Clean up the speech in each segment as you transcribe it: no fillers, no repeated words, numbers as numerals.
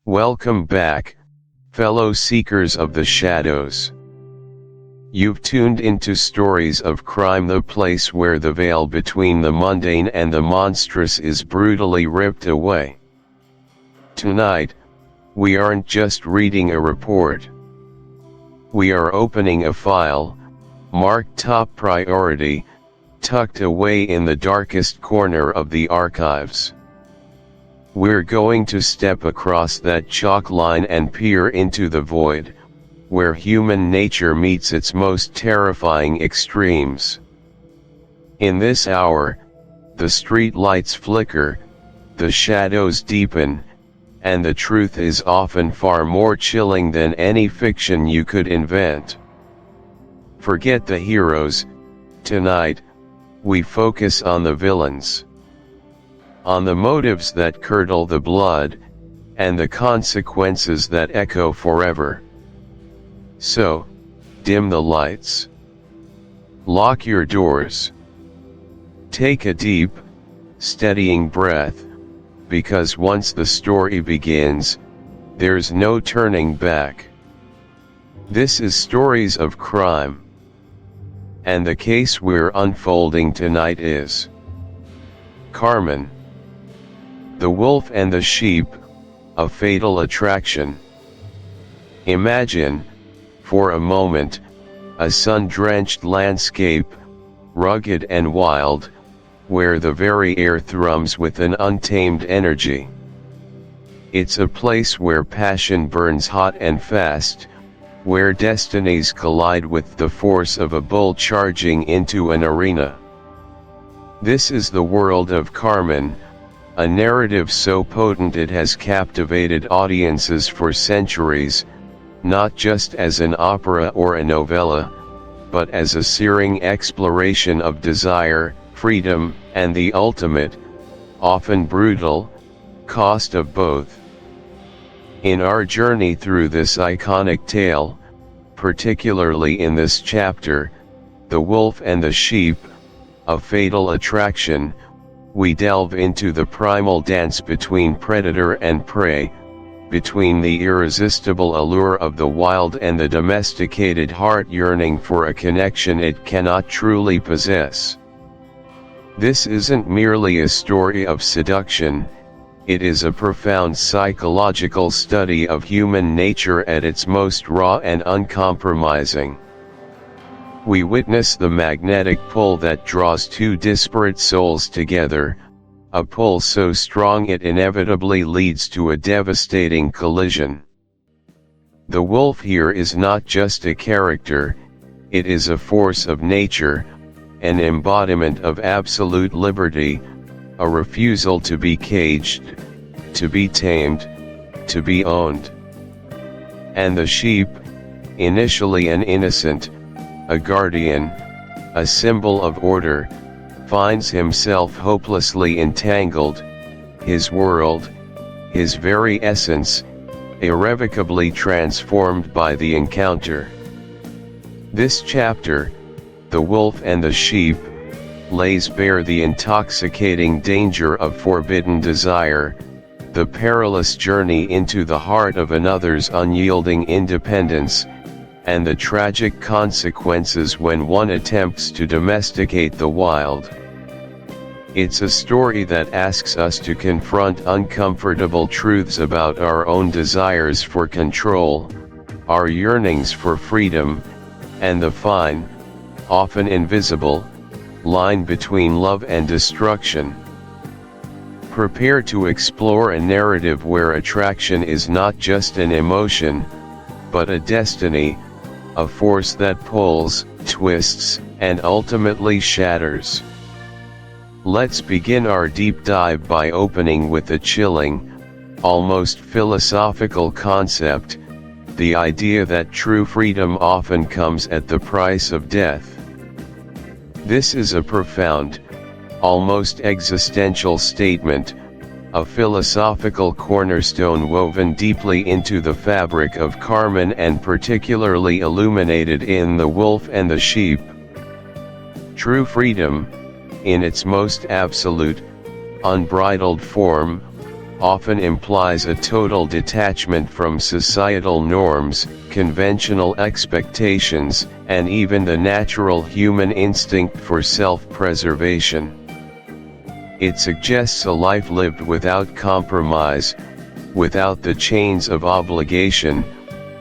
Welcome back, fellow seekers of the shadows. You've tuned into Stories of Crime, the place where the veil between the mundane and the monstrous is brutally ripped away. Tonight, we aren't just reading a report. We are opening a file, marked top priority, tucked away in the darkest corner of the archives. We're going to step across that chalk line and peer into the void, where human nature meets its most terrifying extremes. In this hour, the street lights flicker, the shadows deepen, and the truth is often far more chilling than any fiction you could invent. Forget the heroes. Tonight, we focus on the villains. On the motives that curdle the blood, and the consequences that echo forever. So, dim the lights. Lock your doors. Take a deep, steadying breath, because once the story begins, there's no turning back. This is Stories of Crime. And the case we're unfolding tonight is Carmen. The Wolf and the Sheep, a Fatal Attraction. Imagine, for a moment, a sun-drenched landscape, rugged and wild, where the very air thrums with an untamed energy. It's a place where passion burns hot and fast, where destinies collide with the force of a bull charging into an arena. This is the world of Carmen, a narrative so potent it has captivated audiences for centuries, not just as an opera or a novella, but as a searing exploration of desire, freedom, and the ultimate, often brutal, cost of both. In our journey through this iconic tale, particularly in this chapter, The Wolf and the Sheep, a Fatal Attraction, we delve into the primal dance between predator and prey, between the irresistible allure of the wild and the domesticated heart yearning for a connection it cannot truly possess. This isn't merely a story of seduction, it is a profound psychological study of human nature at its most raw and uncompromising. We witness the magnetic pull that draws two disparate souls together, a pull so strong it inevitably leads to a devastating collision. The wolf here is not just a character, it is a force of nature, an embodiment of absolute liberty, a refusal to be caged, to be tamed, to be owned. And the sheep, initially an innocent, a guardian, a symbol of order, finds himself hopelessly entangled, his world, his very essence, irrevocably transformed by the encounter. This chapter, The Wolf and the Sheep, lays bare the intoxicating danger of forbidden desire, the perilous journey into the heart of another's unyielding independence, and the tragic consequences when one attempts to domesticate the wild. It's a story that asks us to confront uncomfortable truths about our own desires for control, our yearnings for freedom, and the fine, often invisible, line between love and destruction. Prepare to explore a narrative where attraction is not just an emotion, but a destiny, a force that pulls, twists, and ultimately shatters. Let's begin our deep dive by opening with a chilling, almost philosophical concept, the idea that true freedom often comes at the price of death. This is a profound, almost existential statement, a philosophical cornerstone woven deeply into the fabric of Carmen and particularly illuminated in The Wolf and the Sheep. True freedom, in its most absolute, unbridled form, often implies a total detachment from societal norms, conventional expectations, and even the natural human instinct for self-preservation. It suggests a life lived without compromise, without the chains of obligation,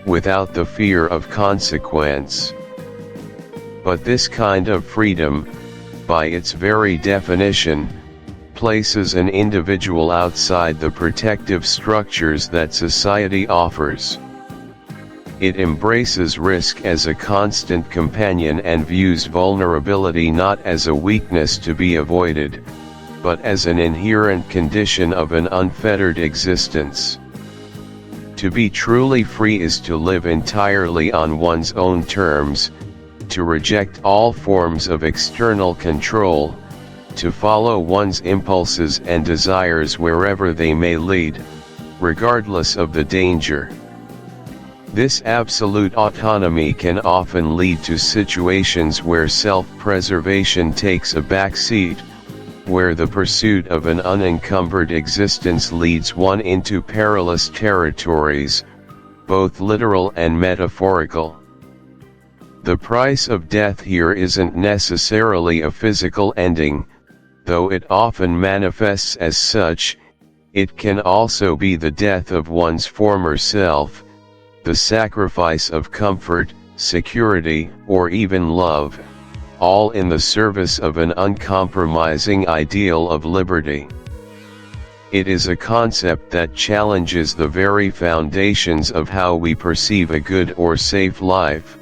without the fear of consequence. But this kind of freedom, by its very definition, places an individual outside the protective structures that society offers. It embraces risk as a constant companion and views vulnerability not as a weakness to be avoided, but as an inherent condition of an unfettered existence. To be truly free is to live entirely on one's own terms, to reject all forms of external control, to follow one's impulses and desires wherever they may lead, regardless of the danger. This absolute autonomy can often lead to situations where self-preservation takes a backseat, where the pursuit of an unencumbered existence leads one into perilous territories, both literal and metaphorical. The price of death here isn't necessarily a physical ending, though it often manifests as such. It can also be the death of one's former self, the sacrifice of comfort, security, or even love, all in the service of an uncompromising ideal of liberty. It is a concept that challenges the very foundations of how we perceive a good or safe life,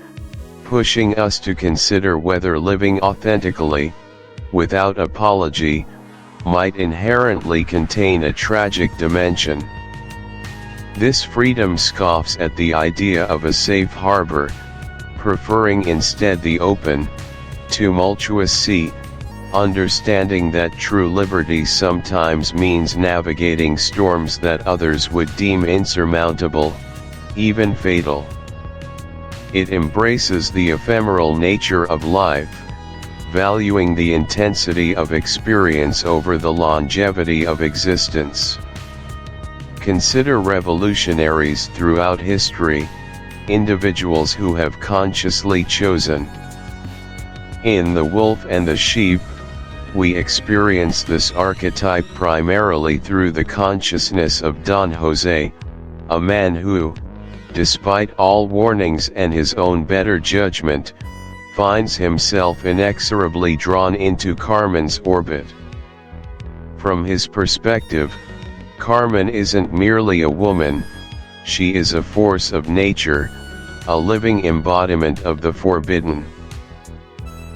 pushing us to consider whether living authentically, without apology, might inherently contain a tragic dimension. This freedom scoffs at the idea of a safe harbor, preferring instead the open, tumultuous sea, understanding that true liberty sometimes means navigating storms that others would deem insurmountable, even fatal. It embraces the ephemeral nature of life, valuing the intensity of experience over the longevity of existence. Consider revolutionaries throughout history, individuals who have consciously chosen. In The Wolf and the Sheep, we experience this archetype primarily through the consciousness of Don José, a man who, despite all warnings and his own better judgment, finds himself inexorably drawn into Carmen's orbit. From his perspective, Carmen isn't merely a woman, she is a force of nature, a living embodiment of the forbidden.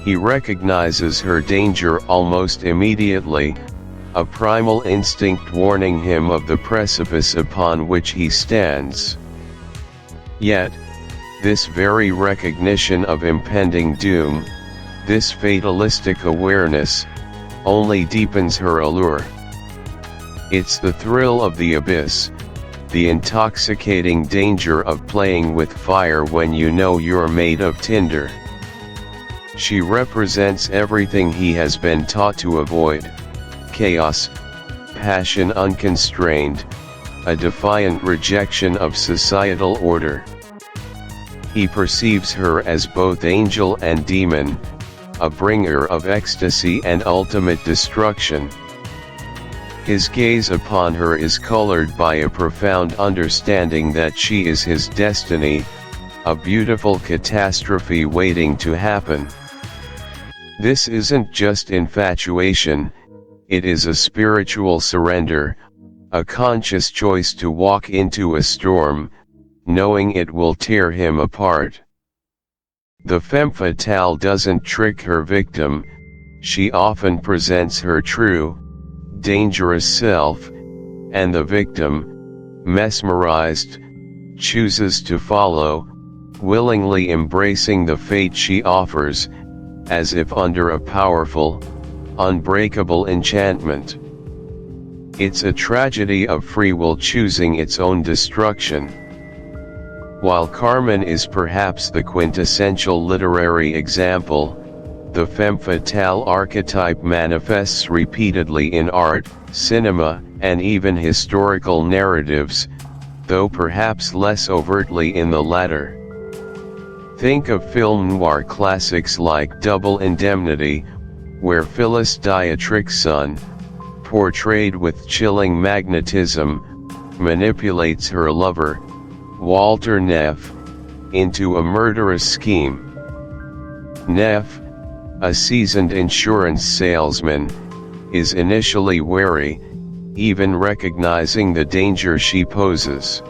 He recognizes her danger almost immediately, a primal instinct warning him of the precipice upon which he stands. Yet, this very recognition of impending doom, this fatalistic awareness, only deepens her allure. It's the thrill of the abyss, the intoxicating danger of playing with fire when you know you're made of tinder. She represents everything he has been taught to avoid: chaos, passion unconstrained, a defiant rejection of societal order. He perceives her as both angel and demon, a bringer of ecstasy and ultimate destruction. His gaze upon her is colored by a profound understanding that she is his destiny, a beautiful catastrophe waiting to happen. This isn't just infatuation, it is a spiritual surrender, a conscious choice to walk into a storm, knowing it will tear him apart. The femme fatale doesn't trick her victim, she often presents her true, dangerous self, and the victim, mesmerized, chooses to follow, willingly embracing the fate she offers, as if under a powerful, unbreakable enchantment. It's a tragedy of free will choosing its own destruction. While Carmen is perhaps the quintessential literary example, the femme fatale archetype manifests repeatedly in art, cinema, and even historical narratives, though perhaps less overtly in the latter. Think of film noir classics like Double Indemnity, where Phyllis Dietrichson, portrayed with chilling magnetism, manipulates her lover, Walter Neff, into a murderous scheme. Neff, a seasoned insurance salesman, is initially wary, even recognizing the danger she poses.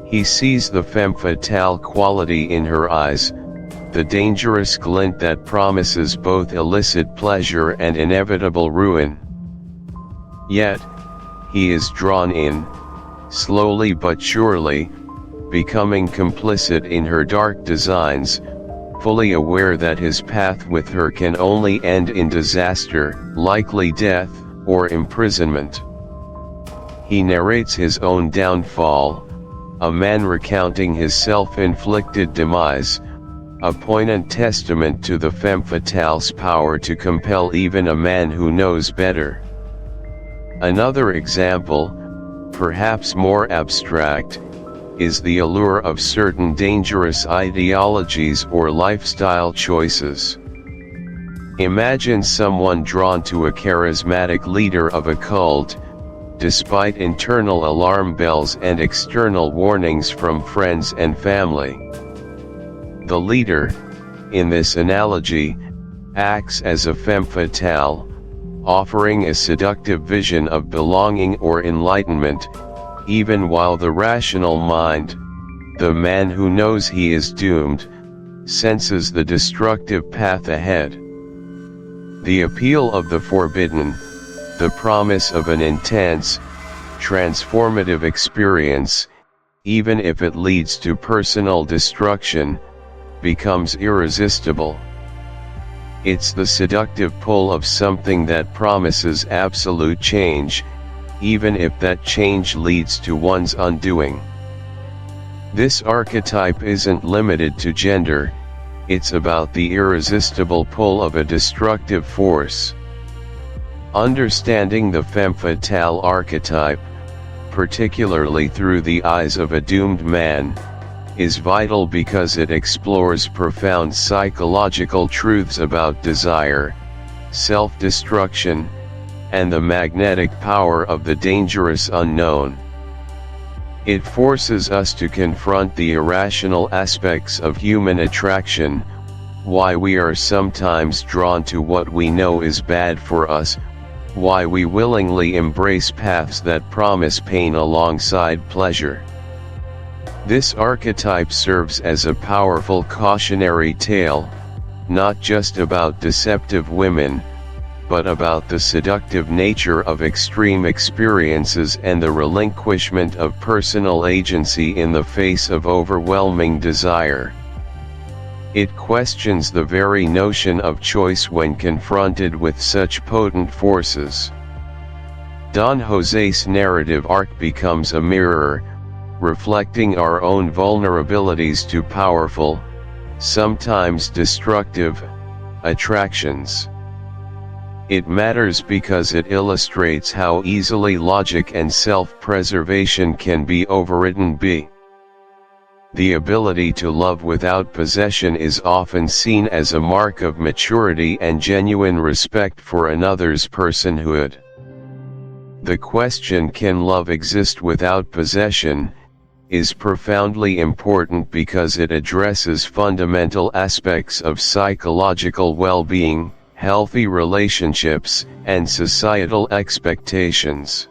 He sees the femme fatale quality in her eyes, the dangerous glint that promises both illicit pleasure and inevitable ruin. Yet, he is drawn in, slowly but surely, becoming complicit in her dark designs, fully aware that his path with her can only end in disaster, likely death, or imprisonment. He narrates his own downfall, a man recounting his self-inflicted demise, a poignant testament to the femme fatale's power to compel even a man who knows better. Another example, perhaps more abstract, is the allure of certain dangerous ideologies or lifestyle choices. Imagine someone drawn to a charismatic leader of a cult, despite internal alarm bells and external warnings from friends and family. The leader, in this analogy, acts as a femme fatale, offering a seductive vision of belonging or enlightenment, even while the rational mind, the man who knows he is doomed, senses the destructive path ahead. The appeal of the forbidden, the promise of an intense, transformative experience, even if it leads to personal destruction, becomes irresistible. It's the seductive pull of something that promises absolute change, even if that change leads to one's undoing. This archetype isn't limited to gender, it's about the irresistible pull of a destructive force. Understanding the femme fatale archetype, particularly through the eyes of a doomed man, is vital because it explores profound psychological truths about desire, self-destruction, and the magnetic power of the dangerous unknown. It forces us to confront the irrational aspects of human attraction, why we are sometimes drawn to what we know is bad for us, why we willingly embrace paths that promise pain alongside pleasure. This archetype serves as a powerful cautionary tale, not just about deceptive women, but about the seductive nature of extreme experiences and the relinquishment of personal agency in the face of overwhelming desire. It questions the very notion of choice when confronted with such potent forces. Don José's narrative arc becomes a mirror, reflecting our own vulnerabilities to powerful, sometimes destructive, attractions. It matters because it illustrates how easily logic and self-preservation can be overridden. The ability to love without possession is often seen as a mark of maturity and genuine respect for another's personhood. The question, can love exist without possession, is profoundly important because it addresses fundamental aspects of psychological well-being, healthy relationships, and societal expectations.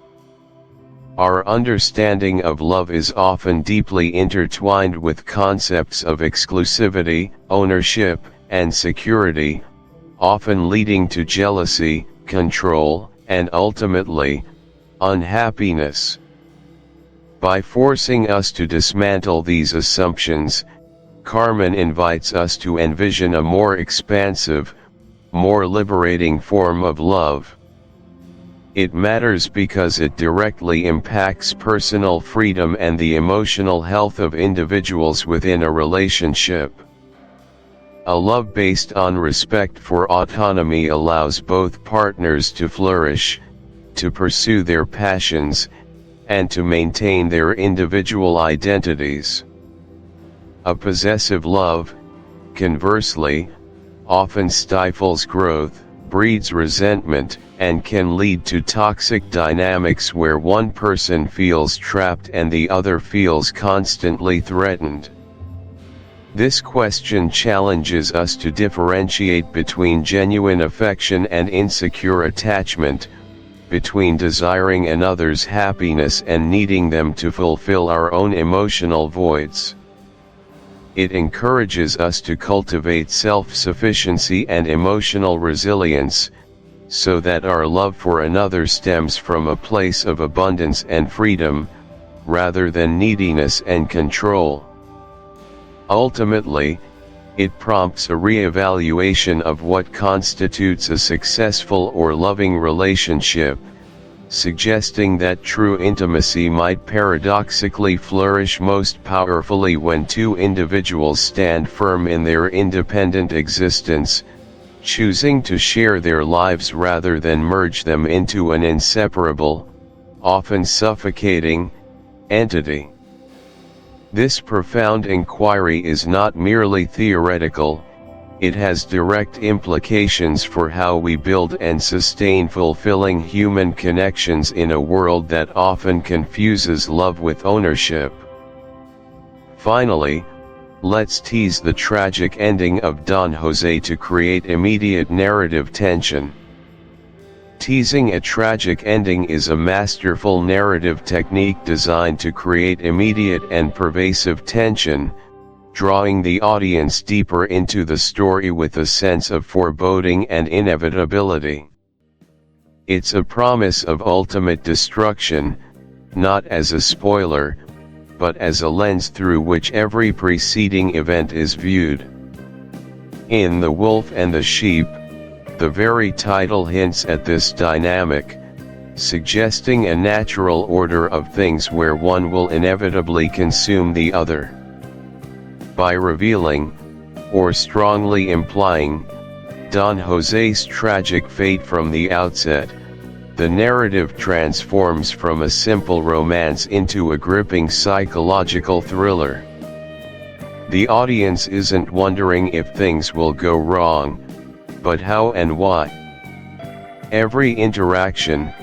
Our understanding of love is often deeply intertwined with concepts of exclusivity, ownership, and security, often leading to jealousy, control, and ultimately, unhappiness. By forcing us to dismantle these assumptions, Carmen invites us to envision a more expansive, more liberating form of love. It matters because it directly impacts personal freedom and the emotional health of individuals within a relationship. A love based on respect for autonomy allows both partners to flourish, to pursue their passions, and to maintain their individual identities. A possessive love, conversely, often stifles growth, breeds resentment, and can lead to toxic dynamics where one person feels trapped and the other feels constantly threatened. This question challenges us to differentiate between genuine affection and insecure attachment, between desiring another's happiness and needing them to fulfill our own emotional voids. It encourages us to cultivate self-sufficiency and emotional resilience, so that our love for another stems from a place of abundance and freedom, rather than neediness and control. Ultimately, it prompts a re-evaluation of what constitutes a successful or loving relationship, suggesting that true intimacy might paradoxically flourish most powerfully when two individuals stand firm in their independent existence, choosing to share their lives rather than merge them into an inseparable, often suffocating, entity. This profound inquiry is not merely theoretical, it has direct implications for how we build and sustain fulfilling human connections in a world that often confuses love with ownership. Finally, let's tease the tragic ending of Don José to create immediate narrative tension. Teasing a tragic ending is a masterful narrative technique designed to create immediate and pervasive tension, drawing the audience deeper into the story with a sense of foreboding and inevitability. It's a promise of ultimate destruction, not as a spoiler, but as a lens through which every preceding event is viewed. In The Wolf and the Sheep, the very title hints at this dynamic, suggesting a natural order of things where one will inevitably consume the other. By revealing, or strongly implying, Don José's tragic fate from the outset, the narrative transforms from a simple romance into a gripping psychological thriller. The audience isn't wondering if things will go wrong, but how and why. Every interaction,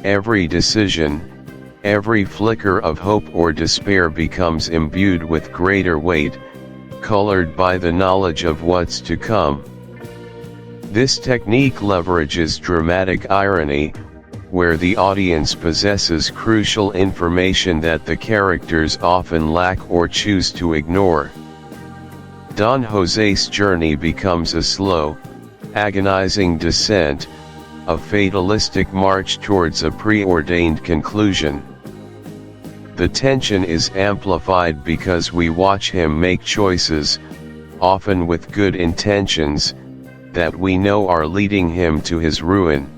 every decision, every flicker of hope or despair becomes imbued with greater weight, colored by the knowledge of what's to come. This technique leverages dramatic irony, where the audience possesses crucial information that the characters often lack or choose to ignore. Don José's journey becomes a slow, agonizing descent, a fatalistic march towards a preordained conclusion. The tension is amplified because we watch him make choices, often with good intentions, that we know are leading him to his ruin.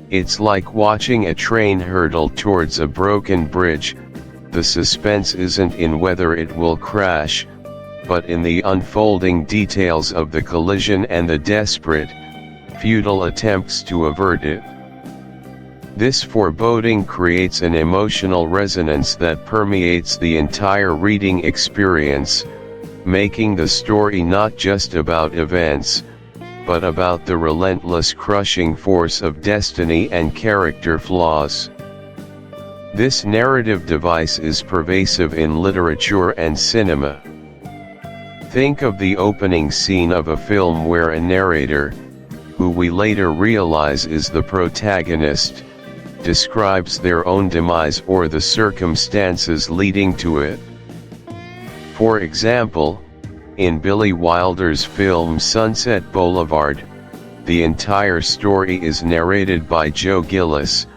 It's like watching a train hurtle towards a broken bridge. The suspense isn't in whether it will crash, but in the unfolding details of the collision and the desperate, futile attempts to avert it. This foreboding creates an emotional resonance that permeates the entire reading experience, making the story not just about events, but about the relentless crushing force of destiny and character flaws. This narrative device is pervasive in literature and cinema. Think of the opening scene of a film where a narrator, who we later realize is the protagonist, describes their own demise or the circumstances leading to it. For example, in Billy Wilder's film Sunset Boulevard, the entire story is narrated by Joe Gillis,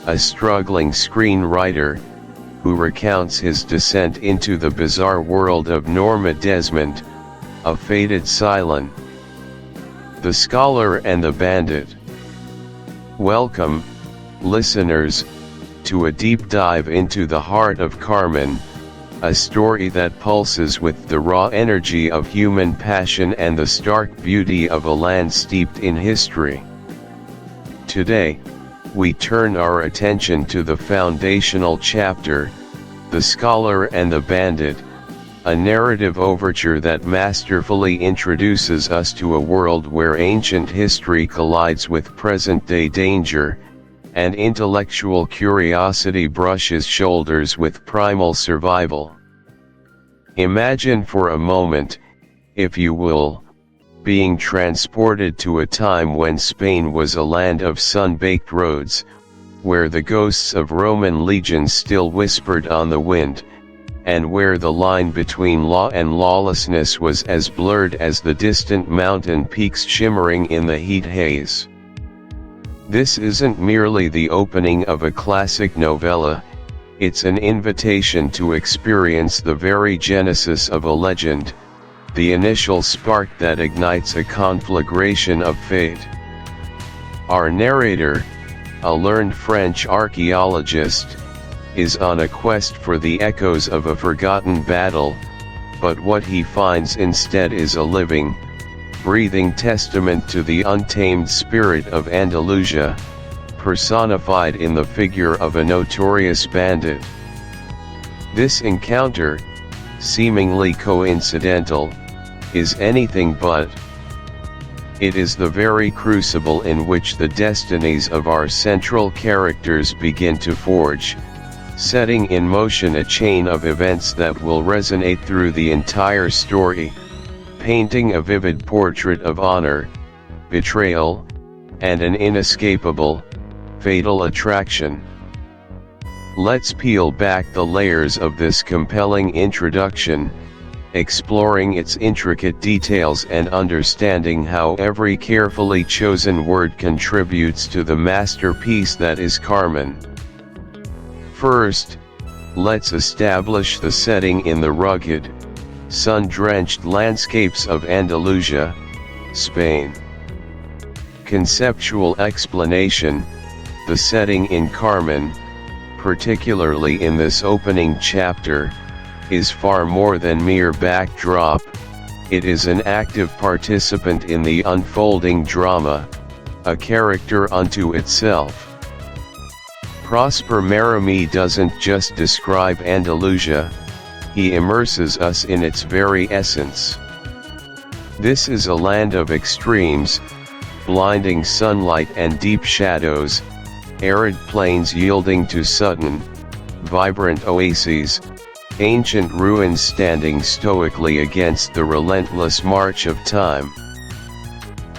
a struggling screenwriter, who recounts his descent into the bizarre world of Norma Desmond, a fated Cylon. The Scholar and the Bandit. Welcome, listeners, to a deep dive into the heart of Carmen, a story that pulses with the raw energy of human passion and the stark beauty of a land steeped in history. Today, we turn our attention to the foundational chapter, The Scholar and the Bandit, a narrative overture that masterfully introduces us to a world where ancient history collides with present-day danger, and intellectual curiosity brushes shoulders with primal survival. Imagine for a moment, if you will, being transported to a time when Spain was a land of sun-baked roads, where the ghosts of Roman legions still whispered on the wind, and where the line between law and lawlessness was as blurred as the distant mountain peaks shimmering in the heat haze. This isn't merely the opening of a classic novella, it's an invitation to experience the very genesis of a legend, the initial spark that ignites a conflagration of fate. Our narrator, a learned French archaeologist, is on a quest for the echoes of a forgotten battle, but what he finds instead is a living, breathing testament to the untamed spirit of Andalusia, personified in the figure of a notorious bandit. This encounter, seemingly coincidental, is anything but. It is the very crucible in which the destinies of our central characters begin to forge, setting in motion a chain of events that will resonate through the entire story, painting a vivid portrait of honor, betrayal, and an inescapable, fatal attraction. Let's peel back the layers of this compelling introduction, exploring its intricate details and understanding how every carefully chosen word contributes to the masterpiece that is Carmen. First, let's establish the setting in the rugged, sun-drenched landscapes of Andalusia, Spain. Conceptual explanation: the setting in Carmen, particularly in this opening chapter, is far more than mere backdrop. It is an active participant in the unfolding drama, a character unto itself. Prosper Mérimée doesn't just describe Andalusia, he immerses us in its very essence. This is a land of extremes, blinding sunlight and deep shadows, arid plains yielding to sudden, vibrant oases, ancient ruins standing stoically against the relentless march of time.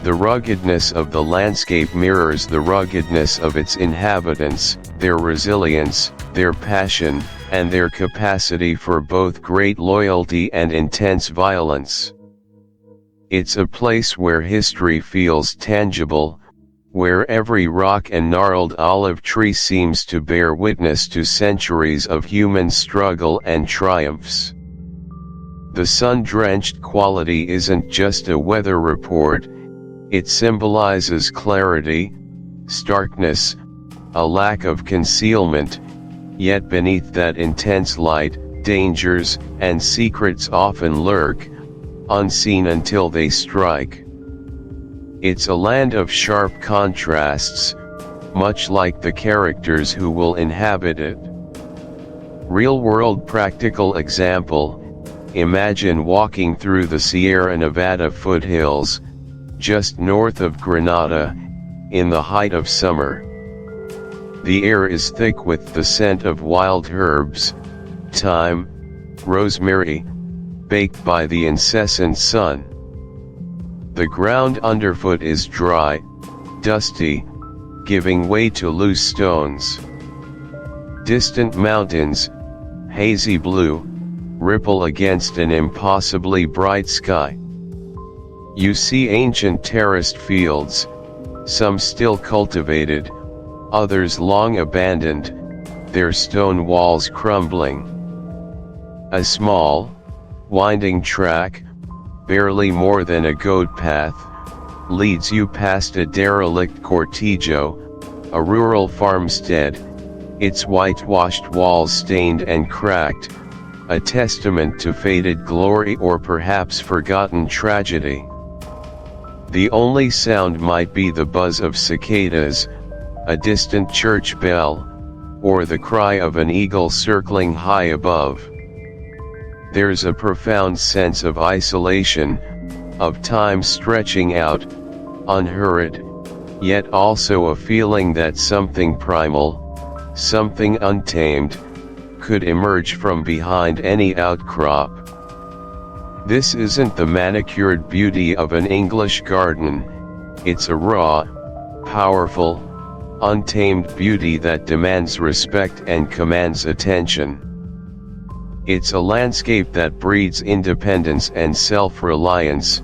The ruggedness of the landscape mirrors the ruggedness of its inhabitants, their resilience, their passion, and their capacity for both great loyalty and intense violence. It's a place where history feels tangible, where every rock and gnarled olive tree seems to bear witness to centuries of human struggle and triumphs. The sun-drenched quality isn't just a weather report, it symbolizes clarity, starkness, a lack of concealment, yet beneath that intense light, dangers and secrets often lurk, unseen until they strike. It's a land of sharp contrasts, much like the characters who will inhabit it. Real-world practical example: imagine walking through the Sierra Nevada foothills, just north of Granada, in the height of summer. The air is thick with the scent of wild herbs, thyme, rosemary, baked by the incessant sun. The ground underfoot is dry, dusty, giving way to loose stones. Distant mountains, hazy blue, ripple against an impossibly bright sky. You see ancient terraced fields, some still cultivated, others long abandoned, their stone walls crumbling. A small, winding track, barely more than a goat path, leads you past a derelict cortijo, a rural farmstead, its whitewashed walls stained and cracked, a testament to faded glory or perhaps forgotten tragedy. The only sound might be the buzz of cicadas, a distant church bell, or the cry of an eagle circling high above. There's a profound sense of isolation, of time stretching out, unhurried, yet also a feeling that something primal, something untamed, could emerge from behind any outcrop. This isn't the manicured beauty of an English garden, it's a raw, powerful, untamed beauty that demands respect and commands attention. It's a landscape that breeds independence and self-reliance,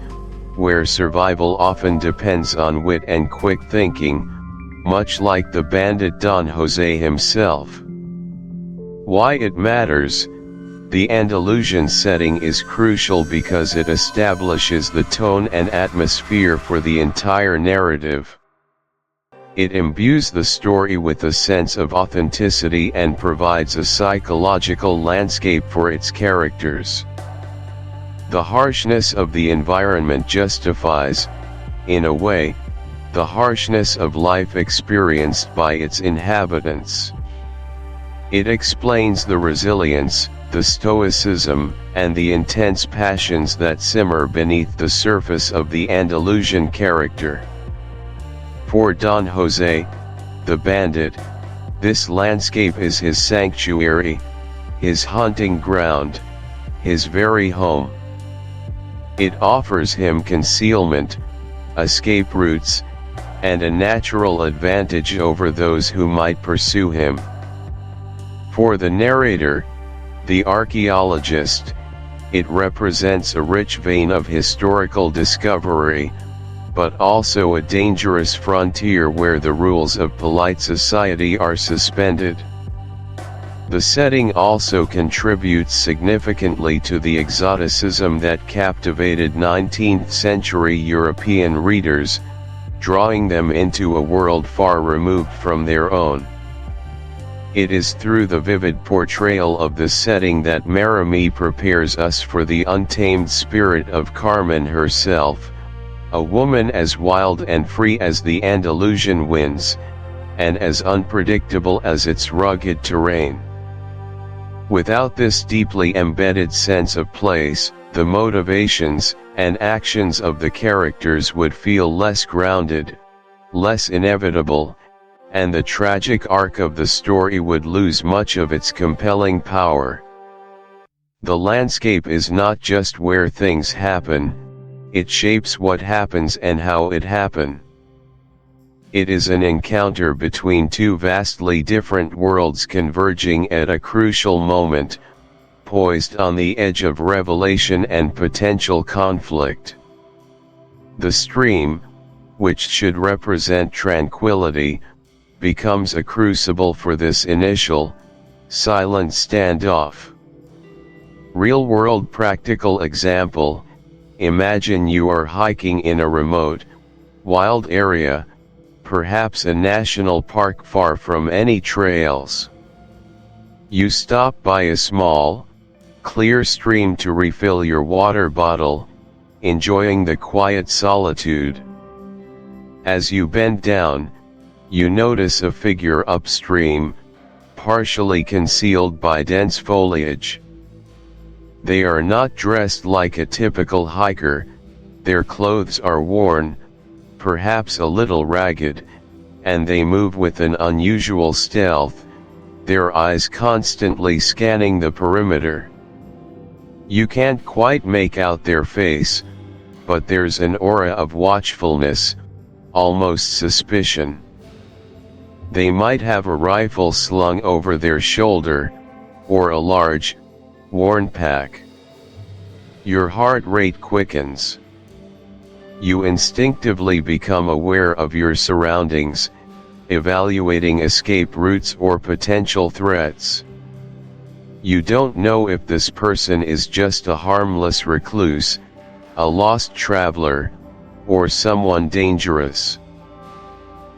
where survival often depends on wit and quick thinking, much like the bandit Don José himself. Why it matters? The Andalusian setting is crucial because it establishes the tone and atmosphere for the entire narrative. It imbues the story with a sense of authenticity and provides a psychological landscape for its characters. The harshness of the environment justifies, in a way, the harshness of life experienced by its inhabitants. It explains the resilience, the stoicism, and the intense passions that simmer beneath the surface of the Andalusian character. For Don José, the bandit, this landscape is his sanctuary, his hunting ground, his very home. It offers him concealment, escape routes, and a natural advantage over those who might pursue him. For the narrator, the archaeologist, it represents a rich vein of historical discovery, but also a dangerous frontier where the rules of polite society are suspended. The setting also contributes significantly to the exoticism that captivated 19th-century European readers, drawing them into a world far removed from their own. It is through the vivid portrayal of the setting that Merimee prepares us for the untamed spirit of Carmen herself, a woman as wild and free as the Andalusian winds, and as unpredictable as its rugged terrain. Without this deeply embedded sense of place, the motivations and actions of the characters would feel less grounded, less inevitable, and the tragic arc of the story would lose much of its compelling power. The landscape is not just where things happen, it shapes what happens and how it happens. It is an encounter between two vastly different worlds converging at a crucial moment, poised on the edge of revelation and potential conflict. The stream, which should represent tranquility, becomes a crucible for this initial, silent standoff. Real-world practical example: imagine you are hiking in a remote, wild area, perhaps a national park far from any trails. You stop by a small, clear stream to refill your water bottle, enjoying the quiet solitude. As you bend down, you notice a figure upstream, partially concealed by dense foliage. They are not dressed like a typical hiker, their clothes are worn, perhaps a little ragged, and they move with an unusual stealth, their eyes constantly scanning the perimeter. You can't quite make out their face, but there's an aura of watchfulness, almost suspicion. They might have a rifle slung over their shoulder, or a large, worn pack. Your heart rate quickens. You instinctively become aware of your surroundings, evaluating escape routes or potential threats. You don't know if this person is just a harmless recluse, a lost traveler, or someone dangerous.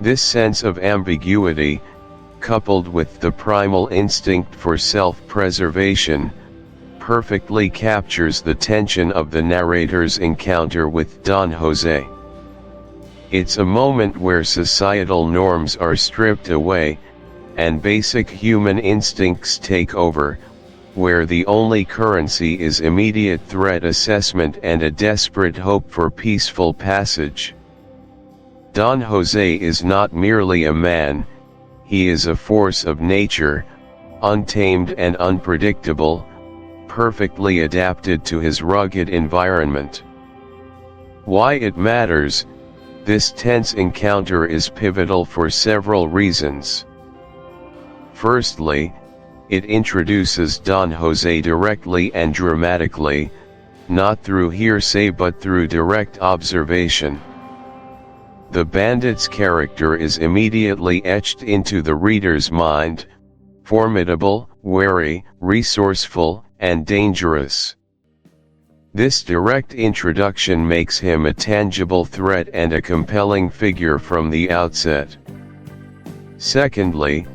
This sense of ambiguity, coupled with the primal instinct for self-preservation, perfectly captures the tension of the narrator's encounter with Don José. It's a moment where societal norms are stripped away, and basic human instincts take over, where the only currency is immediate threat assessment and a desperate hope for peaceful passage. Don Jose is not merely a man, he is a force of nature, untamed and unpredictable, perfectly adapted to his rugged environment. Why it matters? This tense encounter is pivotal for several reasons. Firstly, it introduces Don Jose directly and dramatically, not through hearsay but through direct observation. The bandit's character is immediately etched into the reader's mind, formidable, wary, resourceful, and dangerous. This direct introduction makes him a tangible threat and a compelling figure from the outset. Secondly,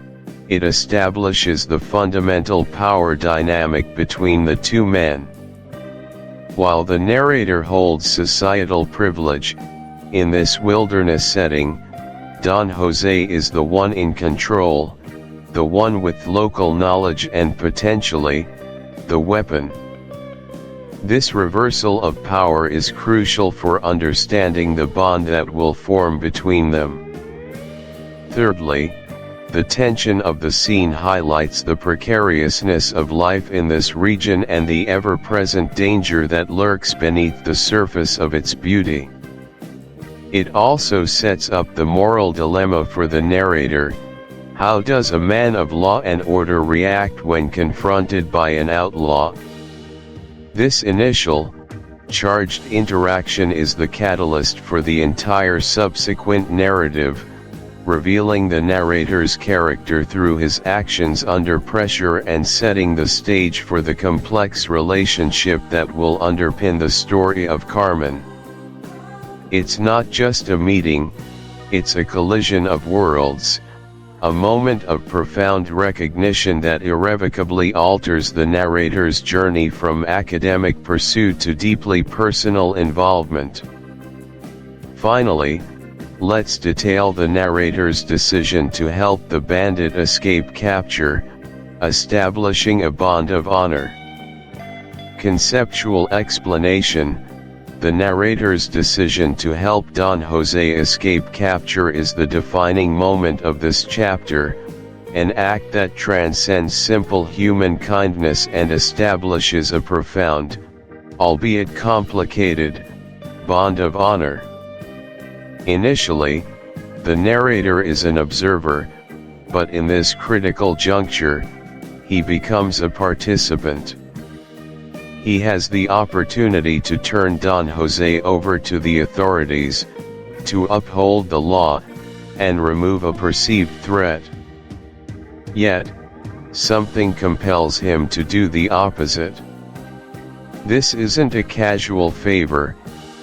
it establishes the fundamental power dynamic between the two men. While the narrator holds societal privilege, in this wilderness setting, Don Jose is the one in control, the one with local knowledge and potentially, the weapon. This reversal of power is crucial for understanding the bond that will form between them. Thirdly, the tension of the scene highlights the precariousness of life in this region and the ever-present danger that lurks beneath the surface of its beauty. It also sets up the moral dilemma for the narrator. How does a man of law and order react when confronted by an outlaw? This initial, charged interaction is the catalyst for the entire subsequent narrative, revealing the narrator's character through his actions under pressure and setting the stage for the complex relationship that will underpin the story of Carmen. It's not just a meeting, it's a collision of worlds, a moment of profound recognition that irrevocably alters the narrator's journey from academic pursuit to deeply personal involvement. Finally, let's detail the narrator's decision to help the bandit escape capture, establishing a bond of honor. Conceptual explanation: the narrator's decision to help Don Jose escape capture is the defining moment of this chapter, an act that transcends simple human kindness and establishes a profound, albeit complicated, bond of honor. Initially, the narrator is an observer, but in this critical juncture, he becomes a participant. He has the opportunity to turn Don Jose over to the authorities, to uphold the law, and remove a perceived threat. Yet, something compels him to do the opposite. This isn't a casual favor,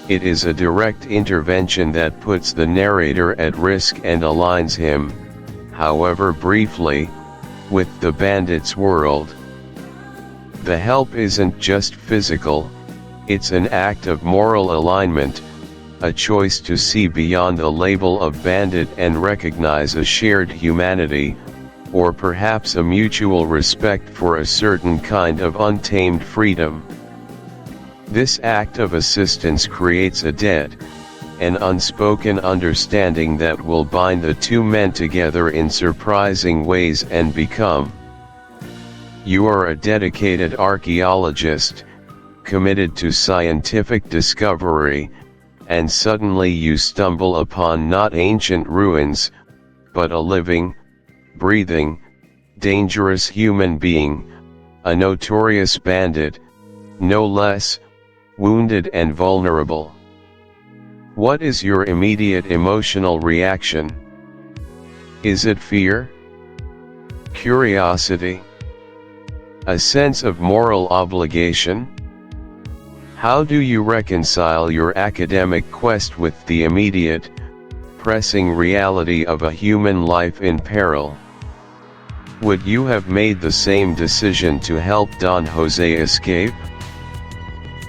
it is a direct intervention that puts the narrator at risk and aligns him, however briefly, with the bandit's world. The help isn't just physical, it's an act of moral alignment, a choice to see beyond the label of bandit and recognize a shared humanity, or perhaps a mutual respect for a certain kind of untamed freedom. This act of assistance creates a debt, an unspoken understanding that will bind the two men together in surprising ways and become. You are a dedicated archaeologist, committed to scientific discovery, and suddenly you stumble upon not ancient ruins, but a living, breathing, dangerous human being, a notorious bandit, no less, wounded and vulnerable. What is your immediate emotional reaction? Is it fear? Curiosity? A sense of moral obligation? How do you reconcile your academic quest with the immediate, pressing reality of a human life in peril? Would you have made the same decision to help Don Jose escape?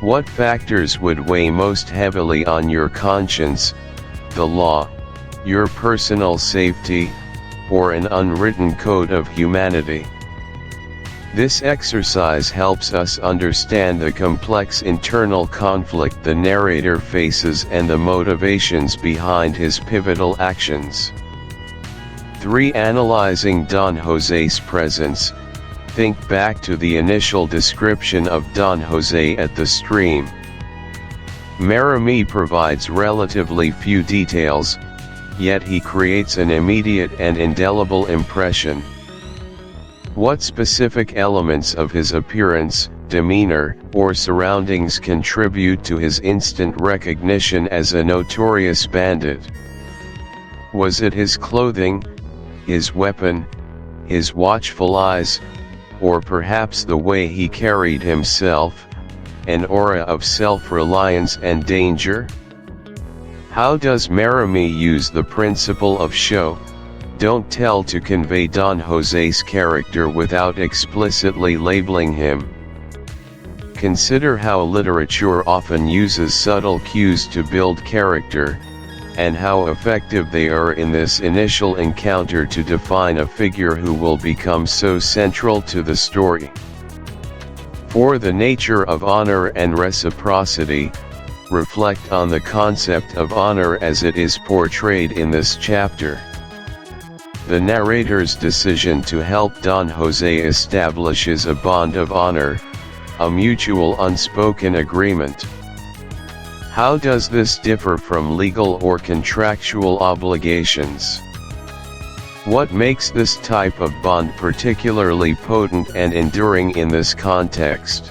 What factors would weigh most heavily on your conscience, the law, your personal safety, or an unwritten code of humanity. This exercise helps us understand the complex internal conflict the narrator faces and the motivations behind his pivotal actions. 3. Analyzing Don Jose's presence. Think back to the initial description of Don Jose at the stream. Marami provides relatively few details, yet he creates an immediate and indelible impression. What specific elements of his appearance, demeanor, or surroundings contribute to his instant recognition as a notorious bandit? Was it his clothing, his weapon, his watchful eyes, or perhaps the way he carried himself, an aura of self-reliance and danger? How does Marami use the principle of show, don't tell to convey Don Jose's character without explicitly labeling him? Consider how literature often uses subtle cues to build character, and how effective they are in this initial encounter to define a figure who will become so central to the story. 4. The nature of honor and reciprocity. Reflect on the concept of honor as it is portrayed in this chapter. The narrator's decision to help Don Jose establishes a bond of honor, a mutual unspoken agreement. How does this differ from legal or contractual obligations? What makes this type of bond particularly potent and enduring in this context?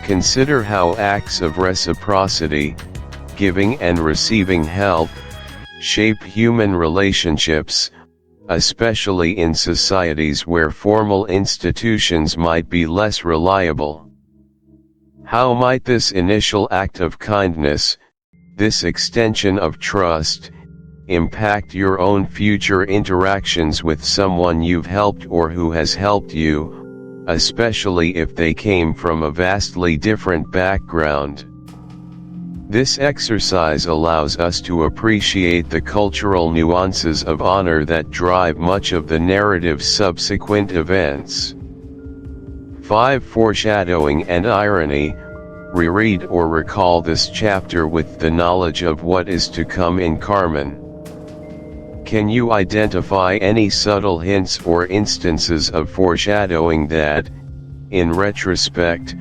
Consider how acts of reciprocity, giving and receiving help, shape human relationships, especially in societies where formal institutions might be less reliable. How might this initial act of kindness, this extension of trust, impact your own future interactions with someone you've helped or who has helped you, especially if they came from a vastly different background? This exercise allows us to appreciate the cultural nuances of honor that drive much of the narrative's subsequent events. 5. Foreshadowing and irony. Reread or recall this chapter with the knowledge of what is to come in Carmen. Can you identify any subtle hints or instances of foreshadowing that, in retrospect,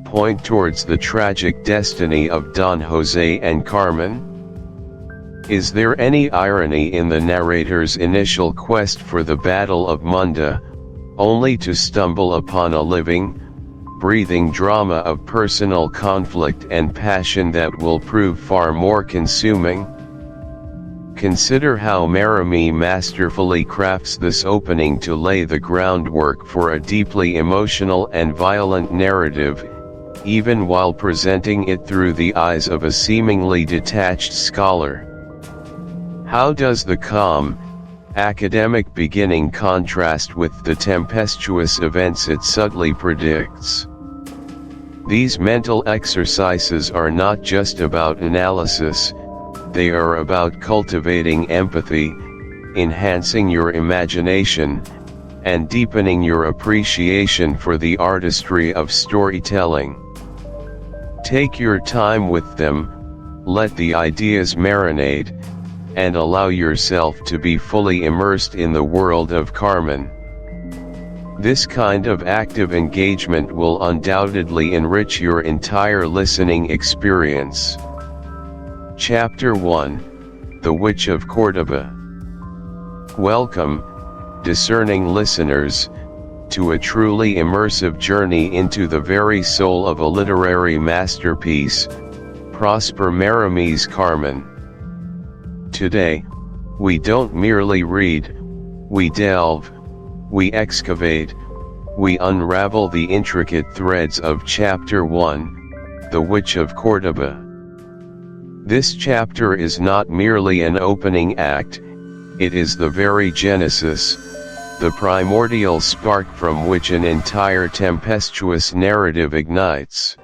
point towards the tragic destiny of Don Jose and Carmen? Is there any irony in the narrator's initial quest for the Battle of Munda, only to stumble upon a living, breathing drama of personal conflict and passion that will prove far more consuming? Consider how Marami masterfully crafts this opening to lay the groundwork for a deeply emotional and violent narrative, even while presenting it through the eyes of a seemingly detached scholar. How does the calm, academic beginning contrast with the tempestuous events it subtly predicts? These mental exercises are not just about analysis, they are about cultivating empathy, enhancing your imagination, and deepening your appreciation for the artistry of storytelling. Take your time with them, let the ideas marinate, and allow yourself to be fully immersed in the world of Carmen. This kind of active engagement will undoubtedly enrich your entire listening experience. Chapter 1: The Witch of Córdoba. Welcome, discerning listeners, to a truly immersive journey into the very soul of a literary masterpiece, Prosper Marami's Carmen. Today, we don't merely read, we delve, we excavate, we unravel the intricate threads of Chapter 1, The Witch of Córdoba. This chapter is not merely an opening act, it is the very genesis, the primordial spark from which an entire tempestuous narrative ignites.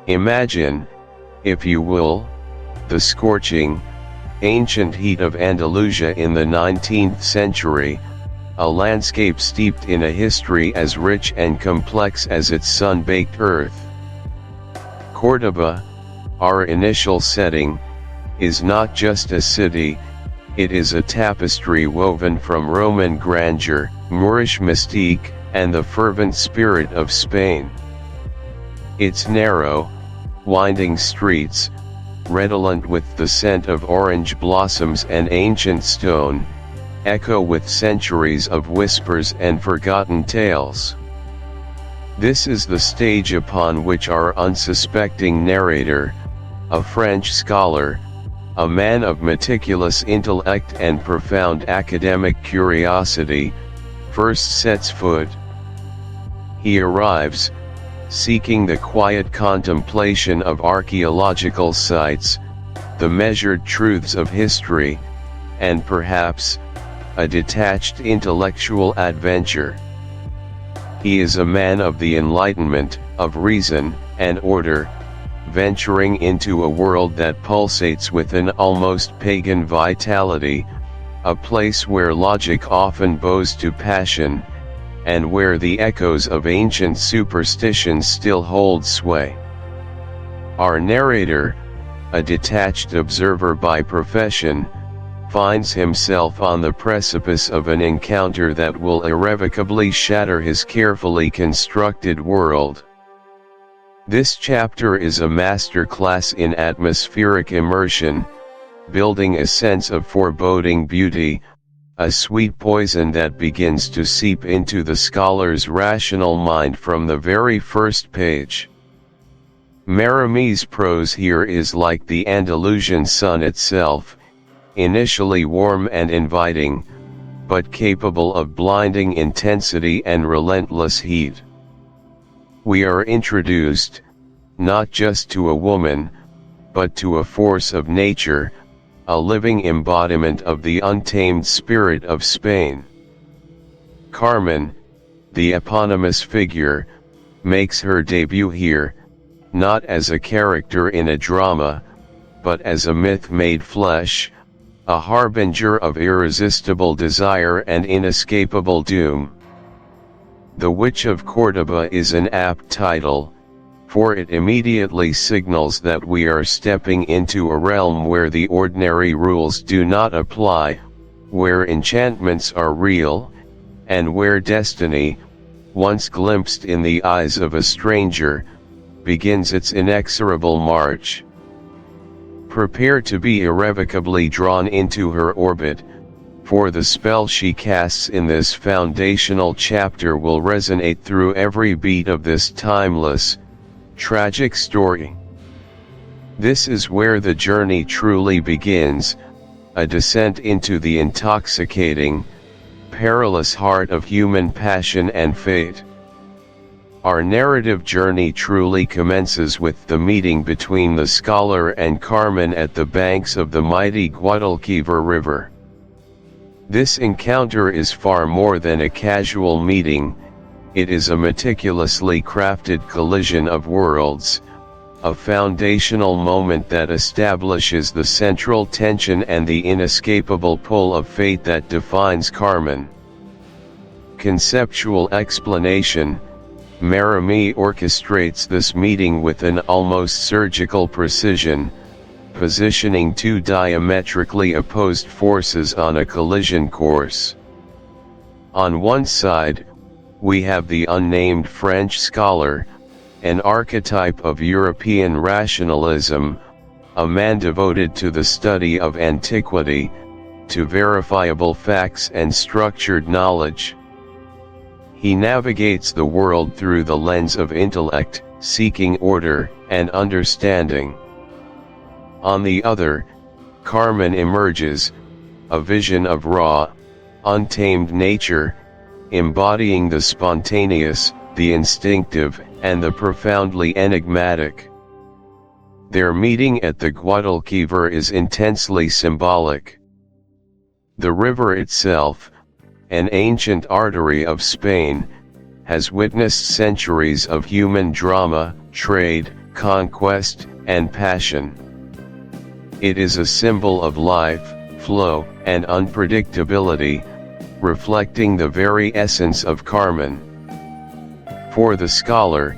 Imagine, if you will, the scorching, ancient heat of Andalusia in the 19th century, a landscape steeped in a history as rich and complex as its sun-baked earth. Córdoba, our initial setting, is not just a city, it is a tapestry woven from Roman grandeur, Moorish mystique, and the fervent spirit of Spain. Its narrow, winding streets, redolent with the scent of orange blossoms and ancient stone, echo with centuries of whispers and forgotten tales. This is the stage upon which our unsuspecting narrator, a French scholar, a man of meticulous intellect and profound academic curiosity, first sets foot. He arrives, seeking the quiet contemplation of archaeological sites, the measured truths of history, and perhaps, a detached intellectual adventure. He is a man of the Enlightenment, of reason, and order, venturing into a world that pulsates with an almost pagan vitality, a place where logic often bows to passion, and where the echoes of ancient superstitions still hold sway. Our narrator, a detached observer by profession, finds himself on the precipice of an encounter that will irrevocably shatter his carefully constructed world. This chapter is a masterclass in atmospheric immersion, building a sense of foreboding beauty, a sweet poison that begins to seep into the scholar's rational mind from the very first page. Marame's prose here is like the Andalusian sun itself, initially warm and inviting, but capable of blinding intensity and relentless heat. We are introduced, not just to a woman, but to a force of nature, a living embodiment of the untamed spirit of Spain. Carmen, the eponymous figure, makes her debut here, not as a character in a drama, but as a myth made flesh, a harbinger of irresistible desire and inescapable doom. The Witch of Córdoba is an apt title, for it immediately signals that we are stepping into a realm where the ordinary rules do not apply, where enchantments are real, and where destiny, once glimpsed in the eyes of a stranger, begins its inexorable march. Prepare to be irrevocably drawn into her orbit, for the spell she casts in this foundational chapter will resonate through every beat of this timeless, tragic story. This is where the journey truly begins, a descent into the intoxicating, perilous heart of human passion and fate. Our narrative journey truly commences with the meeting between the scholar and Carmen at the banks of the mighty Guadalquivir River. This encounter is far more than a casual meeting, it is a meticulously crafted collision of worlds, a foundational moment that establishes the central tension and the inescapable pull of fate that defines Carmen. Conceptual explanation: Marame orchestrates this meeting with an almost surgical precision, positioning two diametrically opposed forces on a collision course. On one side, we have the unnamed French scholar, an archetype of European rationalism, a man devoted to the study of antiquity, to verifiable facts and structured knowledge. He navigates the world through the lens of intellect, seeking order and understanding. On the other, Carmen emerges, a vision of raw, untamed nature, embodying the spontaneous, the instinctive, and the profoundly enigmatic. Their meeting at the Guadalquivir is intensely symbolic. The river itself, an ancient artery of Spain, has witnessed centuries of human drama, trade, conquest, and passion. It is a symbol of life, flow, and unpredictability, reflecting the very essence of Carmen. For the scholar,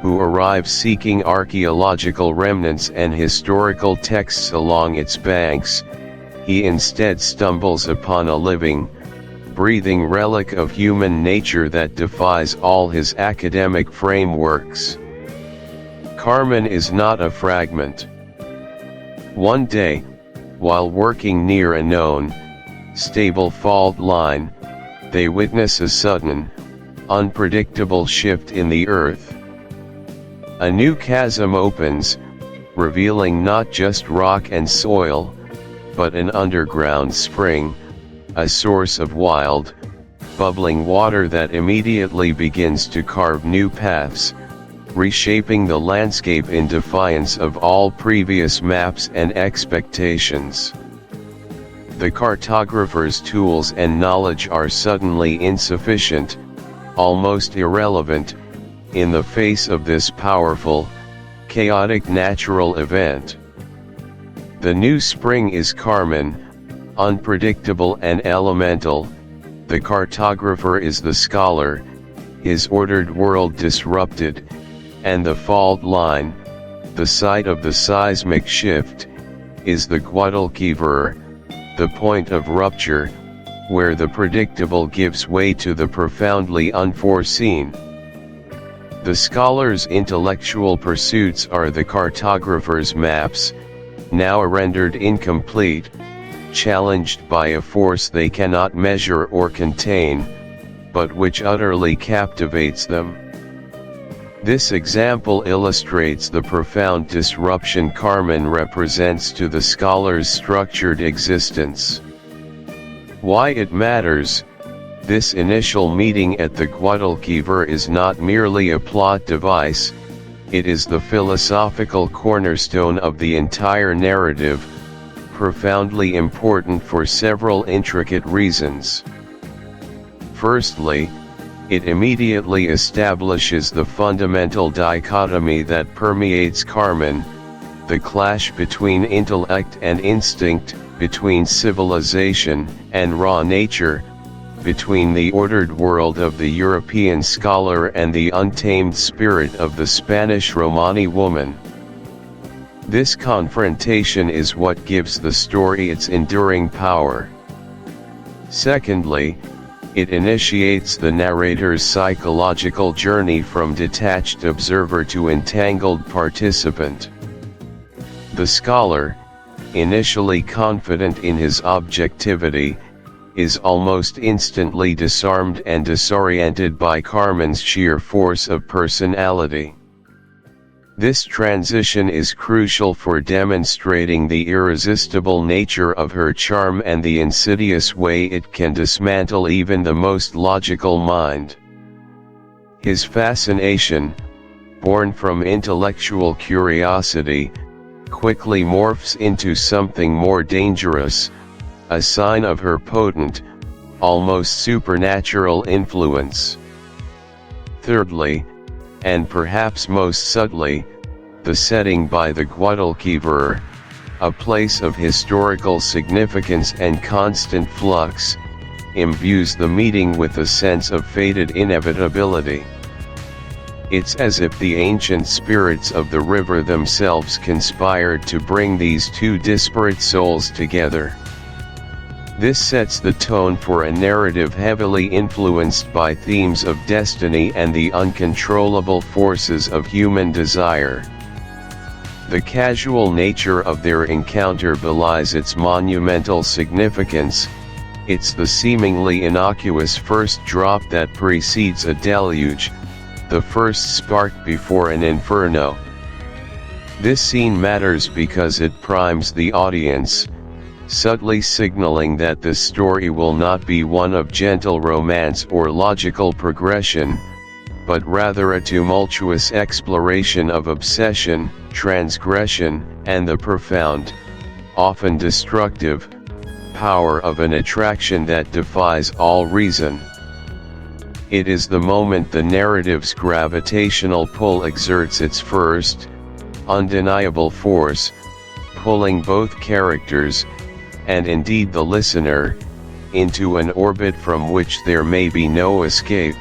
who arrives seeking archaeological remnants and historical texts along its banks, he instead stumbles upon a living, breathing relic of human nature that defies all his academic frameworks. Carmen is not a fragment. One day, while working near a known, stable fault line, they witness a sudden, unpredictable shift in the earth. A new chasm opens, revealing not just rock and soil, but an underground spring, a source of wild, bubbling water that immediately begins to carve new paths, reshaping the landscape in defiance of all previous maps and expectations. The cartographer's tools and knowledge are suddenly insufficient, almost irrelevant, in the face of this powerful, chaotic natural event. The new spring is Carmen, unpredictable and elemental. The cartographer is the scholar, his ordered world disrupted, and the fault line, the site of the seismic shift, is the Guadalquivir, the point of rupture, where the predictable gives way to the profoundly unforeseen. The scholar's intellectual pursuits are the cartographer's maps, now rendered incomplete, challenged by a force they cannot measure or contain, but which utterly captivates them. This example illustrates the profound disruption Carmen represents to the scholar's structured existence. Why it matters: this initial meeting at the Guadalquivir is not merely a plot device, it is the philosophical cornerstone of the entire narrative, profoundly important for several intricate reasons. Firstly, it immediately establishes the fundamental dichotomy that permeates Carmen, the clash between intellect and instinct, between civilization and raw nature, between the ordered world of the European scholar and the untamed spirit of the Spanish Romani woman. This confrontation is what gives the story its enduring power. Secondly, it initiates the narrator's psychological journey from detached observer to entangled participant. The scholar, initially confident in his objectivity, is almost instantly disarmed and disoriented by Carmen's sheer force of personality. This transition is crucial for demonstrating the irresistible nature of her charm and the insidious way it can dismantle even the most logical mind. His fascination, born from intellectual curiosity, quickly morphs into something more dangerous, a sign of her potent, almost supernatural influence. Thirdly, and perhaps most subtly, the setting by the Guadalquivir, a place of historical significance and constant flux, imbues the meeting with a sense of fated inevitability. It's as if the ancient spirits of the river themselves conspired to bring these two disparate souls together. This sets the tone for a narrative heavily influenced by themes of destiny and the uncontrollable forces of human desire. The casual nature of their encounter belies its monumental significance. It's the seemingly innocuous first drop that precedes a deluge, the first spark before an inferno. This scene matters because it primes the audience, subtly signaling that this story will not be one of gentle romance or logical progression, but rather a tumultuous exploration of obsession, transgression, and the profound, often destructive, power of an attraction that defies all reason. It is the moment the narrative's gravitational pull exerts its first, undeniable force, pulling both characters, and indeed the listener, into an orbit from which there may be no escape.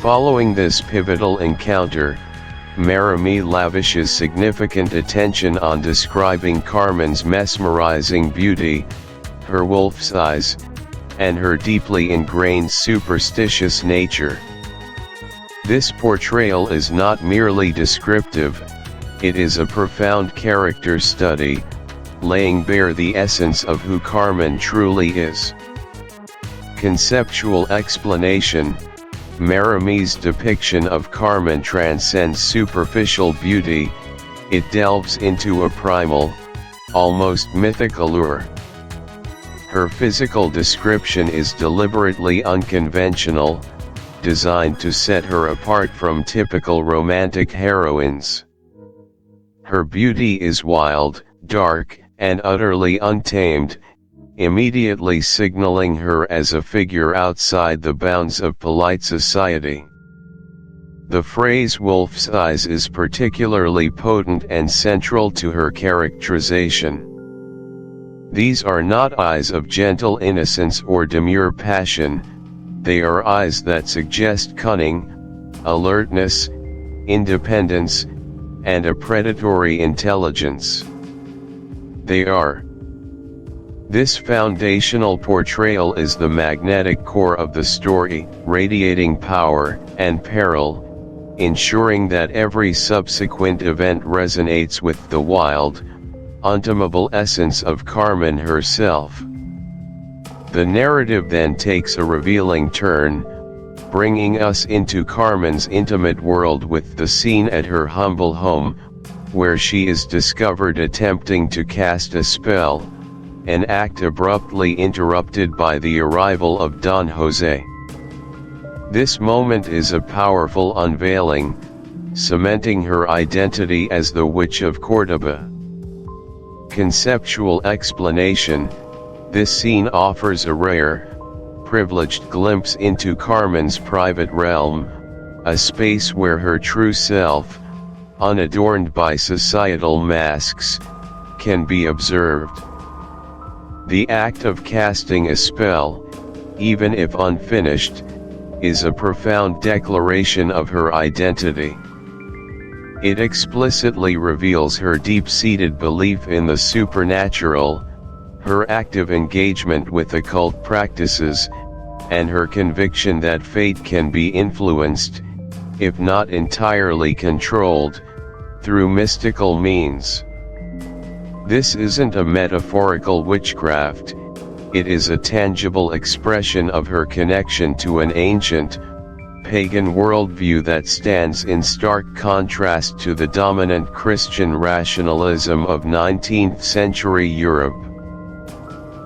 Following this pivotal encounter, Merimee lavishes significant attention on describing Carmen's mesmerizing beauty, her wolf's eyes, and her deeply ingrained superstitious nature. This portrayal is not merely descriptive, it is a profound character study, laying bare the essence of who Carmen truly is. Conceptual explanation: Merimee's depiction of Carmen transcends superficial beauty, it delves into a primal, almost mythic allure. Her physical description is deliberately unconventional, designed to set her apart from typical romantic heroines. Her beauty is wild, dark, and utterly untamed, immediately signaling her as a figure outside the bounds of polite society. The phrase "wolf's eyes" is particularly potent and central to her characterization. These are not eyes of gentle innocence or demure passion, they are eyes that suggest cunning, alertness, independence, and a predatory intelligence. This foundational portrayal is the magnetic core of the story, radiating power and peril, ensuring that every subsequent event resonates with the wild, untamable essence of Carmen herself. The narrative then takes a revealing turn, bringing us into Carmen's intimate world with the scene at her humble home, where she is discovered attempting to cast a spell, an act abruptly interrupted by the arrival of Don Jose. This moment is a powerful unveiling, cementing her identity as the Witch of Cordoba. Conceptual explanation: this scene offers a rare, privileged glimpse into Carmen's private realm, a space where her true self, unadorned by societal masks, can be observed. The act of casting a spell, even if unfinished, is a profound declaration of her identity. It explicitly reveals her deep-seated belief in the supernatural, her active engagement with occult practices, and her conviction that fate can be influenced, if not entirely controlled, through mystical means. This isn't a metaphorical witchcraft, it is a tangible expression of her connection to an ancient, pagan worldview that stands in stark contrast to the dominant Christian rationalism of 19th century Europe.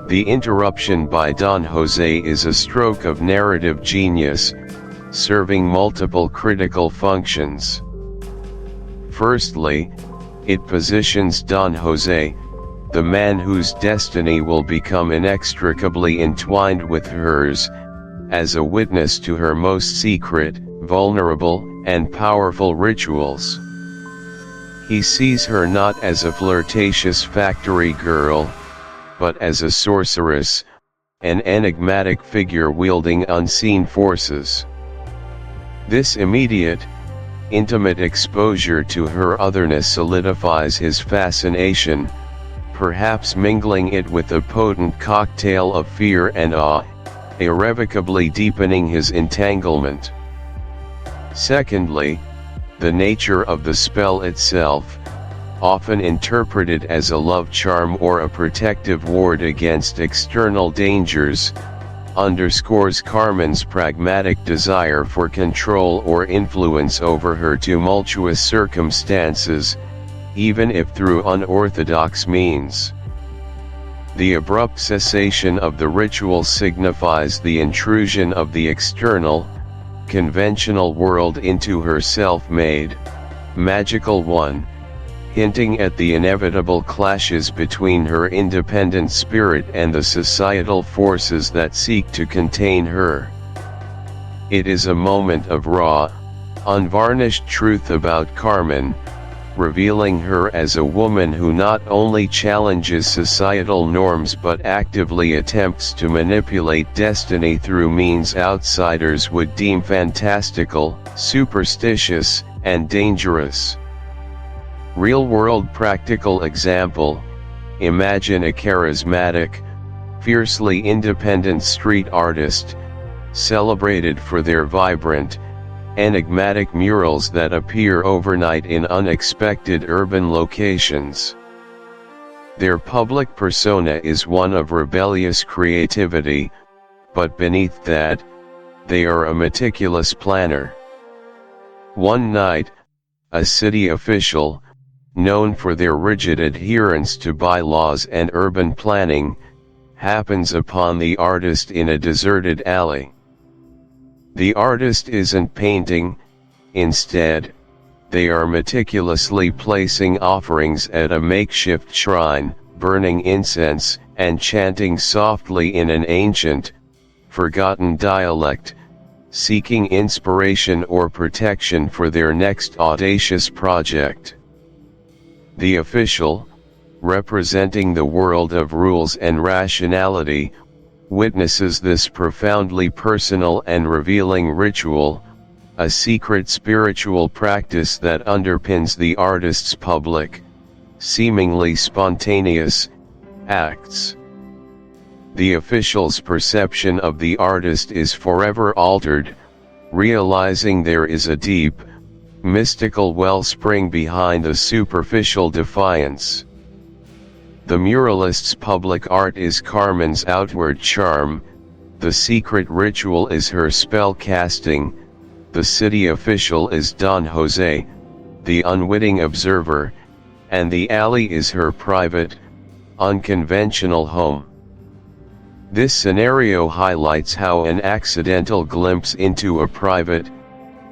The interruption by Don Jose is a stroke of narrative genius, serving multiple critical functions. Firstly, it positions Don Jose, the man whose destiny will become inextricably entwined with hers, as a witness to her most secret, vulnerable, and powerful rituals. He sees her not as a flirtatious factory girl, but as a sorceress, an enigmatic figure wielding unseen forces. This immediate, intimate exposure to her otherness solidifies his fascination, perhaps mingling it with a potent cocktail of fear and awe, irrevocably deepening his entanglement. Secondly, the nature of the spell itself, often interpreted as a love charm or a protective ward against external dangers, underscores Carmen's pragmatic desire for control or influence over her tumultuous circumstances, even if through unorthodox means. The abrupt cessation of the ritual signifies the intrusion of the external, conventional world into her self-made, magical one, hinting at the inevitable clashes between her independent spirit and the societal forces that seek to contain her. It is a moment of raw, unvarnished truth about Carmen, revealing her as a woman who not only challenges societal norms but actively attempts to manipulate destiny through means outsiders would deem fantastical, superstitious, and dangerous. Real-world practical example: imagine a charismatic, fiercely independent street artist, celebrated for their vibrant, enigmatic murals that appear overnight in unexpected urban locations. Their public persona is one of rebellious creativity, but beneath that, they are a meticulous planner. One night, a city official, known for their rigid adherence to bylaws and urban planning, happens upon the artist in a deserted alley. The artist isn't painting; instead, they are meticulously placing offerings at a makeshift shrine, burning incense, and chanting softly in an ancient, forgotten dialect, seeking inspiration or protection for their next audacious project. The official, representing the world of rules and rationality, witnesses this profoundly personal and revealing ritual, a secret spiritual practice that underpins the artist's public, seemingly spontaneous, acts. The official's perception of the artist is forever altered, realizing there is a deep, mystical wellspring behind the superficial defiance. The muralist's public art is Carmen's outward charm, the secret ritual is her spell casting, the city official is Don Jose, the unwitting observer, and the alley is her private, unconventional home. This scenario highlights how an accidental glimpse into a private,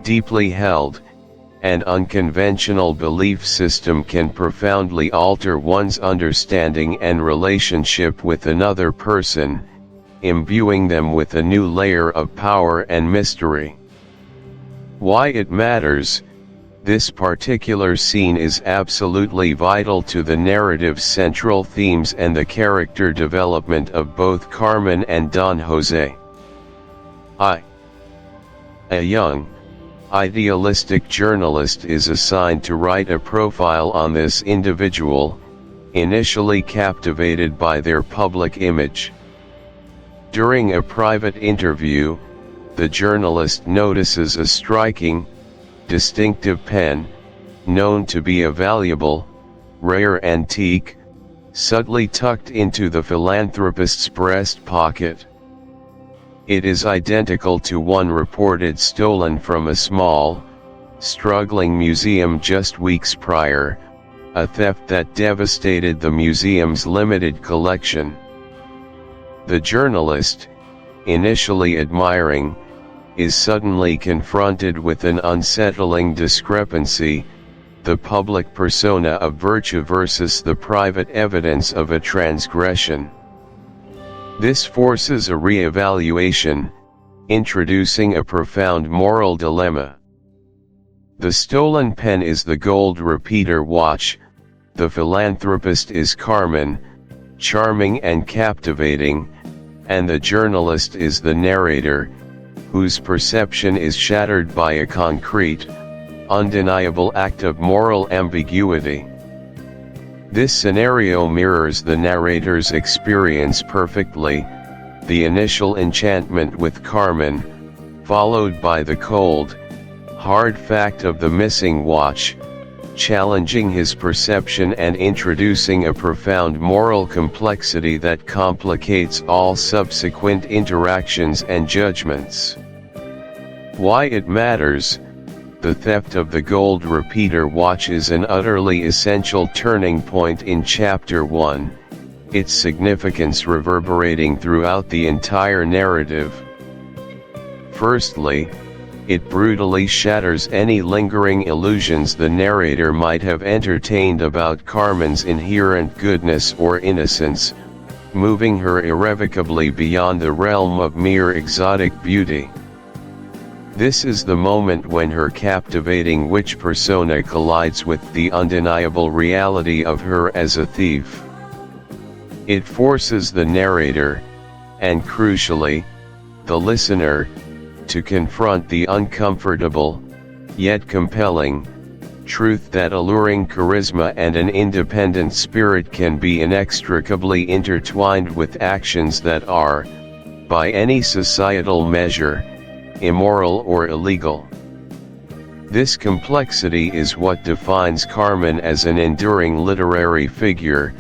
deeply held, and unconventional belief system can profoundly alter one's understanding and relationship with another person, imbuing them with a new layer of power and mystery. Why it matters: this particular scene is absolutely vital to the narrative's central themes and the character development of both Carmen and Don Jose. A young, idealistic journalist is assigned to write a profile on this individual, initially captivated by their public image. During a private interview, the journalist notices a striking, distinctive pen, known to be a valuable, rare antique, subtly tucked into the philanthropist's breast pocket. It is identical to one reported stolen from a small, struggling museum just weeks prior, a theft that devastated the museum's limited collection. The journalist, initially admiring, is suddenly confronted with an unsettling discrepancy: the public persona of virtue versus the private evidence of a transgression. This forces a re-evaluation, introducing a profound moral dilemma. The stolen pen is the gold repeater watch, the philanthropist is Carmen, charming and captivating, and the journalist is the narrator, whose perception is shattered by a concrete, undeniable act of moral ambiguity. This scenario mirrors the narrator's experience perfectly: the initial enchantment with Carmen, followed by the cold, hard fact of the missing watch, challenging his perception and introducing a profound moral complexity that complicates all subsequent interactions and judgments. Why it matters: the theft of the gold repeater watch is an utterly essential turning point in Chapter 1, its significance reverberating throughout the entire narrative. Firstly, it brutally shatters any lingering illusions the narrator might have entertained about Carmen's inherent goodness or innocence, moving her irrevocably beyond the realm of mere exotic beauty. This is the moment when her captivating witch persona collides with the undeniable reality of her as a thief. It forces the narrator, and crucially, the listener, to confront the uncomfortable, yet compelling, truth that alluring charisma and an independent spirit can be inextricably intertwined with actions that are, by any societal measure, immoral or illegal. This complexity is what defines Carmen as an enduring literary figure.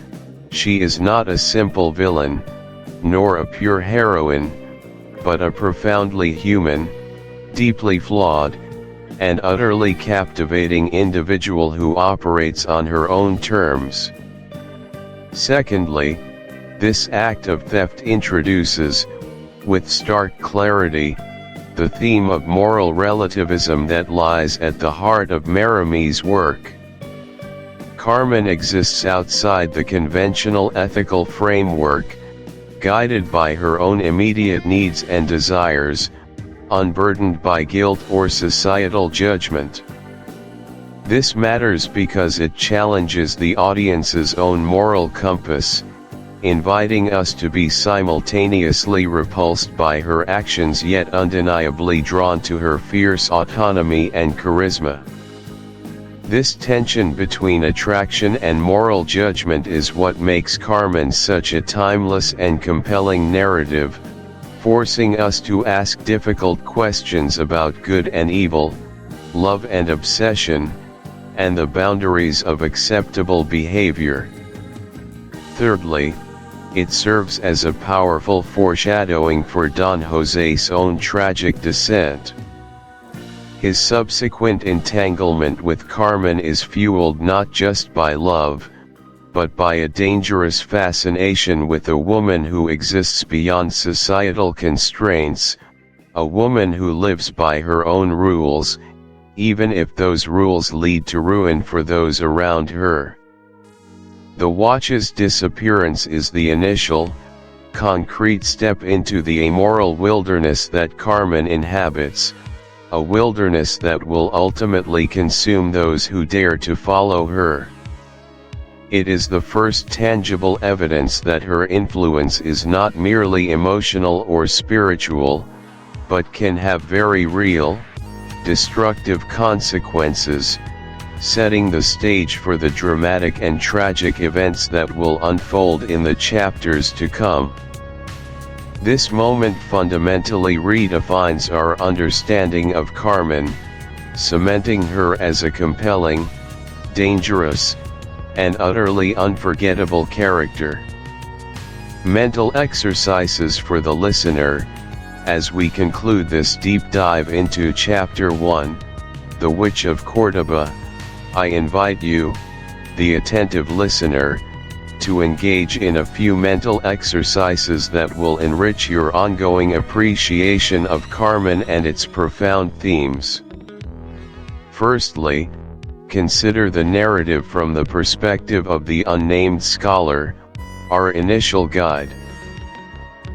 She is not a simple villain, nor a pure heroine, but a profoundly human, deeply flawed, and utterly captivating individual who operates on her own terms. Secondly, this act of theft introduces, with stark clarity, the theme of moral relativism that lies at the heart of Merimie's work. Carmen exists outside the conventional ethical framework, guided by her own immediate needs and desires, unburdened by guilt or societal judgment. This matters because it challenges the audience's own moral compass, inviting us to be simultaneously repulsed by her actions yet undeniably drawn to her fierce autonomy and charisma. This tension between attraction and moral judgment is what makes Carmen such a timeless and compelling narrative, forcing us to ask difficult questions about good and evil, love and obsession, and the boundaries of acceptable behavior. Thirdly, it serves as a powerful foreshadowing for Don José's own tragic descent. His subsequent entanglement with Carmen is fueled not just by love, but by a dangerous fascination with a woman who exists beyond societal constraints, a woman who lives by her own rules, even if those rules lead to ruin for those around her. The watch's disappearance is the initial, concrete step into the amoral wilderness that Carmen inhabits, a wilderness that will ultimately consume those who dare to follow her. It is the first tangible evidence that her influence is not merely emotional or spiritual, but can have very real, destructive consequences, setting the stage for the dramatic and tragic events that will unfold in the chapters to come. This moment fundamentally redefines our understanding of Carmen, cementing her as a compelling, dangerous, and utterly unforgettable character. Mental exercises for the listener, as we conclude this deep dive into Chapter 1, The Witch of Córdoba. I invite you, the attentive listener, to engage in a few mental exercises that will enrich your ongoing appreciation of Carmen and its profound themes. Firstly, consider the narrative from the perspective of the unnamed scholar, our initial guide.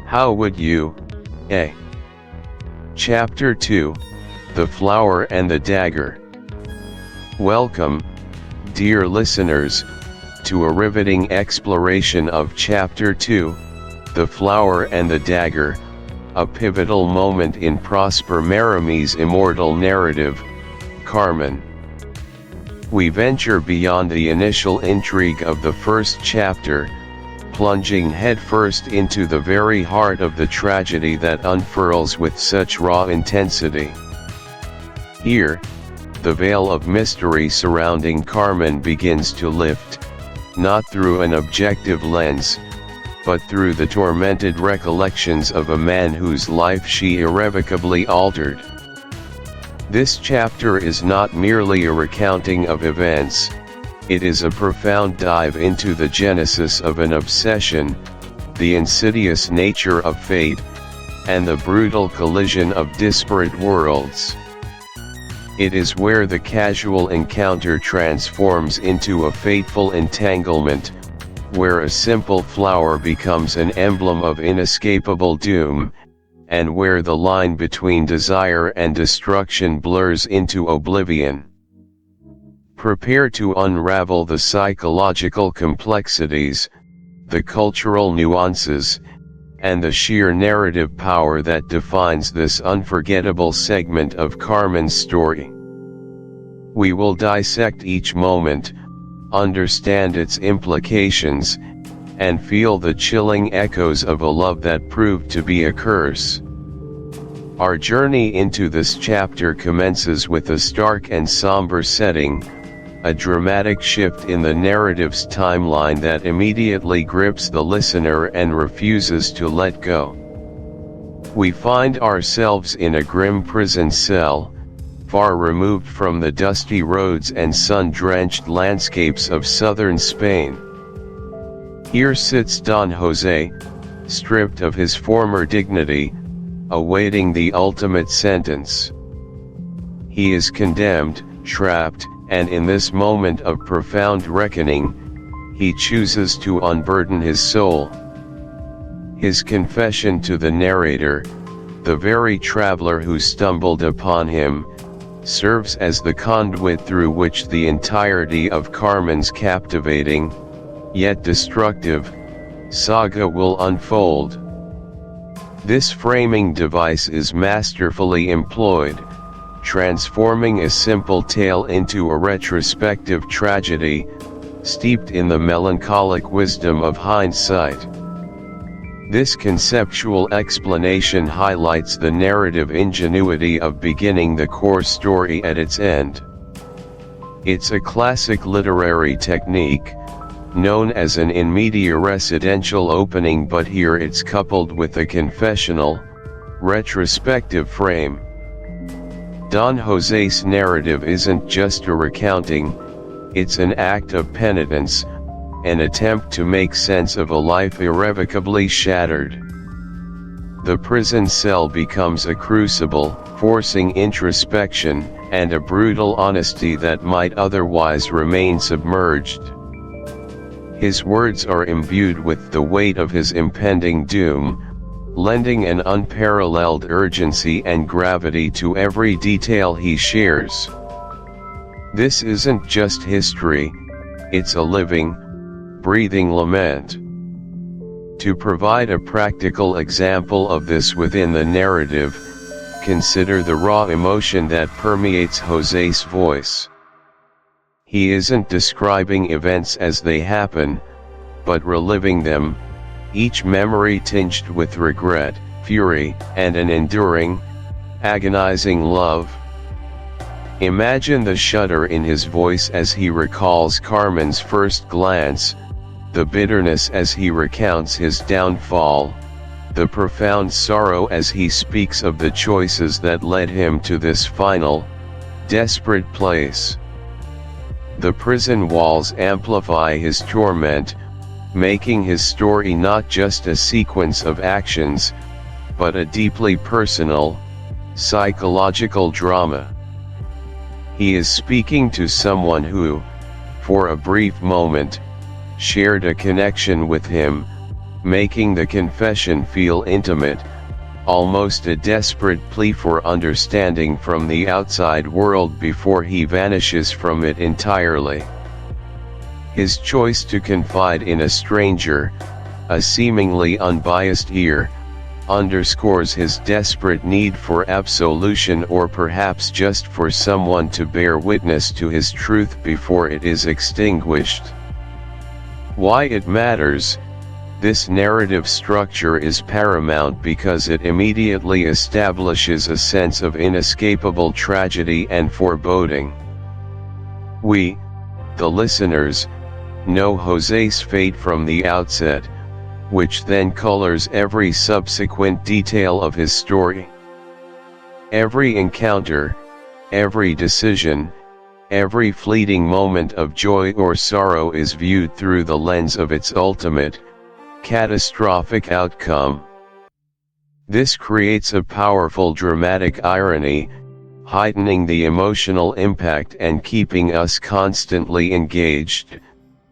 How would you, A. Chapter 2, The Flower and the Dagger. Welcome, dear listeners, to a riveting exploration of Chapter 2, The Flower and the Dagger, a pivotal moment in Prosper Mérimie's immortal narrative, Carmen. We venture beyond the initial intrigue of the first chapter, plunging headfirst into the very heart of the tragedy that unfurls with such raw intensity. Here, the veil of mystery surrounding Carmen begins to lift, not through an objective lens, but through the tormented recollections of a man whose life she irrevocably altered. This chapter is not merely a recounting of events, it is a profound dive into the genesis of an obsession, the insidious nature of fate, and the brutal collision of disparate worlds. It is where the casual encounter transforms into a fateful entanglement, where a simple flower becomes an emblem of inescapable doom, and where the line between desire and destruction blurs into oblivion. Prepare to unravel the psychological complexities, the cultural nuances, and the sheer narrative power that defines this unforgettable segment of Carmen's story. We will dissect each moment, understand its implications, and feel the chilling echoes of a love that proved to be a curse. Our journey into this chapter commences with a stark and somber setting, a dramatic shift in the narrative's timeline that immediately grips the listener and refuses to let go. We find ourselves in a grim prison cell, far removed from the dusty roads and sun-drenched landscapes of southern Spain. Here sits Don Jose, stripped of his former dignity, awaiting the ultimate sentence. He is condemned, trapped, and in this moment of profound reckoning, he chooses to unburden his soul. His confession to the narrator, the very traveler who stumbled upon him, serves as the conduit through which the entirety of Carmen's captivating, yet destructive, saga will unfold. This framing device is masterfully employed, transforming a simple tale into a retrospective tragedy, steeped in the melancholic wisdom of hindsight. This conceptual explanation highlights the narrative ingenuity of beginning the core story at its end. It's a classic literary technique, known as an in media residential opening, but here it's coupled with a confessional, retrospective frame. Don Jose's narrative isn't just a recounting, it's an act of penitence, an attempt to make sense of a life irrevocably shattered. The prison cell becomes a crucible, forcing introspection, and a brutal honesty that might otherwise remain submerged. His words are imbued with the weight of his impending doom, lending an unparalleled urgency and gravity to every detail he shares. This isn't just history, it's a living, breathing lament. To provide a practical example of this within the narrative, consider the raw emotion that permeates Jose's voice. He isn't describing events as they happen, but reliving them, each memory tinged with regret, fury, and an enduring, agonizing love. Imagine the shudder in his voice as he recalls Carmen's first glance, the bitterness as he recounts his downfall, the profound sorrow as he speaks of the choices that led him to this final, desperate place. The prison walls amplify his torment, making his story not just a sequence of actions, but a deeply personal, psychological drama. He is speaking to someone who, for a brief moment, shared a connection with him, making the confession feel intimate, almost a desperate plea for understanding from the outside world before he vanishes from it entirely. His choice to confide in a stranger, a seemingly unbiased ear, underscores his desperate need for absolution, or perhaps just for someone to bear witness to his truth before it is extinguished. Why it matters? This narrative structure is paramount because it immediately establishes a sense of inescapable tragedy and foreboding. We, the listeners, know Jose's fate from the outset, which then colors every subsequent detail of his story. Every encounter, every decision, every fleeting moment of joy or sorrow is viewed through the lens of its ultimate, catastrophic outcome. This creates a powerful dramatic irony, heightening the emotional impact and keeping us constantly engaged,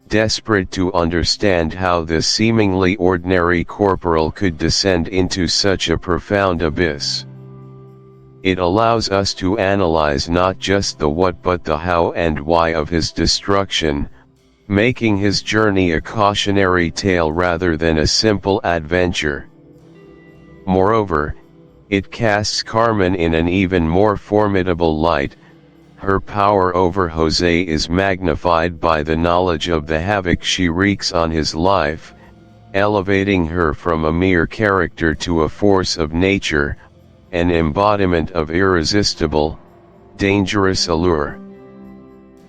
desperate to understand how this seemingly ordinary corporal could descend into such a profound abyss. It allows us to analyze not just the what but the how and why of his destruction, making his journey a cautionary tale rather than a simple adventure. Moreover, it casts Carmen in an even more formidable light. Her power over Jose is magnified by the knowledge of the havoc she wreaks on his life, elevating her from a mere character to a force of nature, an embodiment of irresistible, dangerous allure.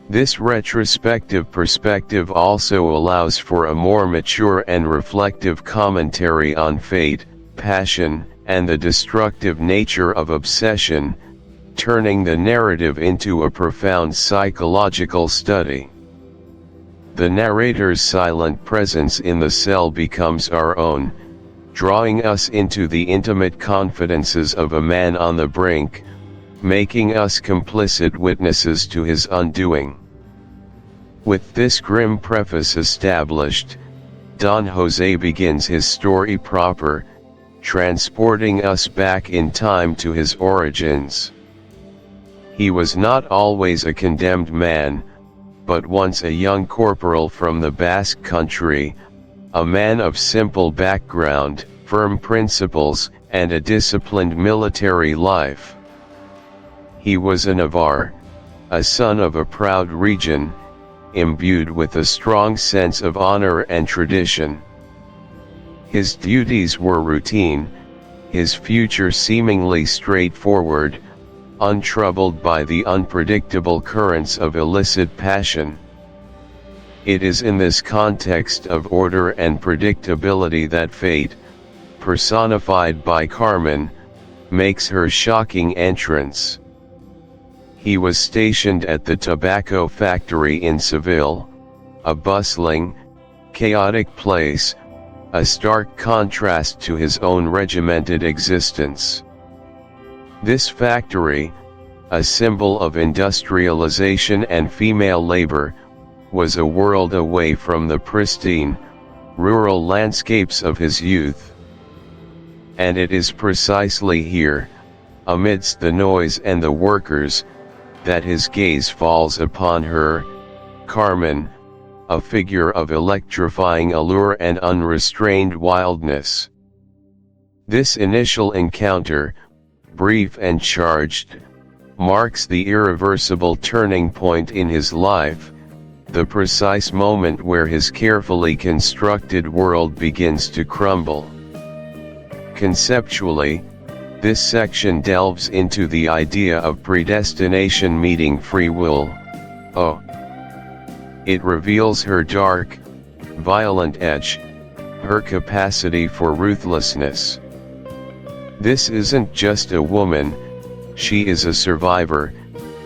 This retrospective perspective also allows for a more mature and reflective commentary on fate, passion, and the destructive nature of obsession, turning the narrative into a profound psychological study. The narrator's silent presence in the cell becomes our own, drawing us into the intimate confidences of a man on the brink, making us complicit witnesses to his undoing. With this grim preface established, Don Jose begins his story proper, transporting us back in time to his origins. He was not always a condemned man, but once a young corporal from the Basque country, a man of simple background, firm principles, and a disciplined military life. He was a Navarre, a son of a proud region, imbued with a strong sense of honor and tradition. His duties were routine, his future seemingly straightforward, untroubled by the unpredictable currents of illicit passion. It is in this context of order and predictability that fate, personified by Carmen, makes her shocking entrance. He was stationed at the tobacco factory in Seville, a bustling, chaotic place, a stark contrast to his own regimented existence. This factory, a symbol of industrialization and female labor, was a world away from the pristine, rural landscapes of his youth. And it is precisely here, amidst the noise and the workers, that his gaze falls upon her, Carmen, a figure of electrifying allure and unrestrained wildness. This initial encounter, brief and charged, marks the irreversible turning point in his life, the precise moment where his carefully constructed world begins to crumble. Conceptually, this section delves into the idea of predestination meeting free will. It reveals her dark, violent edge, her capacity for ruthlessness. This isn't just a woman, she is a survivor,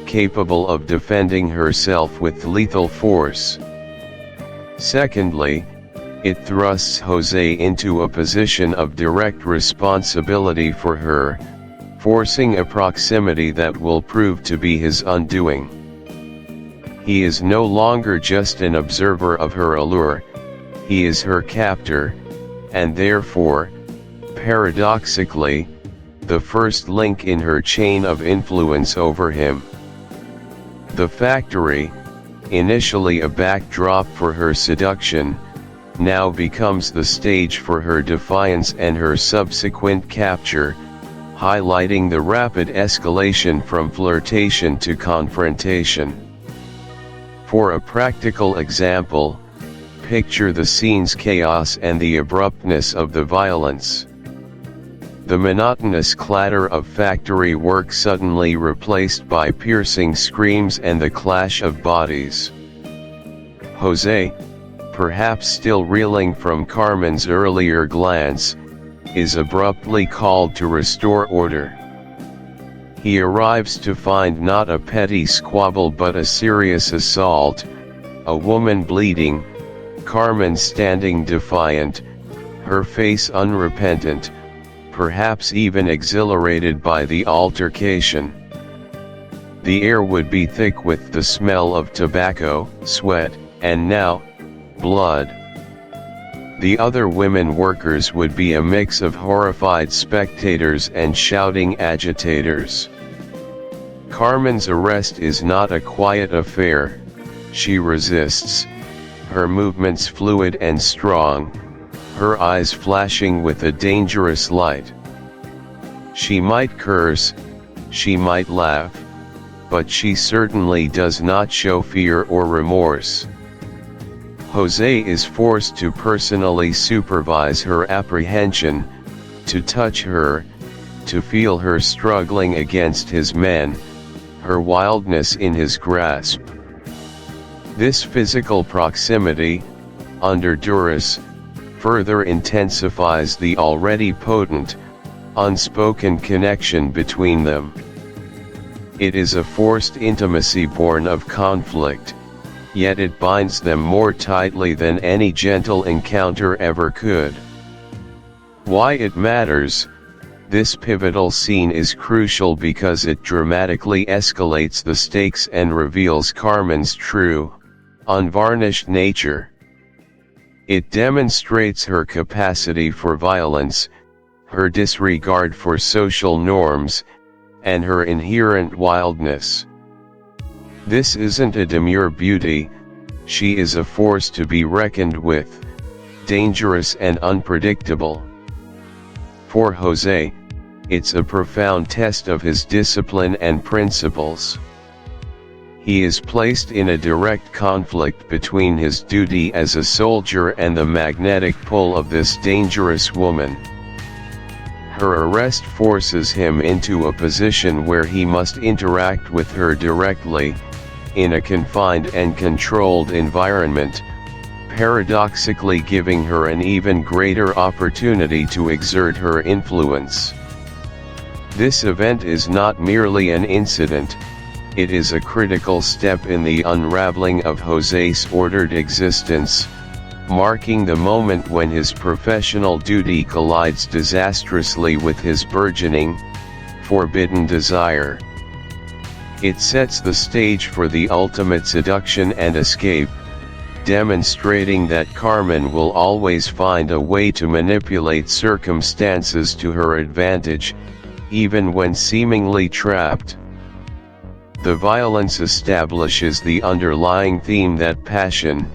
capable of defending herself with lethal force. Secondly, it thrusts Jose into a position of direct responsibility for her, forcing a proximity that will prove to be his undoing. He is no longer just an observer of her allure, he is her captor, and therefore, paradoxically, the first link in her chain of influence over him. The factory, initially a backdrop for her seduction, now becomes the stage for her defiance and her subsequent capture, highlighting the rapid escalation from flirtation to confrontation. For a practical example, picture the scene's chaos and the abruptness of the violence. The monotonous clatter of factory work suddenly replaced by piercing screams and the clash of bodies. Jose, perhaps still reeling from Carmen's earlier glance, is abruptly called to restore order. He arrives to find not a petty squabble but a serious assault, a woman bleeding, Carmen standing defiant, her face unrepentant, perhaps even exhilarated by the altercation. The air would be thick with the smell of tobacco, sweat, and now, blood. The other women workers would be a mix of horrified spectators and shouting agitators. Carmen's arrest is not a quiet affair. She resists, her movements fluid and strong, her eyes flashing with a dangerous light. She might curse, she might laugh, but she certainly does not show fear or remorse. Jose is forced to personally supervise her apprehension, to touch her, to feel her struggling against his men, her wildness in his grasp. This physical proximity, under duress, further intensifies the already potent, unspoken connection between them. It is a forced intimacy born of conflict, yet it binds them more tightly than any gentle encounter ever could. Why it matters? This pivotal scene is crucial because it dramatically escalates the stakes and reveals Carmen's true, unvarnished nature. It demonstrates her capacity for violence, her disregard for social norms, and her inherent wildness. This isn't a demure beauty, she is a force to be reckoned with, dangerous and unpredictable. For Jose, it's a profound test of his discipline and principles. He is placed in a direct conflict between his duty as a soldier and the magnetic pull of this dangerous woman. Her arrest forces him into a position where he must interact with her directly, in a confined and controlled environment, paradoxically giving her an even greater opportunity to exert her influence. This event is not merely an incident, it is a critical step in the unraveling of Jose's ordered existence, marking the moment when his professional duty collides disastrously with his burgeoning, forbidden desire. It sets the stage for the ultimate seduction and escape, demonstrating that Carmen will always find a way to manipulate circumstances to her advantage, even when seemingly trapped. The violence establishes the underlying theme that passion,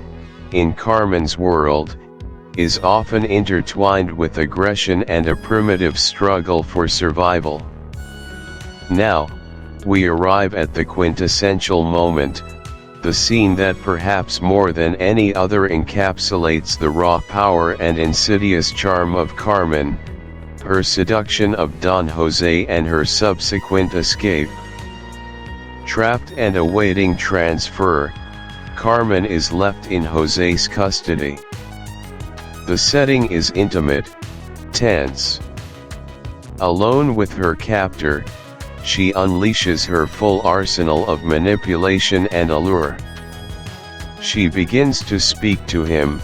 in Carmen's world, is often intertwined with aggression and a primitive struggle for survival. Now, we arrive at the quintessential moment, the scene that perhaps more than any other encapsulates the raw power and insidious charm of Carmen, her seduction of Don Jose and her subsequent escape. Trapped and awaiting transfer, Carmen is left in Jose's custody. The setting is intimate, tense. Alone with her captor, she unleashes her full arsenal of manipulation and allure. She begins to speak to him,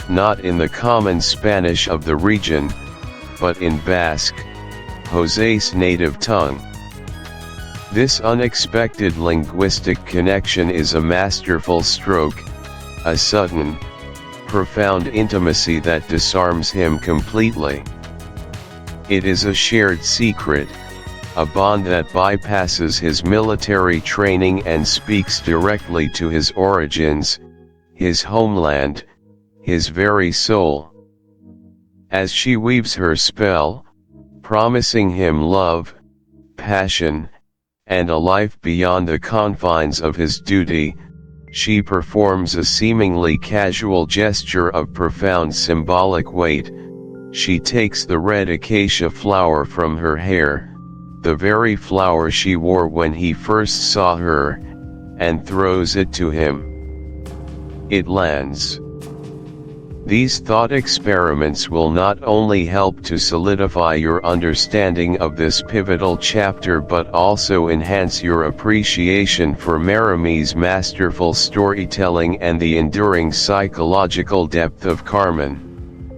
not in the common Spanish of the region, but in Basque, Jose's native tongue. This unexpected linguistic connection is a masterful stroke, a sudden, profound intimacy that disarms him completely. It is a shared secret, a bond that bypasses his military training and speaks directly to his origins, his homeland, his very soul. As she weaves her spell, promising him love, passion, and a life beyond the confines of his duty, she performs a seemingly casual gesture of profound symbolic weight. She takes the red acacia flower from her hair, the very flower she wore when he first saw her, and throws it to him. It lands. These thought experiments will not only help to solidify your understanding of this pivotal chapter but also enhance your appreciation for Merimi's masterful storytelling and the enduring psychological depth of Carmen.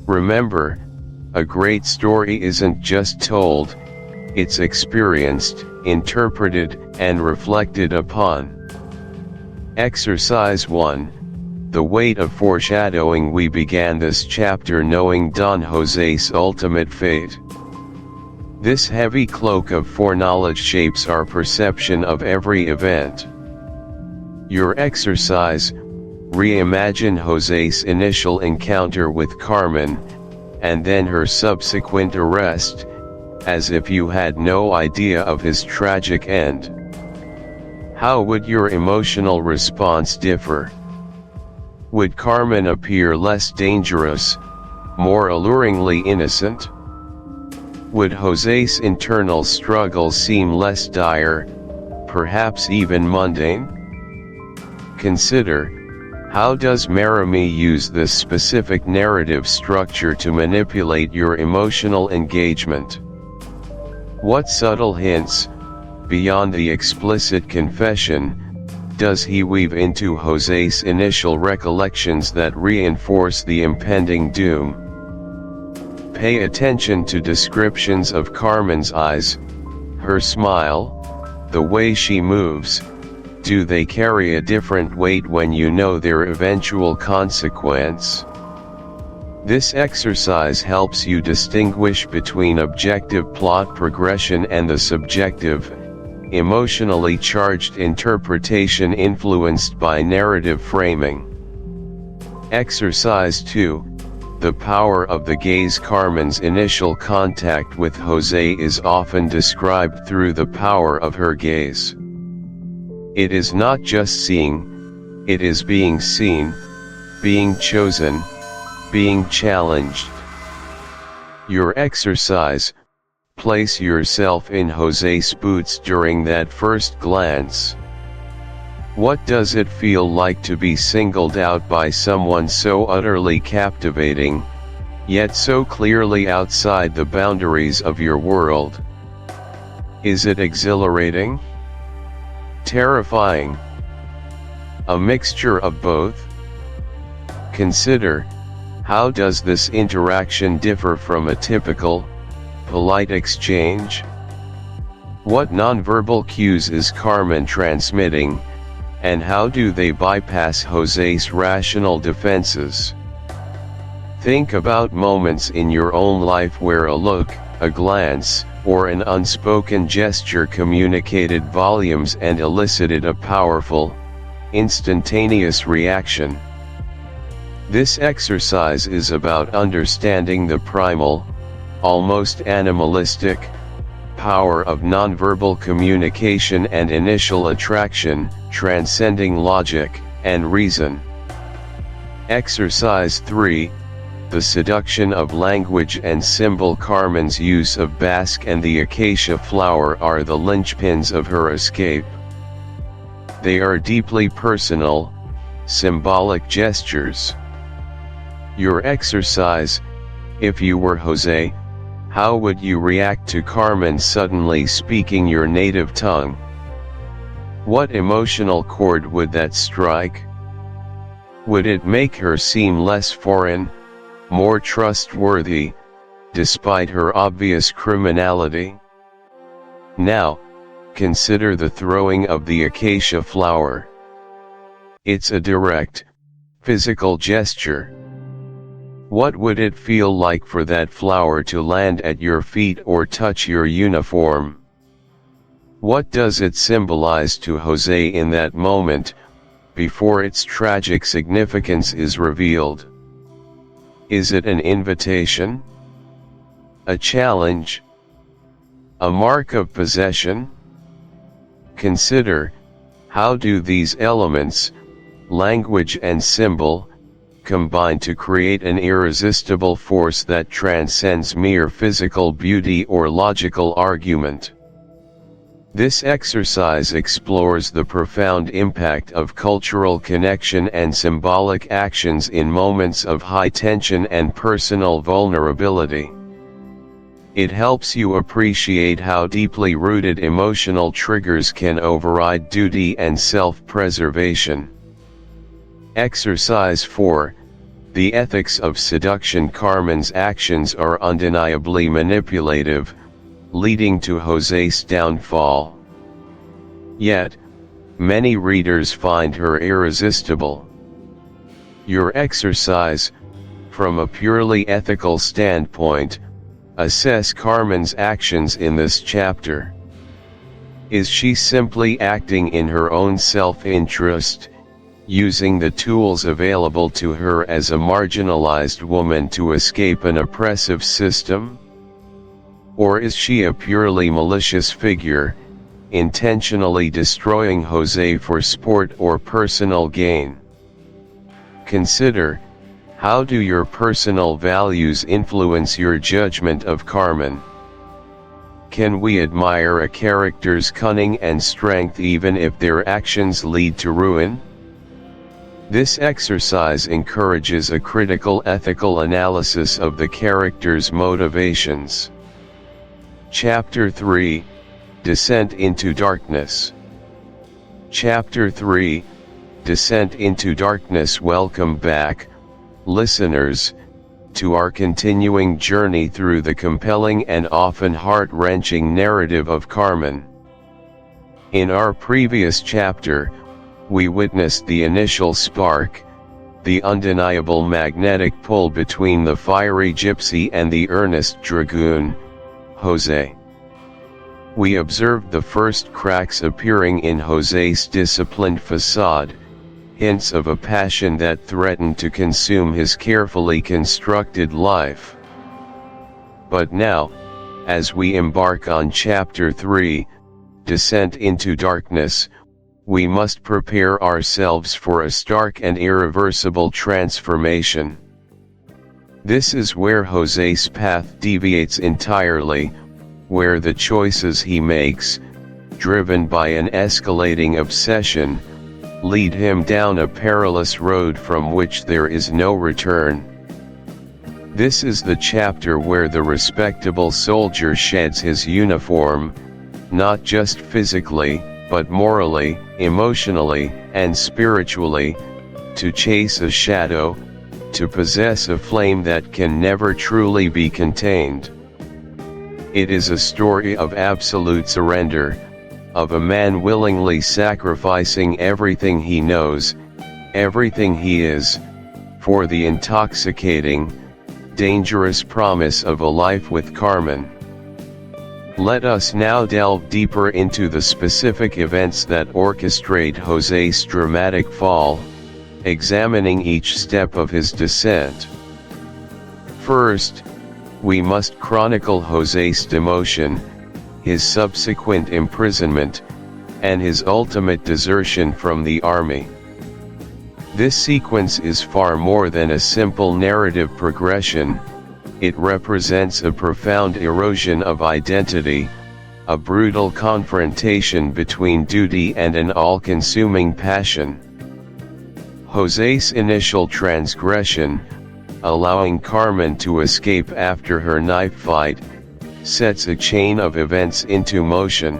Remember, a great story isn't just told, it's experienced, interpreted, and reflected upon. Exercise 1. the weight of foreshadowing. We began this chapter knowing Don Jose's ultimate fate. This heavy cloak of foreknowledge shapes our perception of every event. Your exercise: reimagine Jose's initial encounter with Carmen, and then her subsequent arrest, as if you had no idea of his tragic end. How would your emotional response differ? Would Carmen appear less dangerous, more alluringly innocent? Would Jose's internal struggle seem less dire, perhaps even mundane? Consider, how does Marami use this specific narrative structure to manipulate your emotional engagement? What subtle hints, beyond the explicit confession, does he weave into Jose's initial recollections that reinforce the impending doom? Pay attention to descriptions of Carmen's eyes, her smile, the way she moves. Do they carry a different weight when you know their eventual consequence? This exercise helps you distinguish between objective plot progression and the subjective, emotionally charged interpretation influenced by narrative framing. Exercise 2. The power of the gaze. Carmen's initial contact with Jose is often described through the power of her gaze. It is not just seeing, it is being seen, being chosen, being challenged. Your exercise: place yourself in Jose's boots during that first glance. What does it feel like to be singled out by someone so utterly captivating, yet so clearly outside the boundaries of your world? Is it exhilarating? Terrifying? A mixture of both? Consider, how does this interaction differ from a typical, polite exchange? What nonverbal cues is Carmen transmitting, and how do they bypass Jose's rational defenses? Think about moments in your own life where a look, a glance, or an unspoken gesture communicated volumes and elicited a powerful, instantaneous reaction. This exercise is about understanding the primal, almost animalistic, power of nonverbal communication and initial attraction, transcending logic and reason. Exercise 3. The seduction of language and symbol. Carmen's use of basque and the acacia flower are the linchpins of her escape. They are deeply personal, symbolic gestures. Your exercise: if you were Jose, how would you react to Carmen suddenly speaking your native tongue? What emotional chord would that strike? Would it make her seem less foreign, more trustworthy, despite her obvious criminality? Now, consider the throwing of the acacia flower. It's a direct, physical gesture. What would it feel like for that flower to land at your feet or touch your uniform? What does it symbolize to Jose in that moment, before its tragic significance is revealed? Is it an invitation? A challenge? A mark of possession? Consider, how do these elements, language and symbol, combine to create an irresistible force that transcends mere physical beauty or logical argument? This exercise explores the profound impact of cultural connection and symbolic actions in moments of high tension and personal vulnerability. It helps you appreciate how deeply rooted emotional triggers can override duty and self-preservation. Exercise 4. The ethics of seduction. Carmen's actions are undeniably manipulative, leading to Jose's downfall. Yet, many readers find her irresistible. Your exercise, from a purely ethical standpoint, assess Carmen's actions in this chapter. Is she simply acting in her own self-interest, using the tools available to her as a marginalized woman to escape an oppressive system? Or is she a purely malicious figure, intentionally destroying Jose for sport or personal gain? Consider, how do your personal values influence your judgment of Carmen? Can we admire a character's cunning and strength even if their actions lead to ruin? This exercise encourages a critical ethical analysis of the character's motivations. Chapter 3, Descent into Darkness. Chapter 3, Descent into Darkness. Welcome back, listeners, to our continuing journey through the compelling and often heart-wrenching narrative of Carmen. In our previous chapter, we witnessed the initial spark, the undeniable magnetic pull between the fiery gypsy and the earnest dragoon, Jose. We observed the first cracks appearing in Jose's disciplined facade, hints of a passion that threatened to consume his carefully constructed life. But now, as we embark on Chapter 3, Descent into Darkness, we must prepare ourselves for a stark and irreversible transformation. This is where Jose's path deviates entirely, where the choices he makes, driven by an escalating obsession, lead him down a perilous road from which there is no return. This is the chapter where the respectable soldier sheds his uniform, not just physically, but morally, emotionally, and spiritually, to chase a shadow, to possess a flame that can never truly be contained. It is a story of absolute surrender, of a man willingly sacrificing everything he knows, everything he is, for the intoxicating, dangerous promise of a life with Carmen. Let us now delve deeper into the specific events that orchestrate Jose's dramatic fall, examining each step of his descent. First, we must chronicle Jose's demotion, his subsequent imprisonment, and his ultimate desertion from the army. This sequence is far more than a simple narrative progression. It represents a profound erosion of identity, a brutal confrontation between duty and an all-consuming passion. Jose's initial transgression, allowing Carmen to escape after her knife fight, sets a chain of events into motion.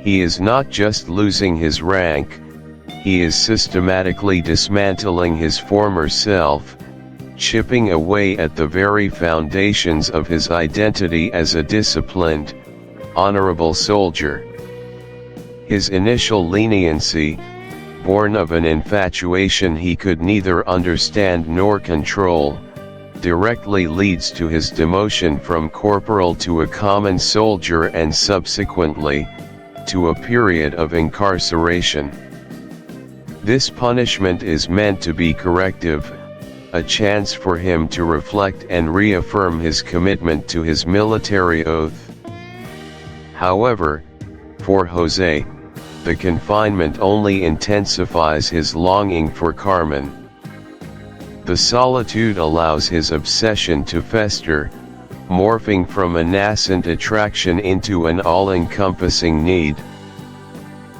He is not just losing his rank, he is systematically dismantling his former self, chipping away at the very foundations of his identity as a disciplined, honorable soldier. His initial leniency, born of an infatuation he could neither understand nor control, directly leads to his demotion from corporal to a common soldier and subsequently, to a period of incarceration. This punishment is meant to be corrective, a chance for him to reflect and reaffirm his commitment to his military oath. However, for Jose, the confinement only intensifies his longing for Carmen. The solitude allows his obsession to fester, morphing from a nascent attraction into an all-encompassing need.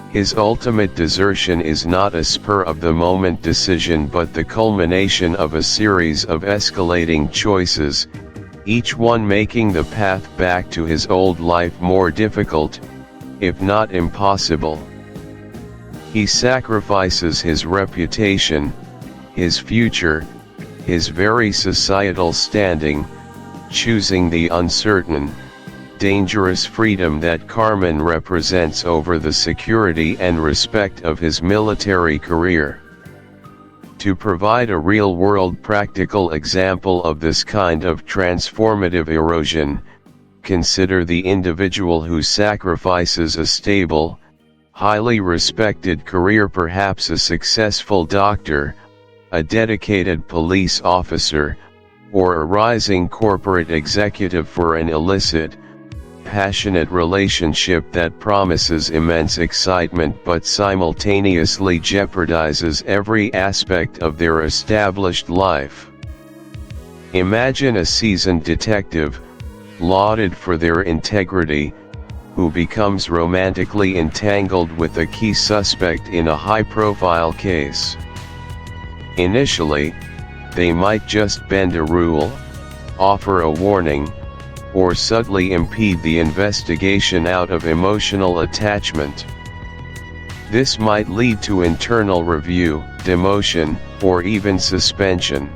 His ultimate desertion is not a spur-of-the-moment decision but the culmination of a series of escalating choices, each one making the path back to his old life more difficult, if not impossible. He sacrifices his reputation, his future, his very societal standing, choosing the uncertain, dangerous freedom that Carmen represents over the security and respect of his military career. To provide a real-world practical example of this kind of transformative erosion, consider the individual who sacrifices a stable, highly respected career, perhaps a successful doctor, a dedicated police officer, or a rising corporate executive for an illicit, passionate relationship that promises immense excitement but simultaneously jeopardizes every aspect of their established life. Imagine a seasoned detective, lauded for their integrity, who becomes romantically entangled with a key suspect in a high-profile case. Initially, they might just bend a rule, offer a warning, or subtly impede the investigation out of emotional attachment. This might lead to internal review, demotion, or even suspension.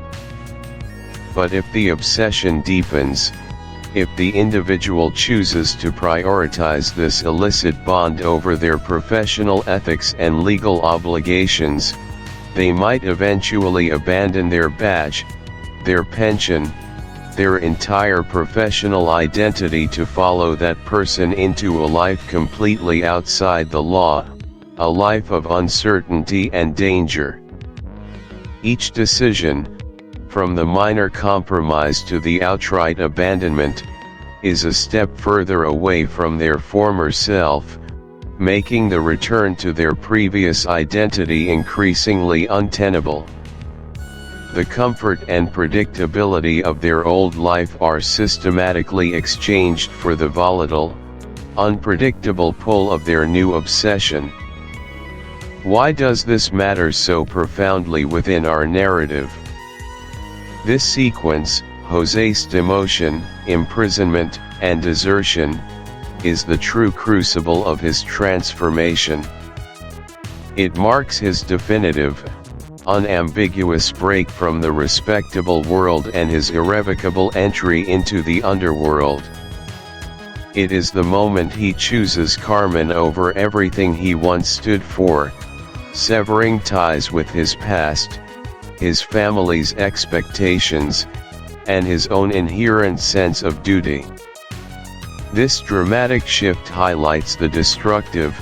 But if the obsession deepens, if the individual chooses to prioritize this illicit bond over their professional ethics and legal obligations, they might eventually abandon their badge, their pension, their entire professional identity to follow that person into a life completely outside the law, a life of uncertainty and danger. Each decision, from the minor compromise to the outright abandonment, is a step further away from their former self, making the return to their previous identity increasingly untenable. The comfort and predictability of their old life are systematically exchanged for the volatile, unpredictable pull of their new obsession. Why does this matter so profoundly within our narrative? This sequence, José's demotion, imprisonment, and desertion, is the true crucible of his transformation. It marks his definitive, unambiguous break from the respectable world and his irrevocable entry into the underworld. It is the moment he chooses Carmen over everything he once stood for, severing ties with his past, his family's expectations, and his own inherent sense of duty. This dramatic shift highlights the destructive,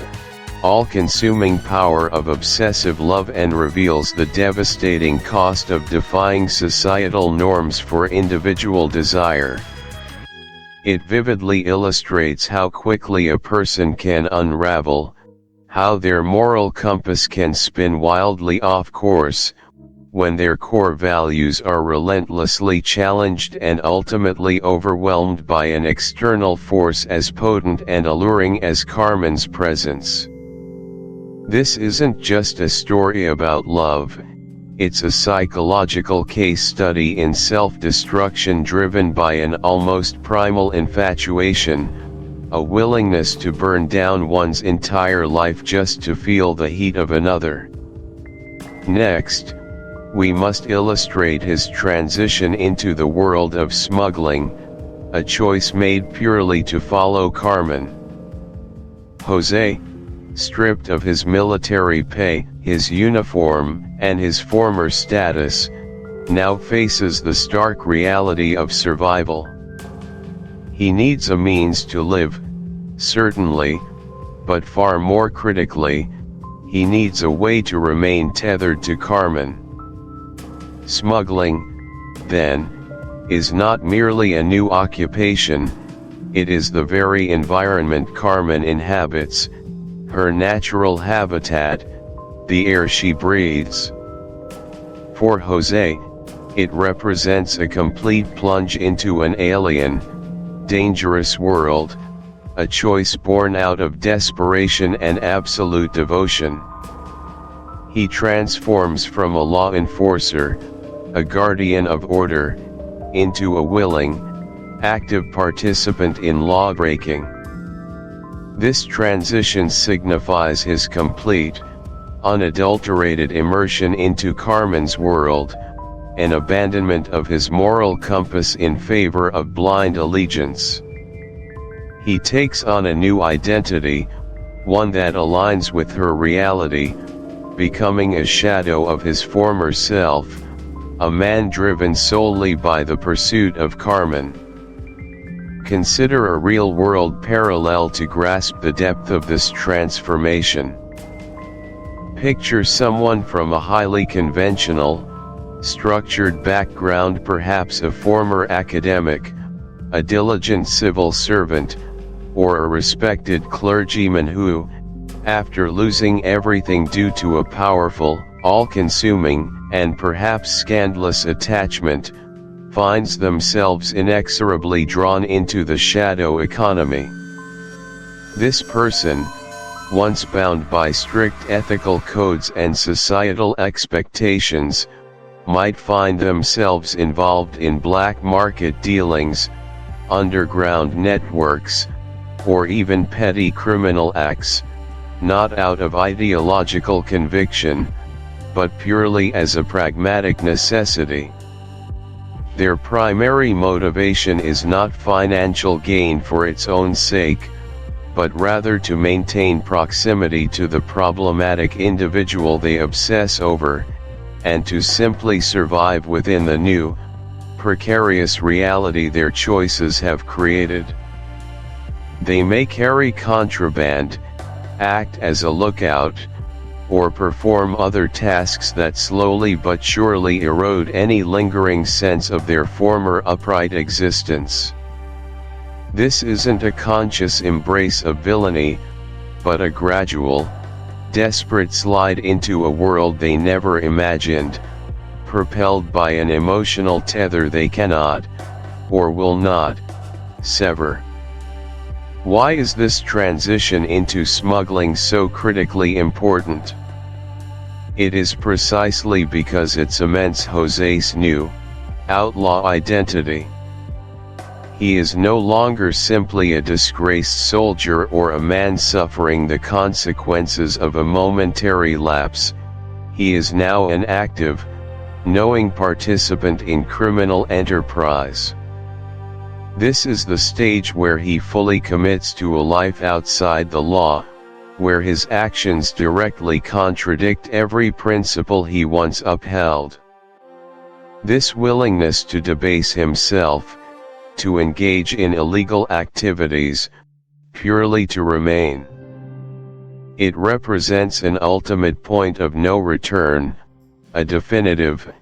all-consuming power of obsessive love and reveals the devastating cost of defying societal norms for individual desire. It vividly illustrates how quickly a person can unravel, how their moral compass can spin wildly off course, when their core values are relentlessly challenged and ultimately overwhelmed by an external force as potent and alluring as Carmen's presence. This isn't just a story about love, it's a psychological case study in self-destruction driven by an almost primal infatuation, a willingness to burn down one's entire life just to feel the heat of another. Next, we must illustrate his transition into the world of smuggling, a choice made purely to follow Carmen. José, stripped of his military pay, his uniform, and his former status, now faces the stark reality of survival. He needs a means to live, certainly, but far more critically, he needs a way to remain tethered to Carmen. Smuggling, then, is not merely a new occupation, it is the very environment Carmen inhabits, her natural habitat, the air she breathes. For José, it represents a complete plunge into an alien, dangerous world, a choice born out of desperation and absolute devotion. He transforms from a law enforcer, a guardian of order, into a willing, active participant in lawbreaking. This transition signifies his complete, unadulterated immersion into Carmen's world, an abandonment of his moral compass in favor of blind allegiance. He takes on a new identity, one that aligns with her reality, becoming a shadow of his former self, a man driven solely by the pursuit of Carmen. Consider a real-world parallel to grasp the depth of this transformation. Picture someone from a highly conventional, structured background, perhaps a former academic, a diligent civil servant, or a respected clergyman who, after losing everything due to a powerful, all-consuming, and perhaps scandalous attachment, finds themselves inexorably drawn into the shadow economy. This person, once bound by strict ethical codes and societal expectations, might find themselves involved in black market dealings, underground networks, or even petty criminal acts, not out of ideological conviction, but purely as a pragmatic necessity. Their primary motivation is not financial gain for its own sake, but rather to maintain proximity to the problematic individual they obsess over, and to simply survive within the new, precarious reality their choices have created. They may carry contraband, act as a lookout, or perform other tasks that slowly but surely erode any lingering sense of their former upright existence. This isn't a conscious embrace of villainy, but a gradual, desperate slide into a world they never imagined, propelled by an emotional tether they cannot, or will not, sever. Why is this transition into smuggling so critically important? It is precisely because it cements José's new, outlaw identity. He is no longer simply a disgraced soldier or a man suffering the consequences of a momentary lapse. He is now an active, knowing participant in criminal enterprise. This is the stage where he fully commits to a life outside the law, where his actions directly contradict every principle he once upheld. This willingness to debase himself, to engage in illegal activities, purely to remain. It represents an ultimate point of no return, a definitive,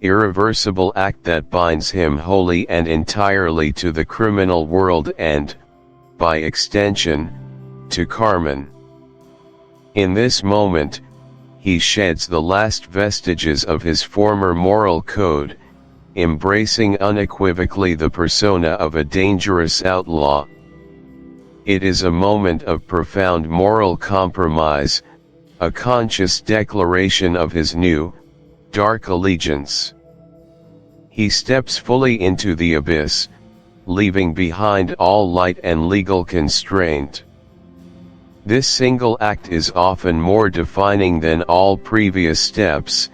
irreversible act that binds him wholly and entirely to the criminal world and, by extension, to Carmen. In this moment, he sheds the last vestiges of his former moral code, embracing unequivocally the persona of a dangerous outlaw. It is a moment of profound moral compromise, a conscious declaration of his new, dark allegiance. He steps fully into the abyss, leaving behind all light and legal constraint. This single act is often more defining than all previous steps,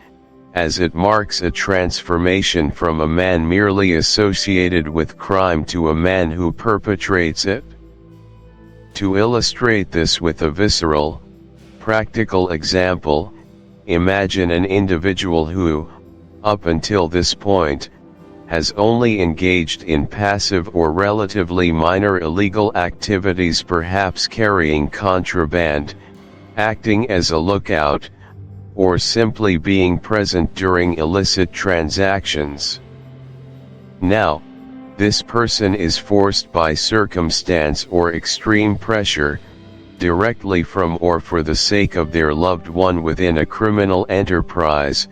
as it marks a transformation from a man merely associated with crime to a man who perpetrates it. To illustrate this with a visceral, practical example, imagine an individual who, up until this point, has only engaged in passive or relatively minor illegal activities, perhaps carrying contraband, acting as a lookout, or simply being present during illicit transactions. Now, this person is forced by circumstance or extreme pressure, directly from or for the sake of their loved one within a criminal enterprise,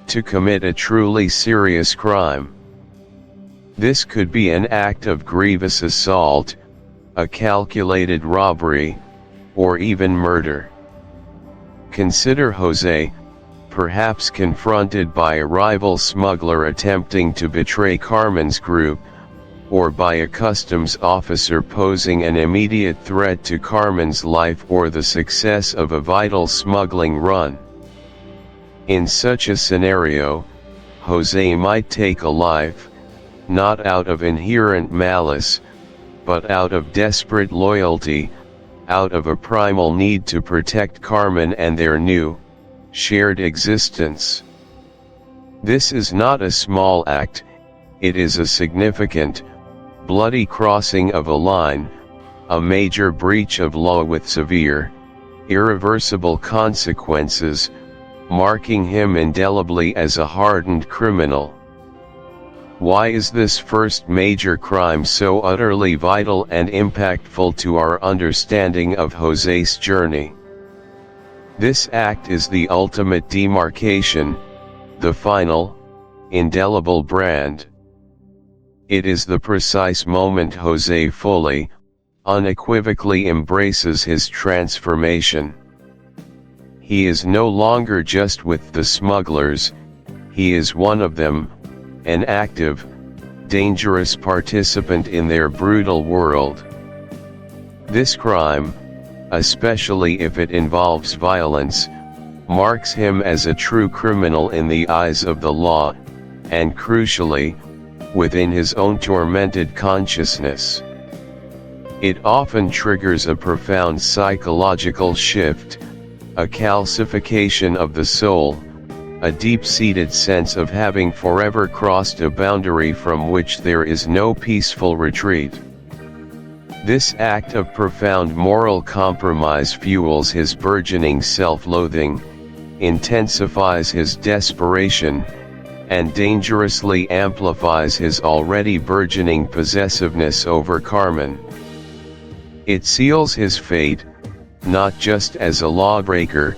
to commit a truly serious crime. This could be an act of grievous assault, a calculated robbery, or even murder. Consider José, perhaps confronted by a rival smuggler attempting to betray Carmen's group, or by a customs officer posing an immediate threat to Carmen's life or the success of a vital smuggling run. In such a scenario, José might take a life, not out of inherent malice, but out of desperate loyalty, out of a primal need to protect Carmen and their new, shared existence. This is not a small act, it is a significant, bloody crossing of a line, a major breach of law with severe, irreversible consequences, marking him indelibly as a hardened criminal. Why is this first major crime so utterly vital and impactful to our understanding of José's journey? This act is the ultimate demarcation, the final, indelible brand. It is the precise moment José fully, unequivocally embraces his transformation. He is no longer just with the smugglers, he is one of them, an active, dangerous participant in their brutal world. This crime, especially if it involves violence, marks him as a true criminal in the eyes of the law, and crucially, within his own tormented consciousness. It often triggers a profound psychological shift, a calcification of the soul, a deep-seated sense of having forever crossed a boundary from which there is no peaceful retreat. This act of profound moral compromise fuels his burgeoning self-loathing, intensifies his desperation, and dangerously amplifies his already burgeoning possessiveness over Carmen. It seals his fate, not just as a lawbreaker,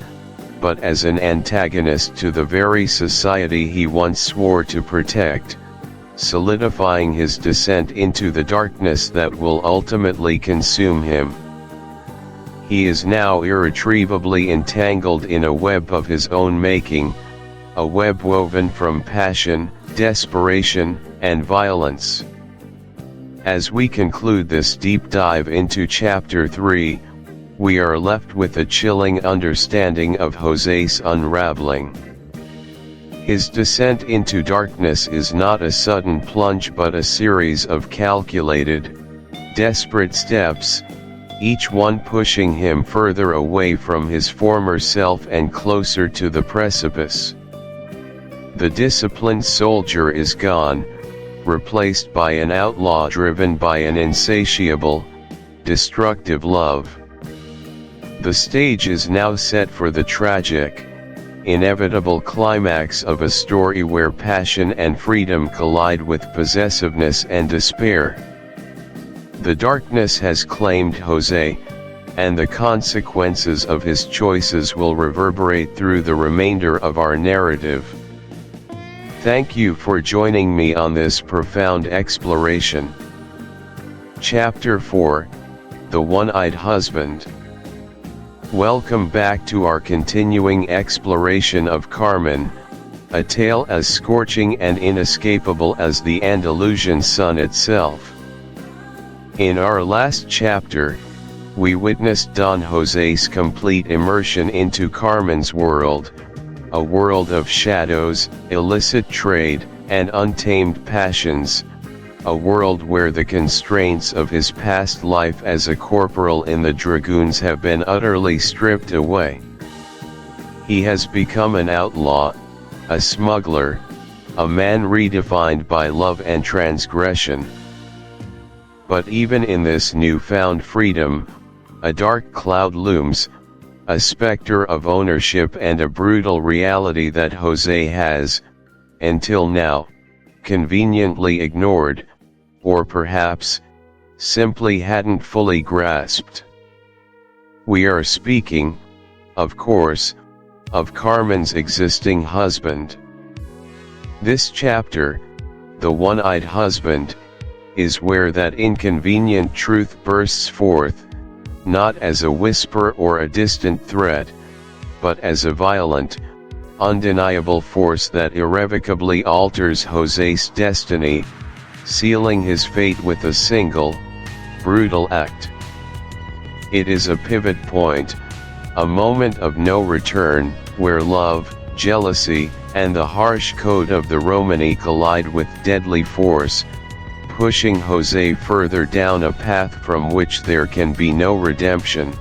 but as an antagonist to the very society he once swore to protect, solidifying his descent into the darkness that will ultimately consume him. He is now irretrievably entangled in a web of his own making, a web woven from passion, desperation, and violence. As we conclude this deep dive into Chapter 3, we are left with a chilling understanding of José's unraveling. His descent into darkness is not a sudden plunge but a series of calculated, desperate steps, each one pushing him further away from his former self and closer to the precipice. The disciplined soldier is gone, replaced by an outlaw driven by an insatiable, destructive love. The stage is now set for the tragic, inevitable climax of a story where passion and freedom collide with possessiveness and despair. The darkness has claimed José, and the consequences of his choices will reverberate through the remainder of our narrative. Thank you for joining me on this profound exploration. Chapter 4, The One-Eyed Husband. Welcome back to our continuing exploration of Carmen, a tale as scorching and inescapable as the Andalusian sun itself. In our last chapter, we witnessed Don José's complete immersion into Carmen's world, a world of shadows, illicit trade, and untamed passions, a world where the constraints of his past life as a corporal in the dragoons have been utterly stripped away. He has become an outlaw, a smuggler, a man redefined by love and transgression. But even in this newfound freedom, a dark cloud looms, a specter of ownership and a brutal reality that José has, until now, conveniently ignored, or perhaps, simply hadn't fully grasped. We are speaking, of course, of Carmen's existing husband. This chapter, The One-Eyed Husband, is where that inconvenient truth bursts forth, not as a whisper or a distant threat, but as a violent, undeniable force that irrevocably alters José's destiny, sealing his fate with a single, brutal act. It is a pivot point, a moment of no return, where love, jealousy, and the harsh code of the Romani collide with deadly force, pushing José further down a path from which there can be no redemption.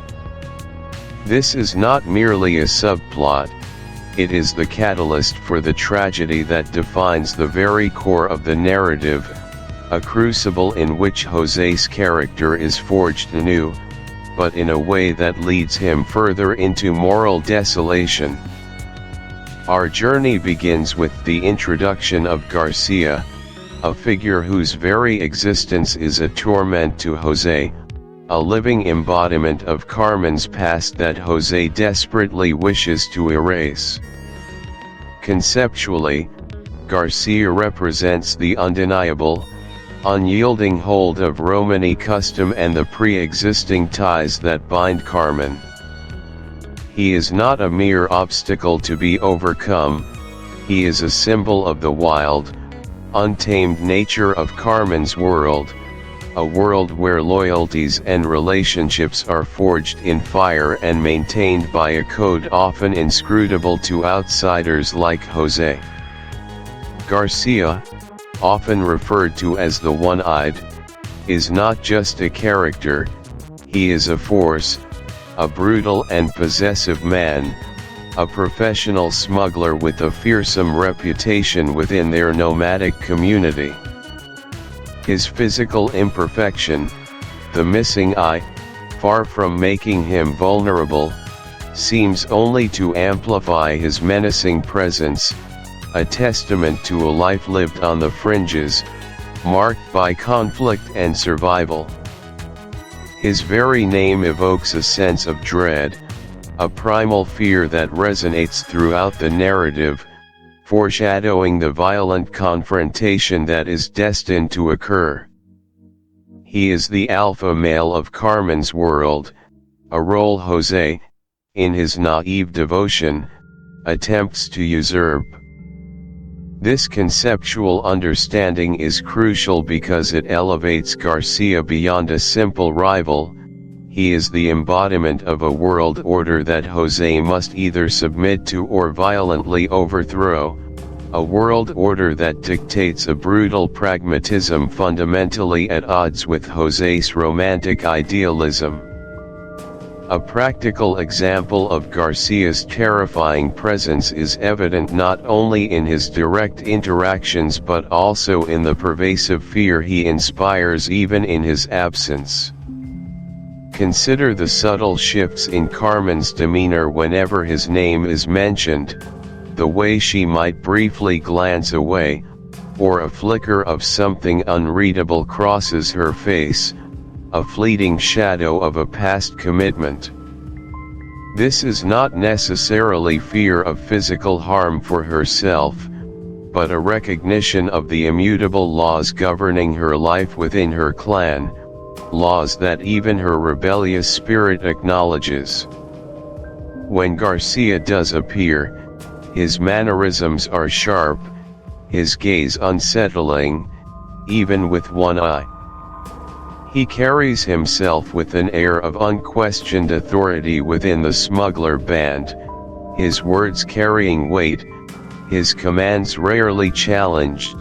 This is not merely a subplot, it is the catalyst for the tragedy that defines the very core of the narrative, a crucible in which José's character is forged anew, but in a way that leads him further into moral desolation. Our journey begins with the introduction of Garcia, a figure whose very existence is a torment to José, a living embodiment of Carmen's past that José desperately wishes to erase. Conceptually, Garcia represents the undeniable, unyielding hold of Romany custom and the pre-existing ties that bind Carmen. He is not a mere obstacle to be overcome, he is a symbol of the wild, untamed nature of Carmen's world, a world where loyalties and relationships are forged in fire and maintained by a code often inscrutable to outsiders like José. Garcia, often referred to as the One-Eyed, is not just a character, he is a force, a brutal and possessive man, a professional smuggler with a fearsome reputation within their nomadic community. His physical imperfection, the missing eye, far from making him vulnerable, seems only to amplify his menacing presence, a testament to a life lived on the fringes, marked by conflict and survival. His very name evokes a sense of dread, a primal fear that resonates throughout the narrative, foreshadowing the violent confrontation that is destined to occur. He is the alpha male of Carmen's world, a role José, in his naive devotion, attempts to usurp. This conceptual understanding is crucial because it elevates Garcia beyond a simple rival. He is the embodiment of a world order that José must either submit to or violently overthrow, a world order that dictates a brutal pragmatism fundamentally at odds with José's romantic idealism. A practical example of Garcia's terrifying presence is evident not only in his direct interactions but also in the pervasive fear he inspires even in his absence. Consider the subtle shifts in Carmen's demeanor whenever his name is mentioned, the way she might briefly glance away, or a flicker of something unreadable crosses her face, a fleeting shadow of a past commitment. This is not necessarily fear of physical harm for herself, but a recognition of the immutable laws governing her life within her clan, laws that even her rebellious spirit acknowledges. When Garcia does appear, his mannerisms are sharp, his gaze unsettling, even with one eye. He carries himself with an air of unquestioned authority within the smuggler band, his words carrying weight, his commands rarely challenged.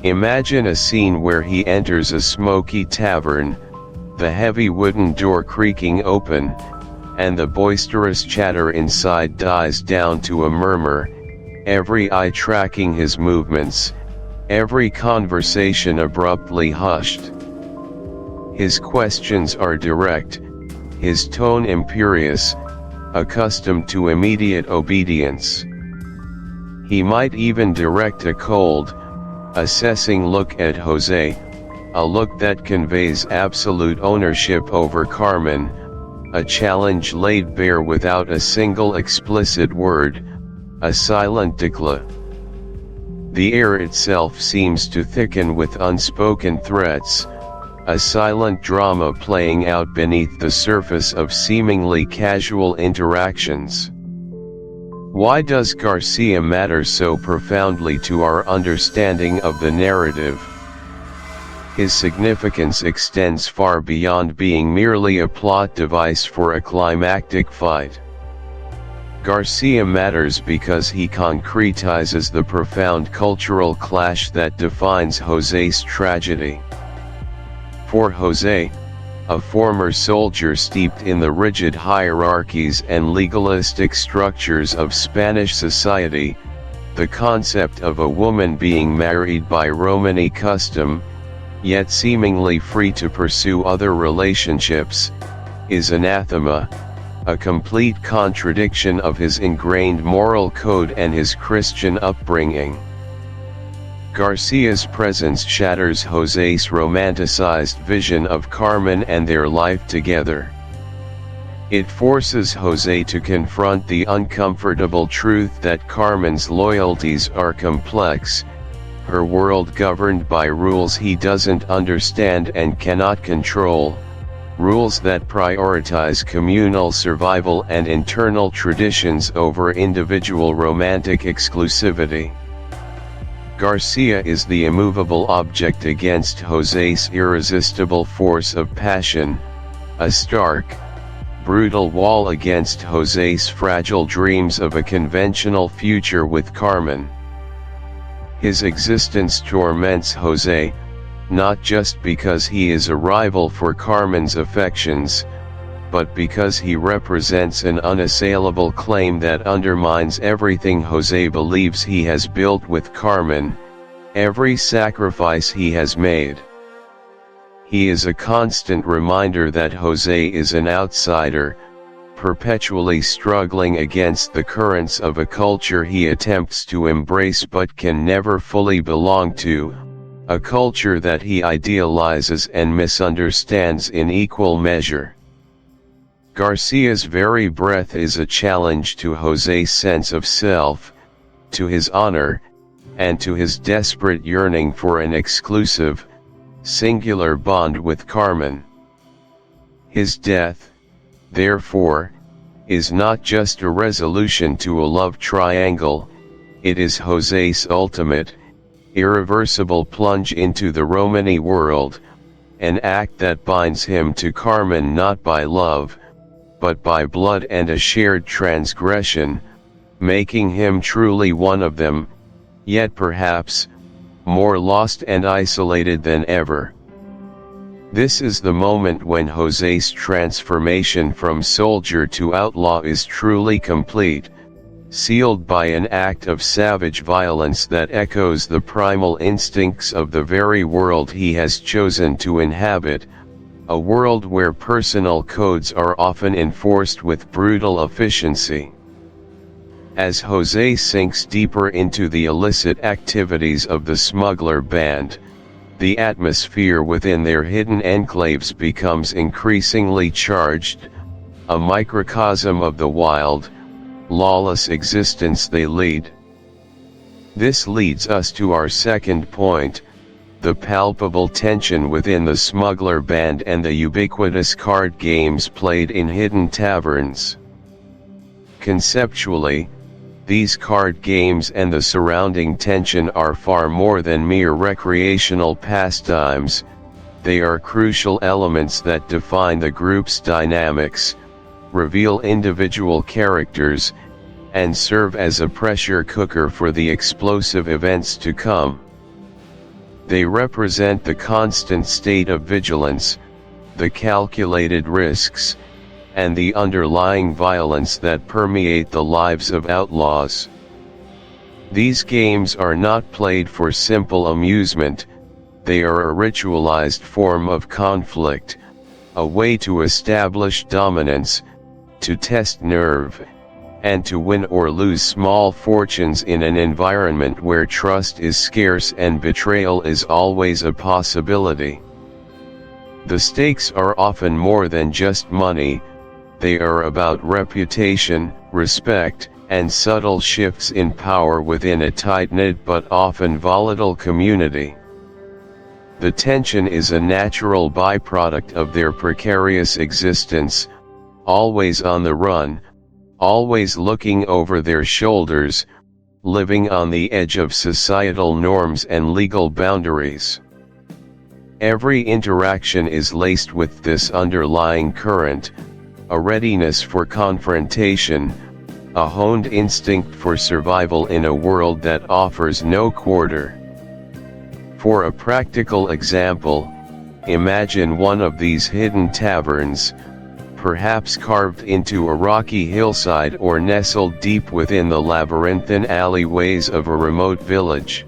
Imagine a scene where he enters a smoky tavern, the heavy wooden door creaking open, and the boisterous chatter inside dies down to a murmur, every eye tracking his movements, every conversation abruptly hushed. His questions are direct, his tone imperious, accustomed to immediate obedience. He might even direct a cold, assessing look at José, a look that conveys absolute ownership over Carmen, a challenge laid bare without a single explicit word, a silent declare. The air itself seems to thicken with unspoken threats, a silent drama playing out beneath the surface of seemingly casual interactions. Why does Garcia matter so profoundly to our understanding of the narrative? His significance extends far beyond being merely a plot device for a climactic fight. Garcia matters because he concretizes the profound cultural clash that defines José's tragedy. For José, a former soldier steeped in the rigid hierarchies and legalistic structures of Spanish society, the concept of a woman being married by Romani custom, yet seemingly free to pursue other relationships, is anathema, a complete contradiction of his ingrained moral code and his Christian upbringing. Garcia's presence shatters José's romanticized vision of Carmen and their life together. It forces José to confront the uncomfortable truth that Carmen's loyalties are complex, her world governed by rules he doesn't understand and cannot control, rules that prioritize communal survival and internal traditions over individual romantic exclusivity. Garcia is the immovable object against José's irresistible force of passion, a stark, brutal wall against José's fragile dreams of a conventional future with Carmen. His existence torments José, not just because he is a rival for Carmen's affections, but because he represents an unassailable claim that undermines everything José believes he has built with Carmen, every sacrifice he has made. He is a constant reminder that José is an outsider, perpetually struggling against the currents of a culture he attempts to embrace but can never fully belong to, a culture that he idealizes and misunderstands in equal measure. Garcia's very breath is a challenge to José's sense of self, to his honor, and to his desperate yearning for an exclusive, singular bond with Carmen. His death, therefore, is not just a resolution to a love triangle, it is José's ultimate, irreversible plunge into the Romani world, an act that binds him to Carmen not by love, but by blood and a shared transgression, making him truly one of them, yet perhaps, more lost and isolated than ever. This is the moment when José's transformation from soldier to outlaw is truly complete, sealed by an act of savage violence that echoes the primal instincts of the very world he has chosen to inhabit, a world where personal codes are often enforced with brutal efficiency. As José sinks deeper into the illicit activities of the smuggler band, the atmosphere within their hidden enclaves becomes increasingly charged, a microcosm of the wild, lawless existence they lead. This leads us to our second point, the palpable tension within the smuggler band and the ubiquitous card games played in hidden taverns. Conceptually, these card games and the surrounding tension are far more than mere recreational pastimes, they are crucial elements that define the group's dynamics, reveal individual characters, and serve as a pressure cooker for the explosive events to come. They represent the constant state of vigilance, the calculated risks, and the underlying violence that permeate the lives of outlaws. These games are not played for simple amusement, they are a ritualized form of conflict, a way to establish dominance, to test nerve, and to win or lose small fortunes in an environment where trust is scarce and betrayal is always a possibility. The stakes are often more than just money, they are about reputation, respect, and subtle shifts in power within a tight-knit but often volatile community. The tension is a natural byproduct of their precarious existence, always on the run, always looking over their shoulders, living on the edge of societal norms and legal boundaries. Every interaction is laced with this underlying current, a readiness for confrontation, a honed instinct for survival in a world that offers no quarter. For a practical example, Imagine one of these hidden taverns, perhaps carved into a rocky hillside or nestled deep within the labyrinthine alleyways of a remote village.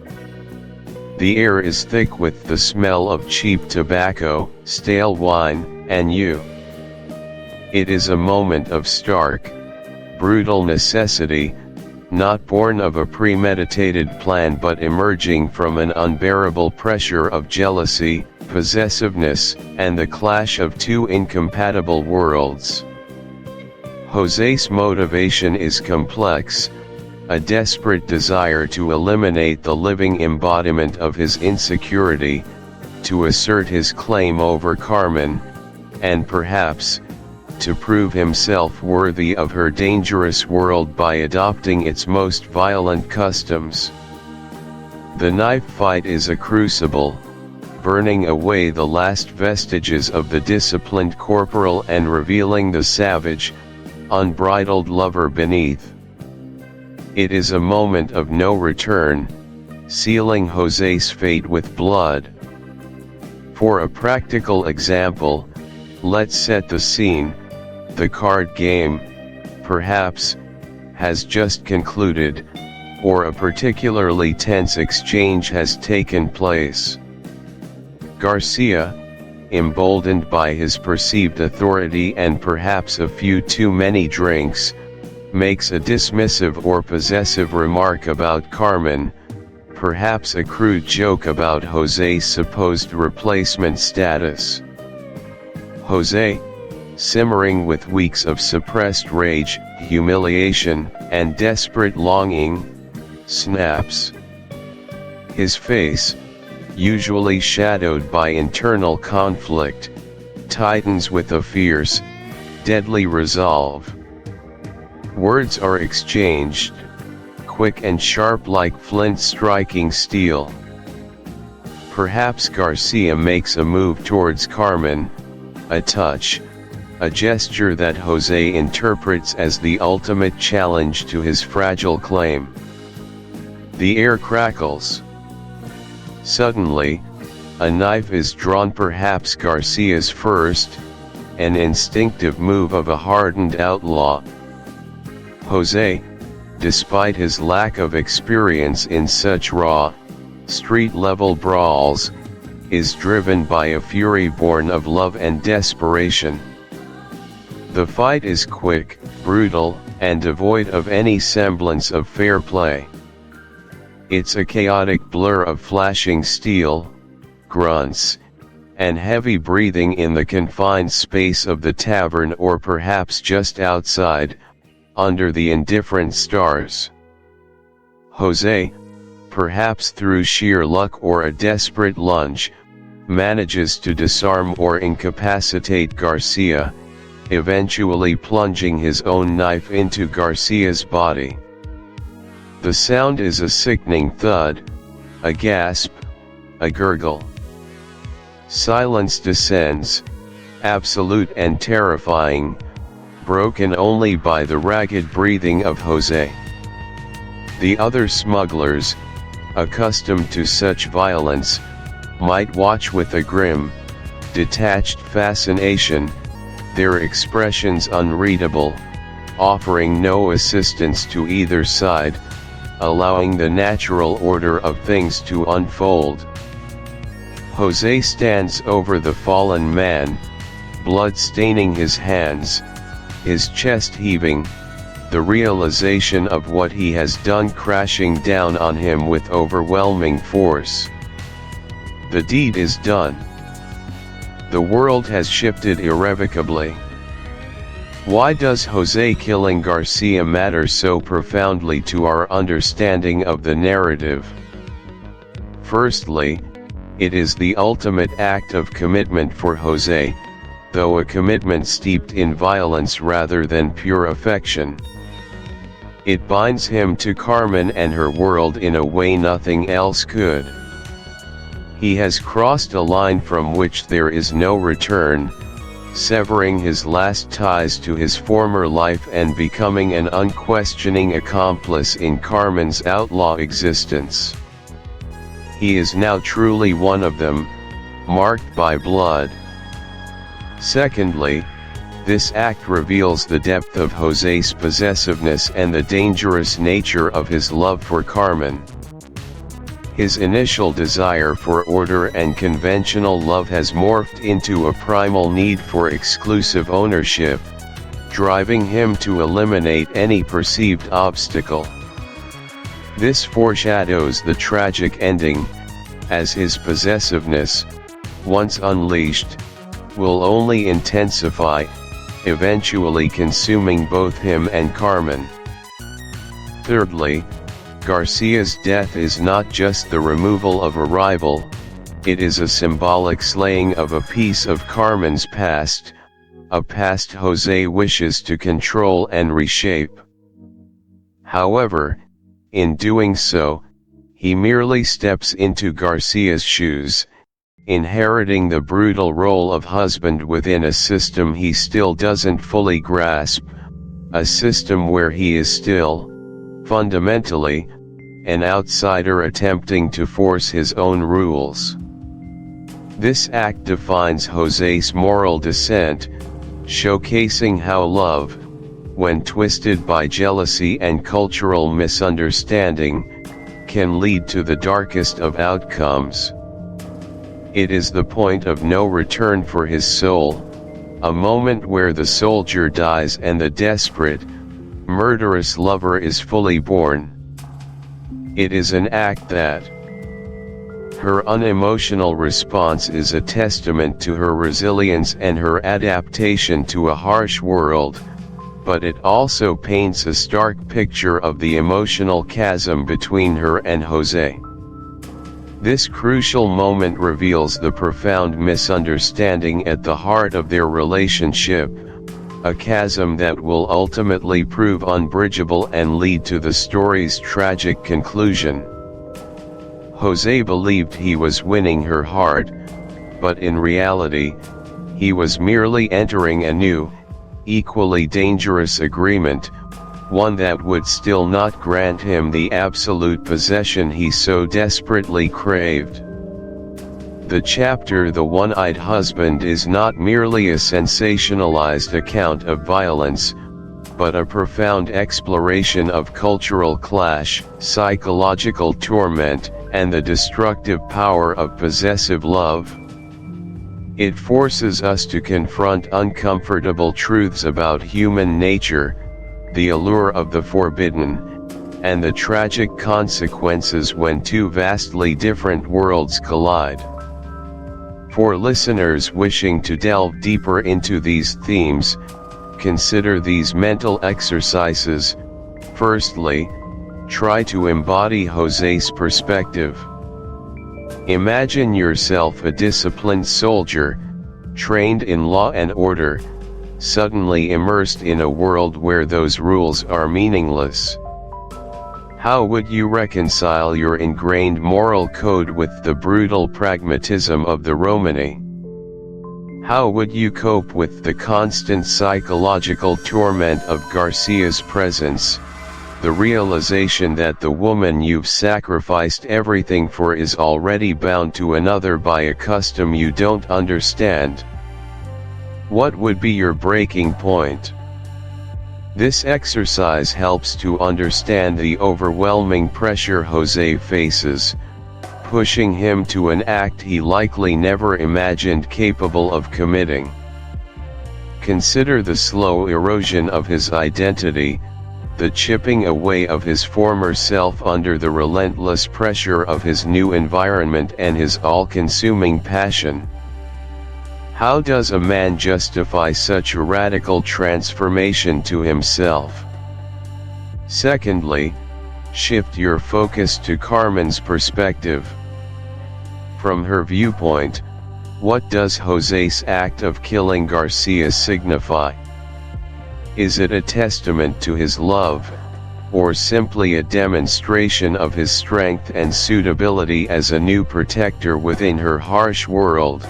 The air is thick with the smell of cheap tobacco, stale wine, and you. It is a moment of stark, brutal necessity, not born of a premeditated plan but emerging from an unbearable pressure of jealousy, possessiveness, and the clash of two incompatible worlds. José's motivation is complex, a desperate desire to eliminate the living embodiment of his insecurity, to assert his claim over Carmen, and perhaps, to prove himself worthy of her dangerous world by adopting its most violent customs. The knife fight is a crucible, burning away the last vestiges of the disciplined corporal and revealing the savage, unbridled lover beneath. It is a moment of no return, sealing José's fate with blood. For a practical example, let's set the scene. The card game, perhaps, has just concluded, or a particularly tense exchange has taken place. Garcia, emboldened by his perceived authority and perhaps a few too many drinks, makes a dismissive or possessive remark about Carmen, perhaps a crude joke about José's supposed replacement status. José, simmering with weeks of suppressed rage, humiliation, and desperate longing, snaps. His face, usually shadowed by internal conflict, tightens with a fierce, deadly resolve. Words are exchanged, quick and sharp like flint striking steel. Perhaps Garcia makes a move towards Carmen, a touch, a gesture that José interprets as the ultimate challenge to his fragile claim. The air crackles. Suddenly, a knife is drawn, perhaps Garcia's first, an instinctive move of a hardened outlaw. José, despite his lack of experience in such raw, street-level brawls, is driven by a fury born of love and desperation. The fight is quick, brutal, and devoid of any semblance of fair play. It's a chaotic blur of flashing steel, grunts, and heavy breathing in the confined space of the tavern, or perhaps just outside, under the indifferent stars. José, perhaps through sheer luck or a desperate lunge, manages to disarm or incapacitate Garcia, eventually plunging his own knife into Garcia's body. The sound is a sickening thud, a gasp, a gurgle. Silence descends, absolute and terrifying, broken only by the ragged breathing of José. The other smugglers, accustomed to such violence, might watch with a grim, detached fascination, their expressions unreadable, offering no assistance to either side, allowing the natural order of things to unfold. José stands over the fallen man, blood staining his hands, his chest heaving, the realization of what he has done crashing down on him with overwhelming force. The deed is done. The world has shifted irrevocably. Why does José killing Garcia matter so profoundly to our understanding of the narrative? Firstly, it is the ultimate act of commitment for José, though a commitment steeped in violence rather than pure affection. It binds him to Carmen and her world in a way nothing else could. He has crossed a line from which there is no return, severing his last ties to his former life and becoming an unquestioning accomplice in Carmen's outlaw existence. He is now truly one of them, marked by blood. Secondly, this act reveals the depth of José's possessiveness and the dangerous nature of his love for Carmen. His initial desire for order and conventional love has morphed into a primal need for exclusive ownership, driving him to eliminate any perceived obstacle. This foreshadows the tragic ending, as his possessiveness, once unleashed, will only intensify, eventually consuming both him and Carmen. Thirdly, Garcia's death is not just the removal of a rival, it is a symbolic slaying of a piece of Carmen's past, a past José wishes to control and reshape. However, in doing so, he merely steps into Garcia's shoes, inheriting the brutal role of husband within a system he still doesn't fully grasp, a system where he is still, fundamentally, an outsider attempting to force his own rules. This act defines José's moral descent, showcasing how love, when twisted by jealousy and cultural misunderstanding, can lead to the darkest of outcomes. It is the point of no return for his soul, a moment where the soldier dies and the desperate, murderous lover is fully born. It is an act that, her unemotional response is a testament to her resilience and her adaptation to a harsh world, but it also paints a stark picture of the emotional chasm between her and José. This crucial moment reveals the profound misunderstanding at the heart of their relationship, a chasm that will ultimately prove unbridgeable and lead to the story's tragic conclusion. José believed he was winning her heart, but in reality, he was merely entering a new, equally dangerous agreement, one that would still not grant him the absolute possession he so desperately craved. The chapter The One-Eyed Husband is not merely a sensationalized account of violence, but a profound exploration of cultural clash, psychological torment, and the destructive power of possessive love. It forces us to confront uncomfortable truths about human nature, the allure of the forbidden, and the tragic consequences when two vastly different worlds collide. For listeners wishing to delve deeper into these themes, consider these mental exercises. Firstly, try to embody José's perspective. Imagine yourself a disciplined soldier, trained in law and order, suddenly immersed in a world where those rules are meaningless. How would you reconcile your ingrained moral code with the brutal pragmatism of the Romani? How would you cope with the constant psychological torment of Garcia's presence, the realization that the woman you've sacrificed everything for is already bound to another by a custom you don't understand? What would be your breaking point? This exercise helps to understand the overwhelming pressure José faces, pushing him to an act he likely never imagined capable of committing. Consider the slow erosion of his identity, the chipping away of his former self under the relentless pressure of his new environment and his all-consuming passion. How does a man justify such a radical transformation to himself? Secondly, shift your focus to Carmen's perspective. From her viewpoint, what does José's act of killing Garcia signify? Is it a testament to his love, or simply a demonstration of his strength and suitability as a new protector within her harsh world?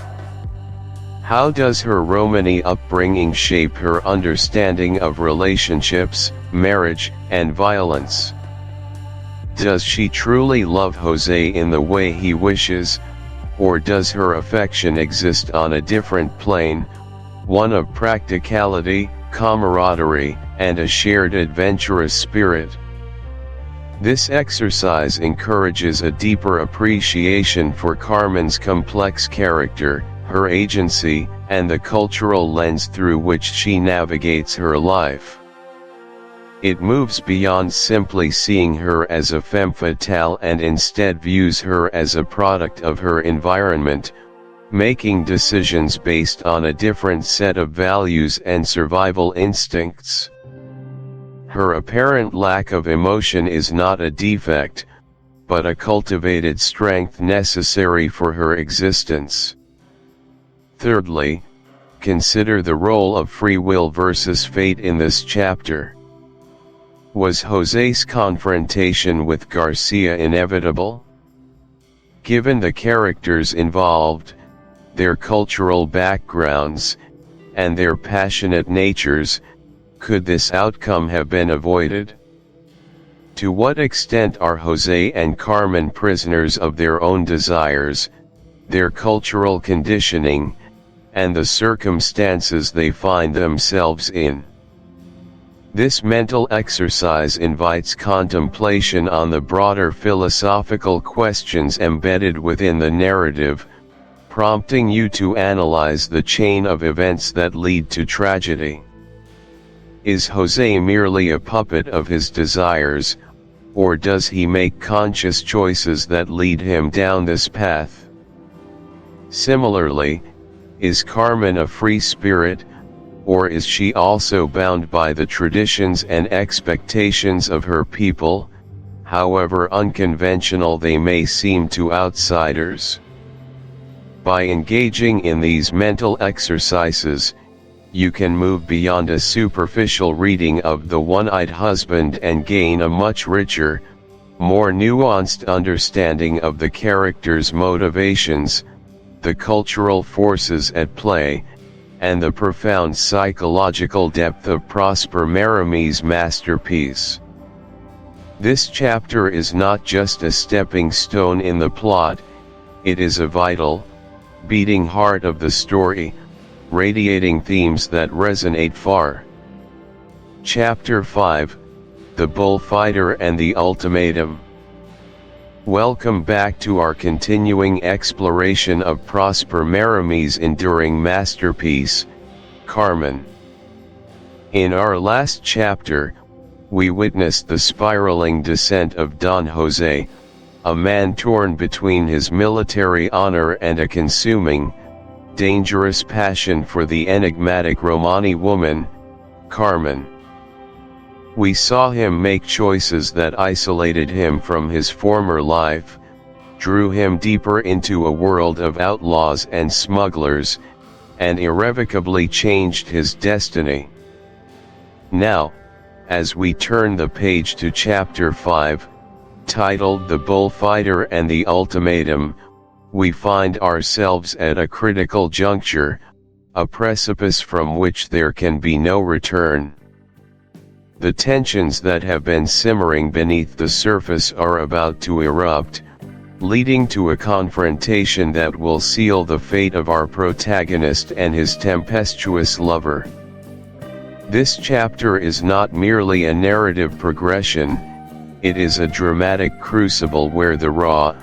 How does her Romani upbringing shape her understanding of relationships, marriage, and violence? Does she truly love José in the way he wishes, or does her affection exist on a different plane, one of practicality, camaraderie, and a shared adventurous spirit? This exercise encourages a deeper appreciation for Carmen's complex character, her agency, and the cultural lens through which she navigates her life. It moves beyond simply seeing her as a femme fatale and instead views her as a product of her environment, making decisions based on a different set of values and survival instincts. Her apparent lack of emotion is not a defect, but a cultivated strength necessary for her existence. Thirdly, consider the role of free will versus fate in this chapter. Was José's confrontation with Garcia inevitable? Given the characters involved, their cultural backgrounds, and their passionate natures, could this outcome have been avoided? To what extent are José and Carmen prisoners of their own desires, their cultural conditioning, and the circumstances they find themselves in? This mental exercise invites contemplation on the broader philosophical questions embedded within the narrative, prompting you to analyze the chain of events that lead to tragedy. Is José merely a puppet of his desires, or does he make conscious choices that lead him down this path? Similarly, is Carmen a free spirit, or is she also bound by the traditions and expectations of her people, however unconventional they may seem to outsiders? By engaging in these mental exercises, you can move beyond a superficial reading of The One-Eyed Husband and gain a much richer, more nuanced understanding of the characters' motivations, the cultural forces at play, and the profound psychological depth of Prosper Mérimy's masterpiece. This chapter is not just a stepping stone in the plot, it is a vital, beating heart of the story, radiating themes that resonate far. Chapter 5, The Bullfighter and the Ultimatum. Welcome back to our continuing exploration of Prosper Mérimy's enduring masterpiece, Carmen. In our last chapter, we witnessed the spiraling descent of Don José, a man torn between his military honor and a consuming, dangerous passion for the enigmatic Romani woman, Carmen. We saw him make choices that isolated him from his former life, drew him deeper into a world of outlaws and smugglers, and irrevocably changed his destiny. Now, as we turn the page to Chapter 5, titled The Bullfighter and the Ultimatum, we find ourselves at a critical juncture, a precipice from which there can be no return. The tensions that have been simmering beneath the surface are about to erupt, leading to a confrontation that will seal the fate of our protagonist and his tempestuous lover. This chapter is not merely a narrative progression, it is a dramatic crucible where the raw,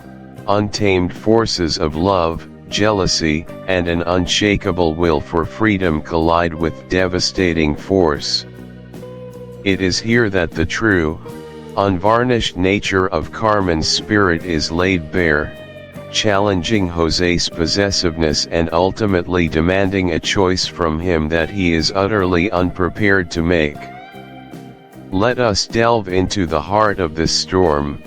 untamed forces of love, jealousy, and an unshakable will for freedom collide with devastating force. It is here that the true, unvarnished nature of Carmen's spirit is laid bare, challenging José's possessiveness and ultimately demanding a choice from him that he is utterly unprepared to make. Let us delve into the heart of this storm,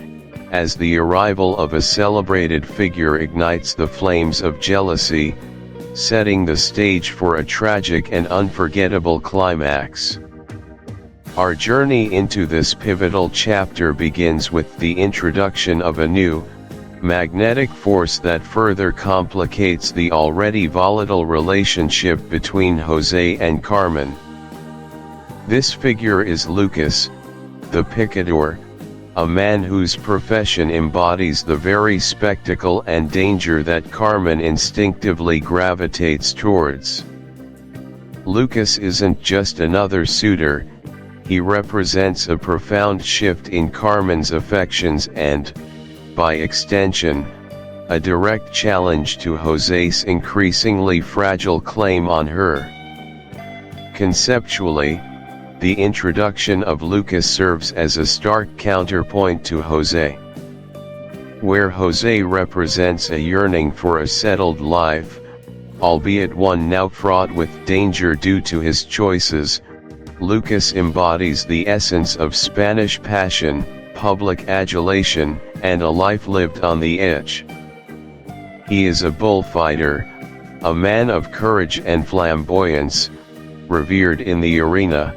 as the arrival of a celebrated figure ignites the flames of jealousy, setting the stage for a tragic and unforgettable climax. Our journey into this pivotal chapter begins with the introduction of a new, magnetic force that further complicates the already volatile relationship between José and Carmen. This figure is Lucas, the picador, a man whose profession embodies the very spectacle and danger that Carmen instinctively gravitates towards. Lucas isn't just another suitor, he represents a profound shift in Carmen's affections and, by extension, a direct challenge to José's increasingly fragile claim on her. Conceptually, the introduction of Lucas serves as a stark counterpoint to José. Where José represents a yearning for a settled life, albeit one now fraught with danger due to his choices, Lucas embodies the essence of Spanish passion, public adulation, and a life lived on the edge. He is a bullfighter, a man of courage and flamboyance, revered in the arena,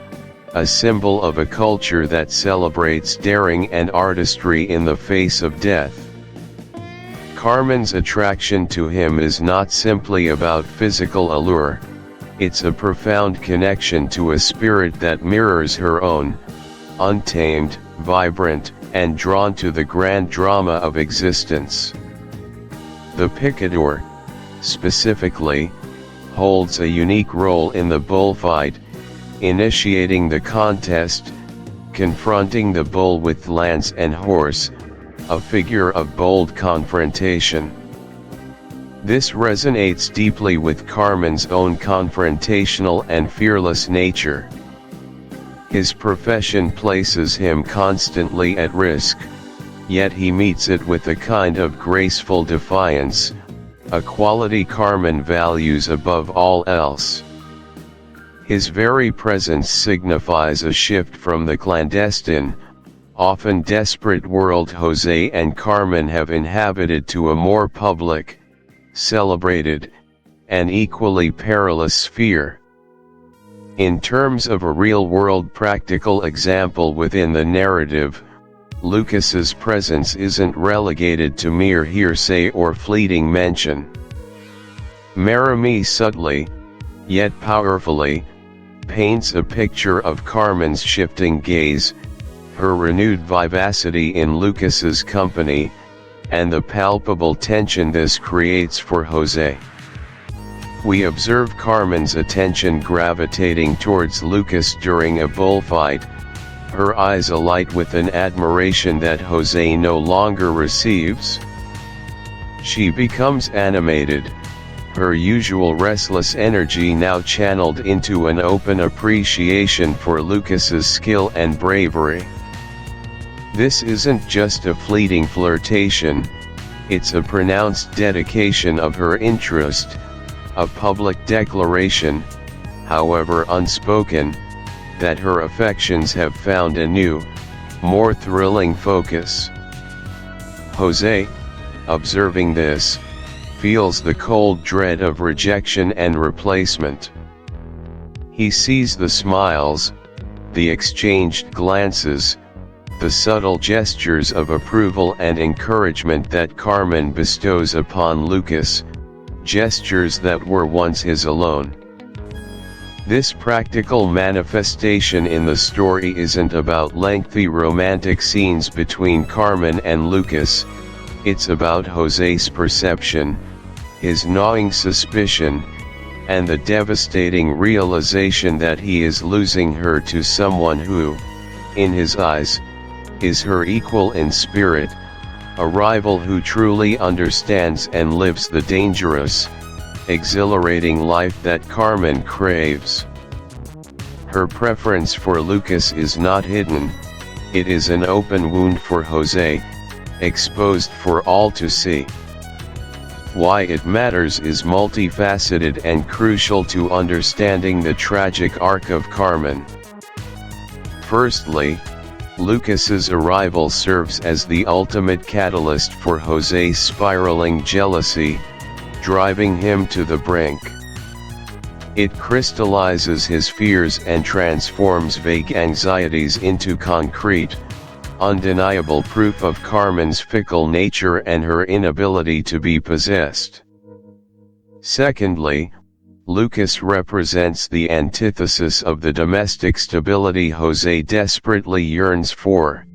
a symbol of a culture that celebrates daring and artistry in the face of death. Carmen's attraction to him is not simply about physical allure, it's a profound connection to a spirit that mirrors her own, untamed, vibrant, and drawn to the grand drama of existence. The picador, specifically, holds a unique role in the bullfight, initiating the contest, confronting the bull with lance and horse, a figure of bold confrontation. This resonates deeply with Carmen's own confrontational and fearless nature. His profession places him constantly at risk, yet he meets it with a kind of graceful defiance, a quality Carmen values above all else. His very presence signifies a shift from the clandestine, often desperate world José and Carmen have inhabited to a more public, celebrated, and equally perilous sphere. In terms of a real-world practical example within the narrative, Lucas's presence isn't relegated to mere hearsay or fleeting mention. Marami subtly, yet powerfully, paints a picture of Carmen's shifting gaze, her renewed vivacity in Lucas's company, and the palpable tension this creates for José. We observe Carmen's attention gravitating towards Lucas during a bullfight, her eyes alight with an admiration that José no longer receives. She becomes animated, her usual restless energy now channeled into an open appreciation for Lucas's skill and bravery. This isn't just a fleeting flirtation, it's a pronounced dedication of her interest, a public declaration, however unspoken, that her affections have found a new, more thrilling focus. José, observing this, feels the cold dread of rejection and replacement. He sees the smiles, the exchanged glances, the subtle gestures of approval and encouragement that Carmen bestows upon Lucas, gestures that were once his alone. This practical manifestation in the story isn't about lengthy romantic scenes between Carmen and Lucas, it's about José's perception, his gnawing suspicion, and the devastating realization that he is losing her to someone who, in his eyes, is her equal in spirit, a rival who truly understands and lives the dangerous, exhilarating life that Carmen craves. Her preference for Lucas is not hidden, it is an open wound for José, exposed for all to see. Why it matters is multifaceted and crucial to understanding the tragic arc of Carmen. Firstly, Lucas's arrival serves as the ultimate catalyst for José's spiraling jealousy, driving him to the brink. It crystallizes his fears and transforms vague anxieties into concrete, undeniable proof of Carmen's fickle nature and her inability to be possessed. Secondly, Lucas represents the antithesis of the domestic stability José desperately yearns for.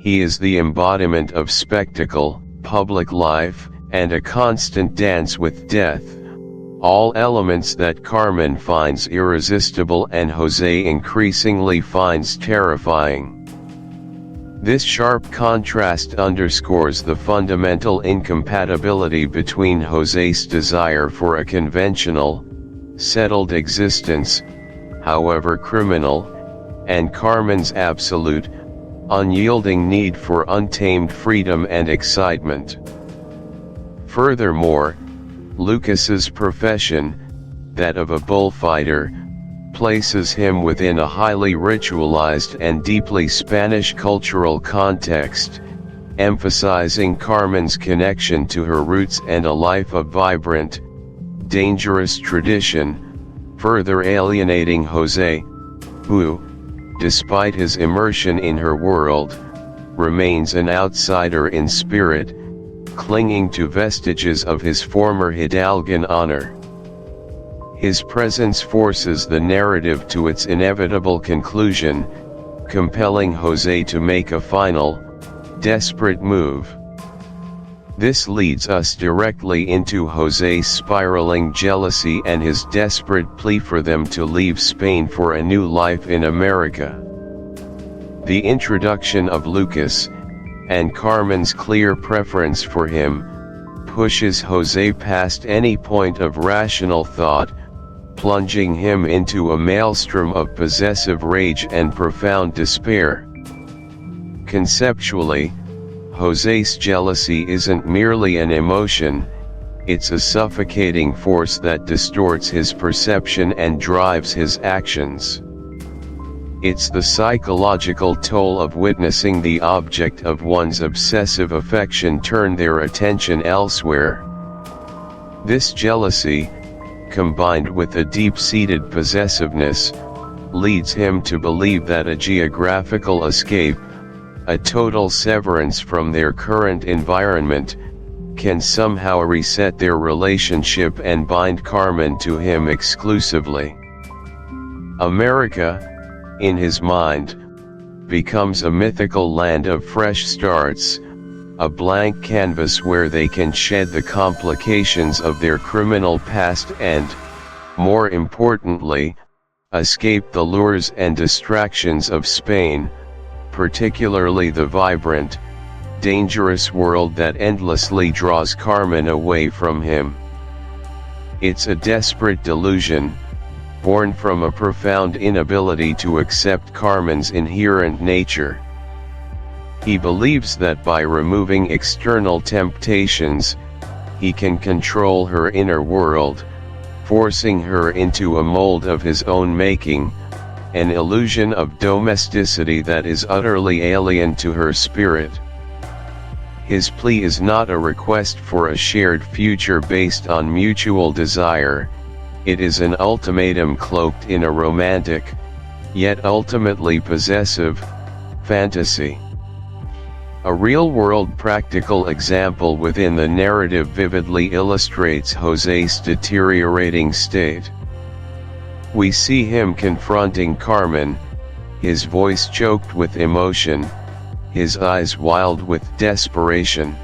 He is the embodiment of spectacle, public life, and a constant dance with death, all elements that Carmen finds irresistible and Jose increasingly finds terrifying. This sharp contrast underscores the fundamental incompatibility between Jose's desire for a conventional, settled existence, however criminal, and Carmen's absolute, unyielding need for untamed freedom and excitement. Furthermore, Lucas's profession, that of a bullfighter, places him within a highly ritualized and deeply Spanish cultural context, emphasizing Carmen's connection to her roots and a life of vibrant, dangerous tradition, further alienating Jose, who, despite his immersion in her world, remains an outsider in spirit, clinging to vestiges of his former Hidalgan honor. His presence forces the narrative to its inevitable conclusion, compelling Jose to make a final, desperate move. This leads us directly into Jose's spiraling jealousy and his desperate plea for them to leave Spain for a new life in America. The introduction of Lucas, and Carmen's clear preference for him, pushes Jose past any point of rational thought, plunging him into a maelstrom of possessive rage and profound despair. Conceptually, Jose's jealousy isn't merely an emotion, it's a suffocating force that distorts his perception and drives his actions. It's the psychological toll of witnessing the object of one's obsessive affection turn their attention elsewhere. This jealousy, combined with a deep-seated possessiveness, leads him to believe that a geographical escape, a total severance from their current environment, can somehow reset their relationship and bind Carmen to him exclusively. America, in his mind, becomes a mythical land of fresh starts, a blank canvas where they can shed the complications of their criminal past and, more importantly, escape the lures and distractions of Spain, particularly the vibrant, dangerous world that endlessly draws Carmen away from him. It's a desperate delusion, born from a profound inability to accept Carmen's inherent nature. He believes that by removing external temptations, he can control her inner world, forcing her into a mold of his own making, an illusion of domesticity that is utterly alien to her spirit. His plea is not a request for a shared future based on mutual desire, it is an ultimatum cloaked in a romantic, yet ultimately possessive, fantasy. A real-world practical example within the narrative vividly illustrates Jose's deteriorating state. We see him confronting Carmen, his voice choked with emotion, his eyes wild with desperation.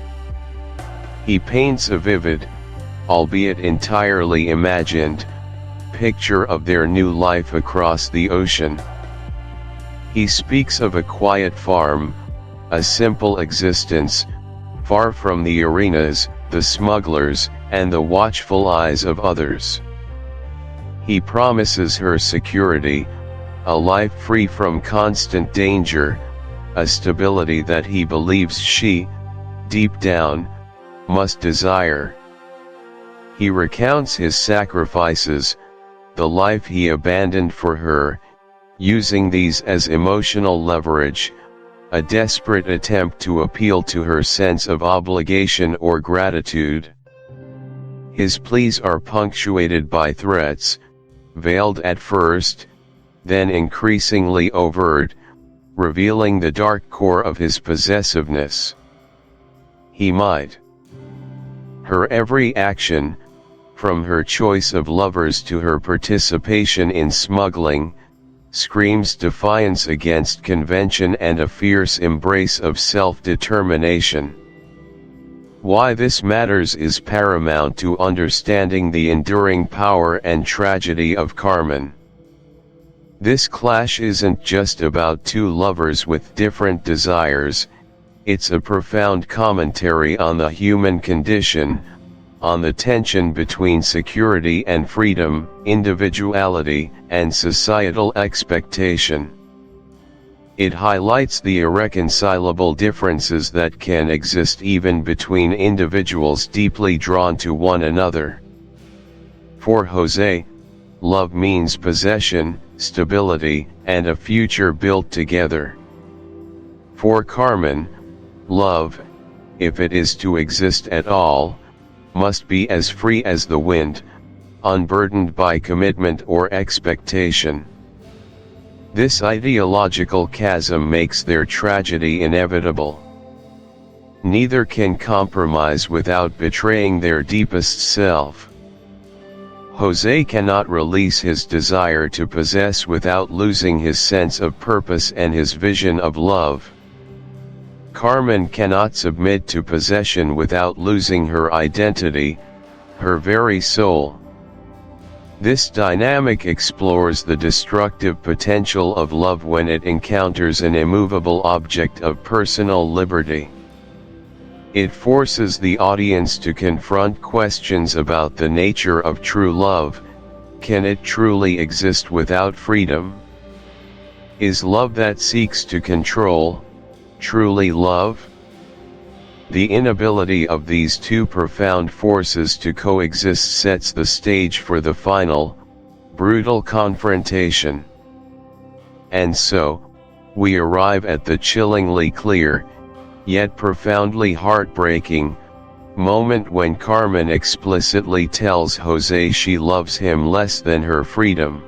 He paints a vivid, albeit entirely imagined, picture of their new life across the ocean. He speaks of a quiet farm, a simple existence, far from the arenas, the smugglers, and the watchful eyes of others. He promises her security, a life free from constant danger, a stability that he believes she, deep down, must desire. He recounts his sacrifices, the life he abandoned for her, using these as emotional leverage, a desperate attempt to appeal to her sense of obligation or gratitude. His pleas are punctuated by threats, veiled at first, then increasingly overt, revealing the dark core of his possessiveness. He might. Her every action, from her choice of lovers to her participation in smuggling, screams defiance against convention and a fierce embrace of self-determination. Why this matters is paramount to understanding the enduring power and tragedy of Carmen. This clash isn't just about two lovers with different desires, it's a profound commentary on the human condition, on the tension between security and freedom, individuality and societal expectation. It highlights the irreconcilable differences that can exist even between individuals deeply drawn to one another. For Jose, love means possession, stability, and a future built together. For Carmen, love, if it is to exist at all, must be as free as the wind, unburdened by commitment or expectation. This ideological chasm makes their tragedy inevitable. Neither can compromise without betraying their deepest self. Jose cannot release his desire to possess without losing his sense of purpose and his vision of love. Carmen cannot submit to possession without losing her identity, her very soul. This dynamic explores the destructive potential of love when it encounters an immovable object of personal liberty. It forces the audience to confront questions about the nature of true love. Can it truly exist without freedom? Is love that seeks to control truly love? The inability of these two profound forces to coexist sets the stage for the final, brutal confrontation. And so, we arrive at the chillingly clear, yet profoundly heartbreaking, moment when Carmen explicitly tells Jose she loves him less than her freedom.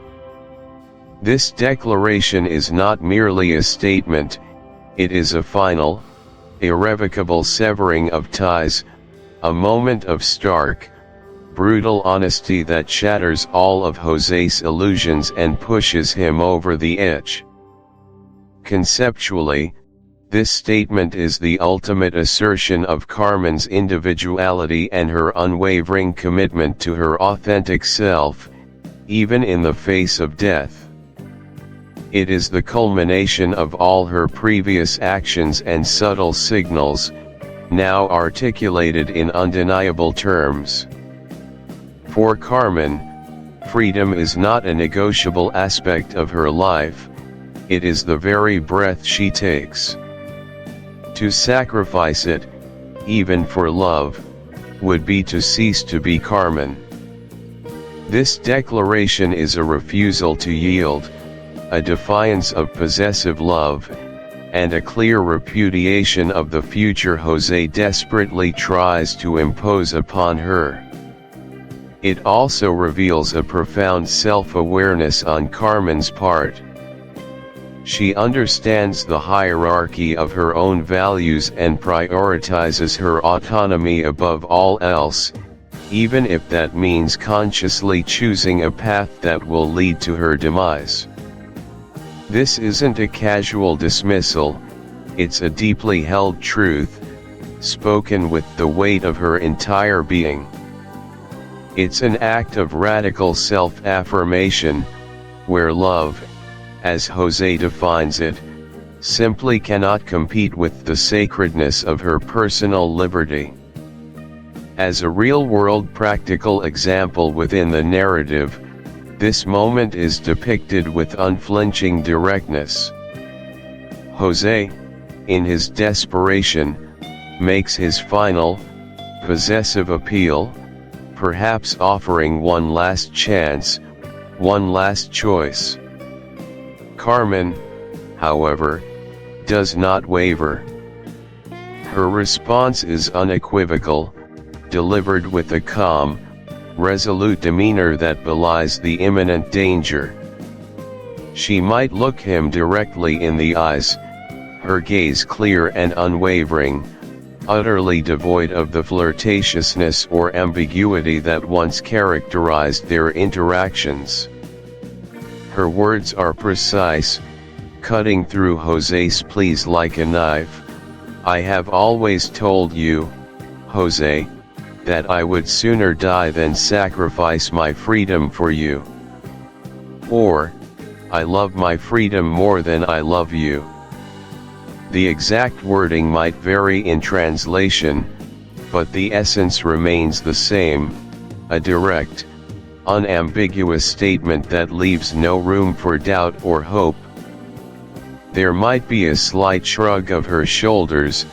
This declaration is not merely a statement, it is a final, irrevocable severing of ties, a moment of stark, brutal honesty that shatters all of Jose's illusions and pushes him over the edge. Conceptually, this statement is the ultimate assertion of Carmen's individuality and her unwavering commitment to her authentic self, even in the face of death. It is the culmination of all her previous actions and subtle signals, now articulated in undeniable terms. For Carmen, freedom is not a negotiable aspect of her life, it is the very breath she takes. To sacrifice it, even for love, would be to cease to be Carmen. This declaration is a refusal to yield, a defiance of possessive love, and a clear repudiation of the future Jose desperately tries to impose upon her. It also reveals a profound self-awareness on Carmen's part. She understands the hierarchy of her own values and prioritizes her autonomy above all else, even if that means consciously choosing a path that will lead to her demise. This isn't a casual dismissal, it's a deeply held truth, spoken with the weight of her entire being. It's an act of radical self-affirmation, where love, as Jose defines it, simply cannot compete with the sacredness of her personal liberty. As a real-world practical example within the narrative, this moment is depicted with unflinching directness. Jose, in his desperation, makes his final, possessive appeal, perhaps offering one last chance, one last choice. Carmen, however, does not waver. Her response is unequivocal, delivered with a calm, resolute demeanor that belies the imminent danger. She might look him directly in the eyes, her gaze clear and unwavering, utterly devoid of the flirtatiousness or ambiguity that once characterized their interactions. Her words are precise, cutting through José's pleas like a knife. I have always told you, José, that I would sooner die than sacrifice my freedom for you. Or, I love my freedom more than I love you. The exact wording might vary in translation, but the essence remains the same, a direct, unambiguous statement that leaves no room for doubt or hope. There might be a slight shrug of her shoulders,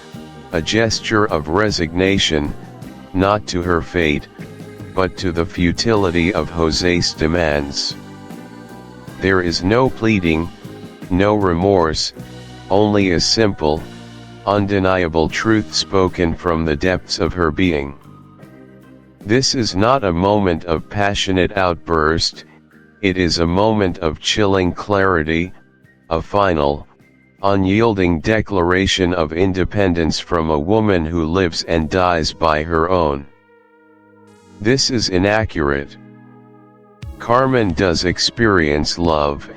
a gesture of resignation, not to her fate, but to the futility of José's demands. There is no pleading, no remorse, only a simple, undeniable truth spoken from the depths of her being. This is not a moment of passionate outburst, it is a moment of chilling clarity, a final, unyielding declaration of independence from a woman who lives and dies by her own. This is inaccurate. Carmen does experience love,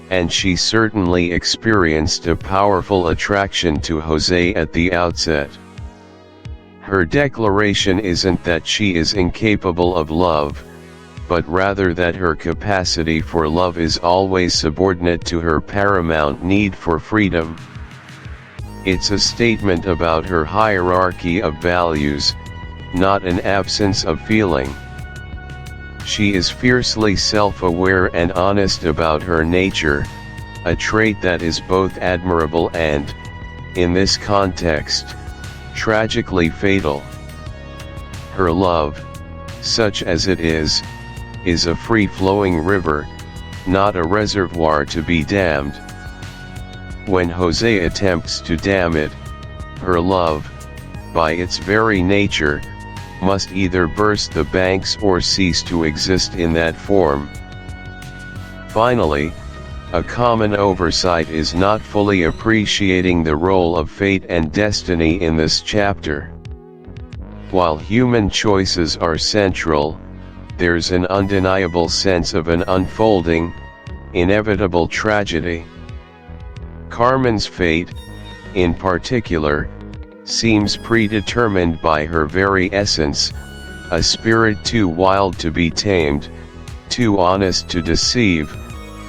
and she certainly experienced a powerful attraction to José at the outset. Her declaration isn't that she is incapable of love, but rather that her capacity for love is always subordinate to her paramount need for freedom. It's a statement about her hierarchy of values, not an absence of feeling. She is fiercely self-aware and honest about her nature, a trait that is both admirable and, in this context, tragically fatal. Her love, such as it is a free-flowing river, not a reservoir to be dammed. When José attempts to dam it, her love, by its very nature, must either burst the banks or cease to exist in that form. Finally, a common oversight is not fully appreciating the role of fate and destiny in this chapter. While human choices are central, there's an undeniable sense of an unfolding, inevitable tragedy. Carmen's fate, in particular, seems predetermined by her very essence, a spirit too wild to be tamed, too honest to deceive,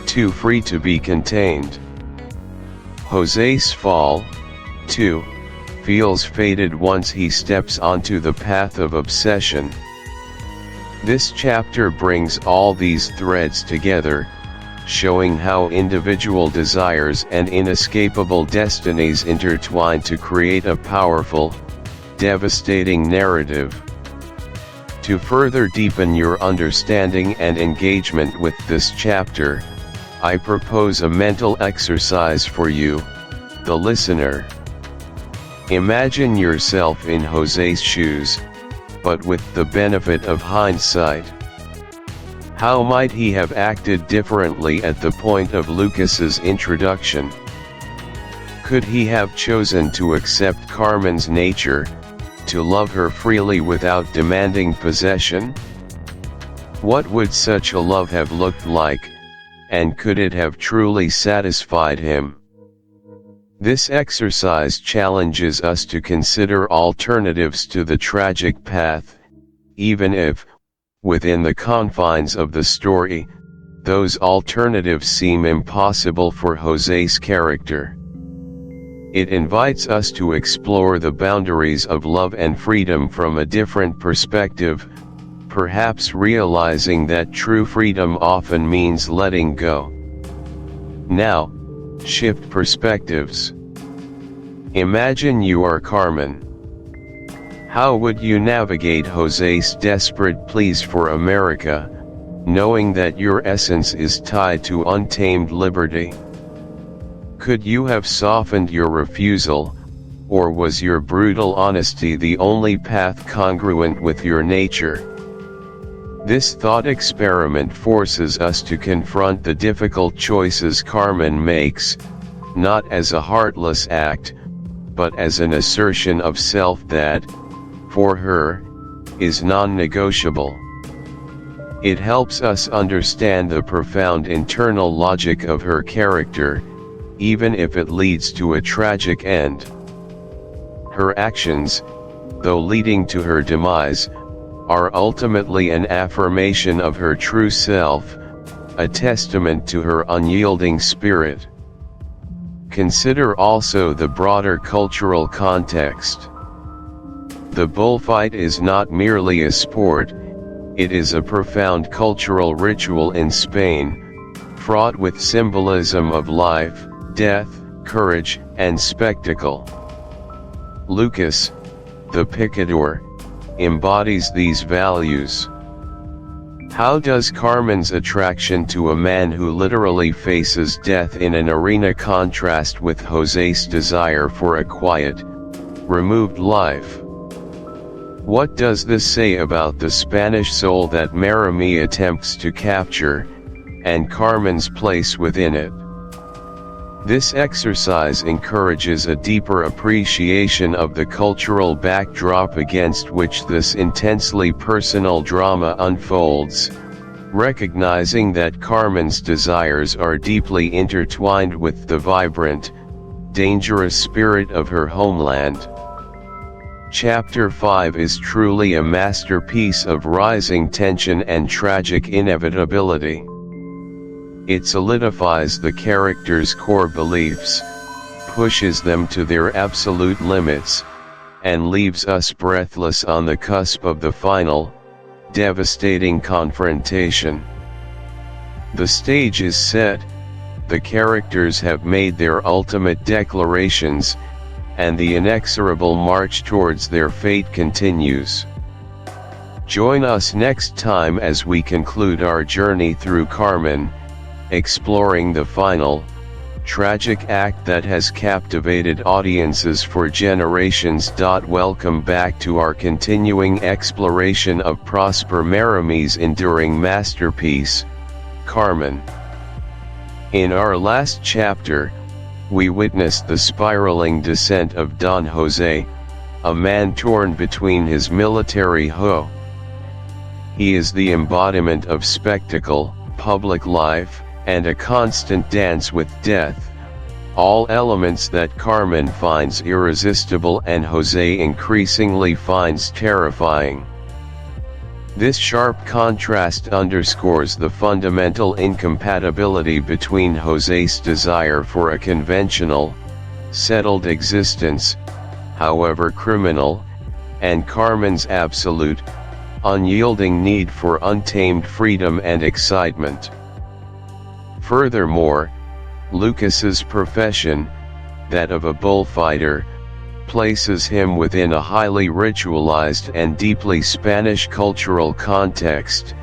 too free to be contained. José's fall, too, feels fated once he steps onto the path of obsession. This chapter brings all these threads together, showing how individual desires and inescapable destinies intertwine to create a powerful, devastating narrative. To further deepen your understanding and engagement with this chapter, I propose a mental exercise for you, the listener. Imagine yourself in José's shoes, but with the benefit of hindsight. How might he have acted differently at the point of Lucas's introduction? Could he have chosen to accept Carmen's nature, to love her freely without demanding possession? What would such a love have looked like, and could it have truly satisfied him? This exercise challenges us to consider alternatives to the tragic path, even if, within the confines of the story, those alternatives seem impossible for José's character. It invites us to explore the boundaries of love and freedom from a different perspective, perhaps realizing that true freedom often means letting go. Now, shift perspectives. Imagine you are Carmen. How would you navigate José's desperate pleas for America, knowing that your essence is tied to untamed liberty? Could you have softened your refusal, or was your brutal honesty the only path congruent with your nature? This thought experiment forces us to confront the difficult choices Carmen makes, not as a heartless act, but as an assertion of self that, for her, is non-negotiable. It helps us understand the profound internal logic of her character, even if it leads to a tragic end. Her actions, though leading to her demise, are ultimately an affirmation of her true self, a testament to her unyielding spirit. Consider also the broader cultural context. The bullfight is not merely a sport, it is a profound cultural ritual in Spain, fraught with symbolism of life, death, courage, and spectacle. Lucas, the picador, embodies these values. How does Carmen's attraction to a man who literally faces death in an arena contrast with José's desire for a quiet, removed life? What does this say about the Spanish soul that Marami attempts to capture, and Carmen's place within it? This exercise encourages a deeper appreciation of the cultural backdrop against which this intensely personal drama unfolds, recognizing that Carmen's desires are deeply intertwined with the vibrant, dangerous spirit of her homeland. Chapter 5 is truly a masterpiece of rising tension and tragic inevitability. It solidifies the characters' core beliefs, pushes them to their absolute limits, and leaves us breathless on the cusp of the final, devastating confrontation. The stage is set, the characters have made their ultimate declarations, and the inexorable march towards their fate continues. Join us next time as we conclude our journey through Carmen, exploring the final, tragic act that has captivated audiences for generations. Welcome back to our continuing exploration of Prosper Marami's enduring masterpiece, Carmen. In our last chapter, we witnessed the spiraling descent of Don José, a man torn between his military hoe. He is the embodiment of spectacle, public life, and a constant dance with death, all elements that Carmen finds irresistible and José increasingly finds terrifying. This sharp contrast underscores the fundamental incompatibility between José's desire for a conventional, settled existence, however criminal, and Carmen's absolute, unyielding need for untamed freedom and excitement. Furthermore, Lucas's profession, that of a bullfighter, places him within a highly ritualized and deeply Spanish cultural context,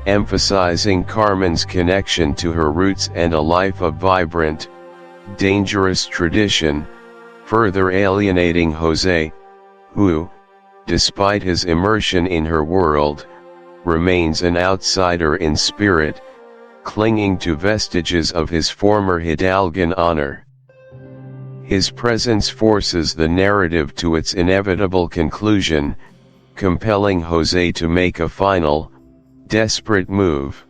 emphasizing Carmen's connection to her roots and a life of vibrant, dangerous tradition, further alienating José, who, despite his immersion in her world, remains an outsider in spirit, clinging to vestiges of his former Hidalgan honor. His presence forces the narrative to its inevitable conclusion, compelling José to make a final, desperate move.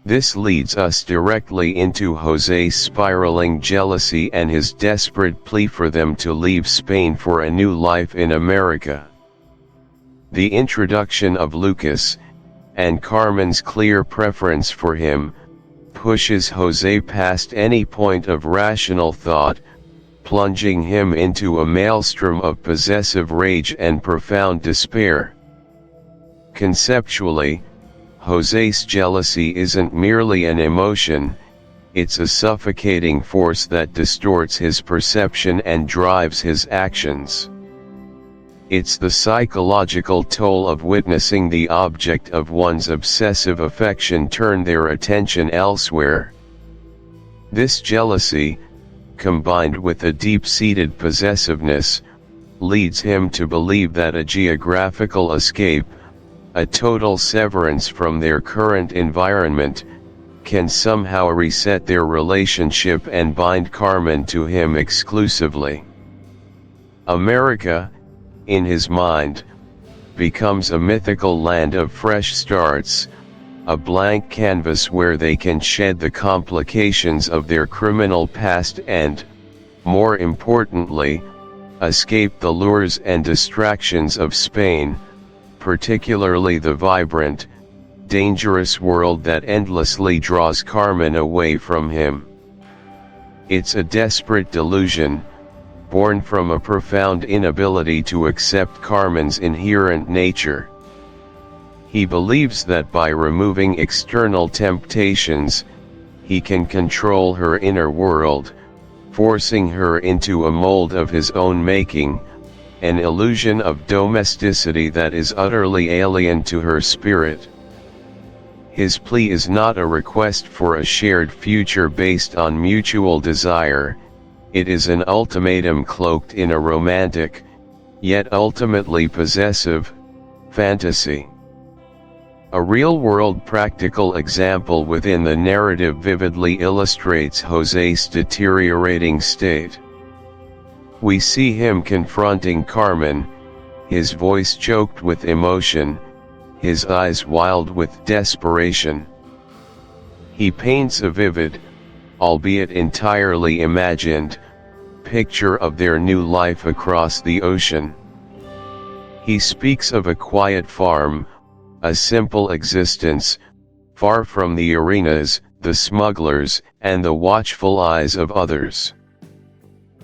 This leads us directly into José's spiraling jealousy and his desperate plea for them to leave Spain for a new life in America. The introduction of Lucas, and Carmen's clear preference for him, pushes José past any point of rational thought, plunging him into a maelstrom of possessive rage and profound despair. Conceptually, José's jealousy isn't merely an emotion, it's a suffocating force that distorts his perception and drives his actions. It's the psychological toll of witnessing the object of one's obsessive affection turn their attention elsewhere. This jealousy, combined with a deep-seated possessiveness, leads him to believe that a geographical escape, a total severance from their current environment, can somehow reset their relationship and bind Carmen to him exclusively. America, in his mind, becomes a mythical land of fresh starts, a blank canvas where they can shed the complications of their criminal past and, more importantly, escape the lures and distractions of Spain, particularly the vibrant, dangerous world that endlessly draws Carmen away from him. It's a desperate delusion, born from a profound inability to accept Carmen's inherent nature. He believes that by removing external temptations, he can control her inner world, forcing her into a mold of his own making, an illusion of domesticity that is utterly alien to her spirit. His plea is not a request for a shared future based on mutual desire, it is an ultimatum cloaked in a romantic, yet ultimately possessive, fantasy. A real-world practical example within the narrative vividly illustrates José's deteriorating state. We see him confronting Carmen, his voice choked with emotion, his eyes wild with desperation. He paints a vivid, albeit entirely imagined, picture of their new life across the ocean. He speaks of a quiet farm, a simple existence, far from the arenas, the smugglers, and the watchful eyes of others.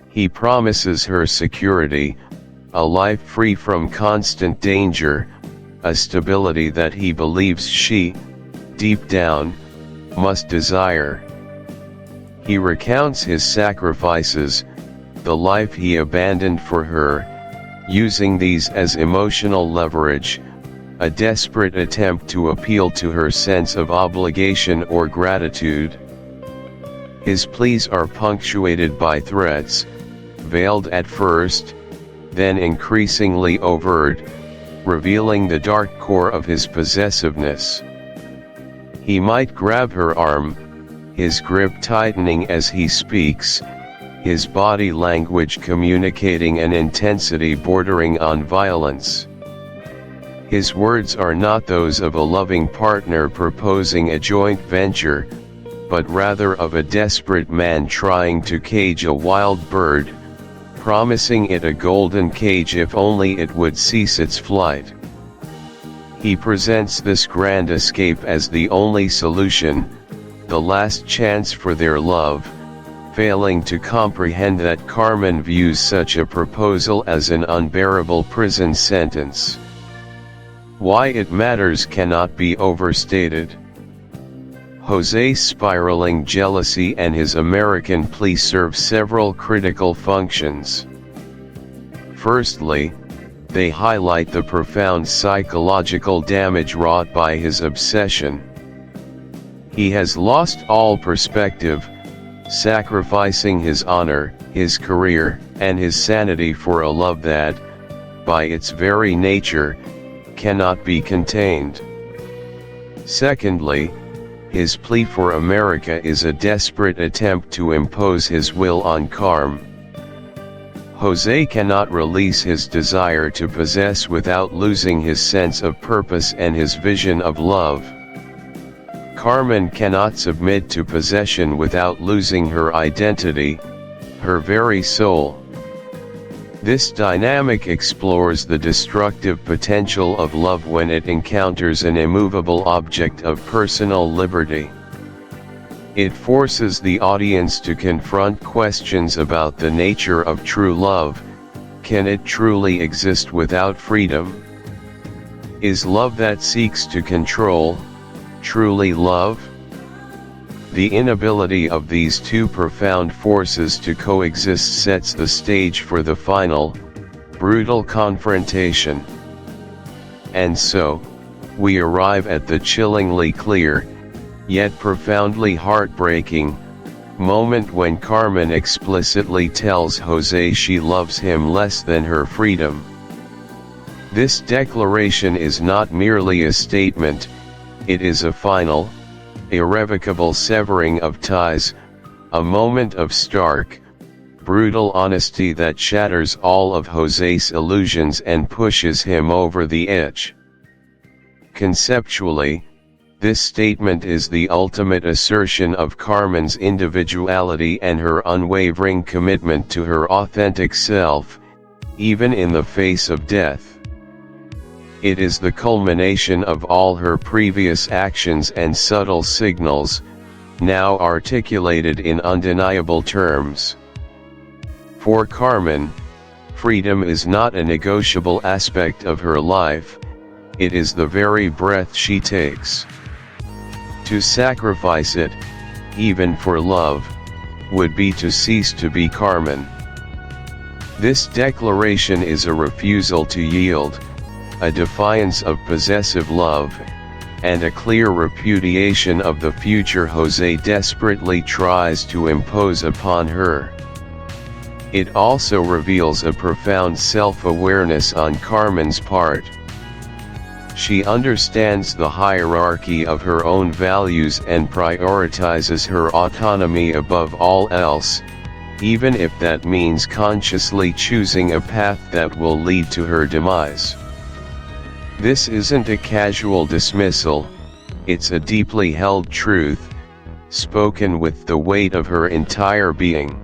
He promises her security, a life free from constant danger, a stability that he believes she, deep down, must desire. He recounts his sacrifices, the life he abandoned for her, using these as emotional leverage, a desperate attempt to appeal to her sense of obligation or gratitude. His pleas are punctuated by threats, veiled at first, then increasingly overt, revealing the dark core of his possessiveness. He might grab her arm, his grip tightening as he speaks, his body language communicating an intensity bordering on violence. His words are not those of a loving partner proposing a joint venture, but rather of a desperate man trying to cage a wild bird, promising it a golden cage if only it would cease its flight. He presents this grand escape as the only solution, the last chance for their love, failing to comprehend that Carmen views such a proposal as an unbearable prison sentence. Why it matters cannot be overstated. José's spiraling jealousy and his American plea serve several critical functions. Firstly, they highlight the profound psychological damage wrought by his obsession. He has lost all perspective, sacrificing his honor, his career, and his sanity for a love that, by its very nature, cannot be contained. Secondly, his plea for America is a desperate attempt to impose his will on Carmen. José cannot release his desire to possess without losing his sense of purpose and his vision of love. Carmen cannot submit to possession without losing her identity, her very soul. This dynamic explores the destructive potential of love when it encounters an immovable object of personal liberty. It forces the audience to confront questions about the nature of true love. Can it truly exist without freedom? Is love that seeks to control truly love? The inability of these two profound forces to coexist sets the stage for the final, brutal confrontation. And so, we arrive at the chillingly clear, yet profoundly heartbreaking, moment when Carmen explicitly tells José she loves him less than her freedom. This declaration is not merely a statement, it is a final, irrevocable severing of ties, a moment of stark, brutal honesty that shatters all of José's illusions and pushes him over the edge. Conceptually, This statement is the ultimate assertion of Carmen's individuality and her unwavering commitment to her authentic self, even in the face of death. It is the culmination of all her previous actions and subtle signals, now articulated in undeniable terms. For Carmen, freedom is not a negotiable aspect of her life, it is the very breath she takes. To sacrifice it, even for love, would be to cease to be Carmen. This declaration is a refusal to yield, a defiance of possessive love, and a clear repudiation of the future José desperately tries to impose upon her. It also reveals a profound self-awareness on Carmen's part. She understands the hierarchy of her own values and prioritizes her autonomy above all else, even if that means consciously choosing a path that will lead to her demise. This isn't a casual dismissal, it's a deeply held truth, spoken with the weight of her entire being.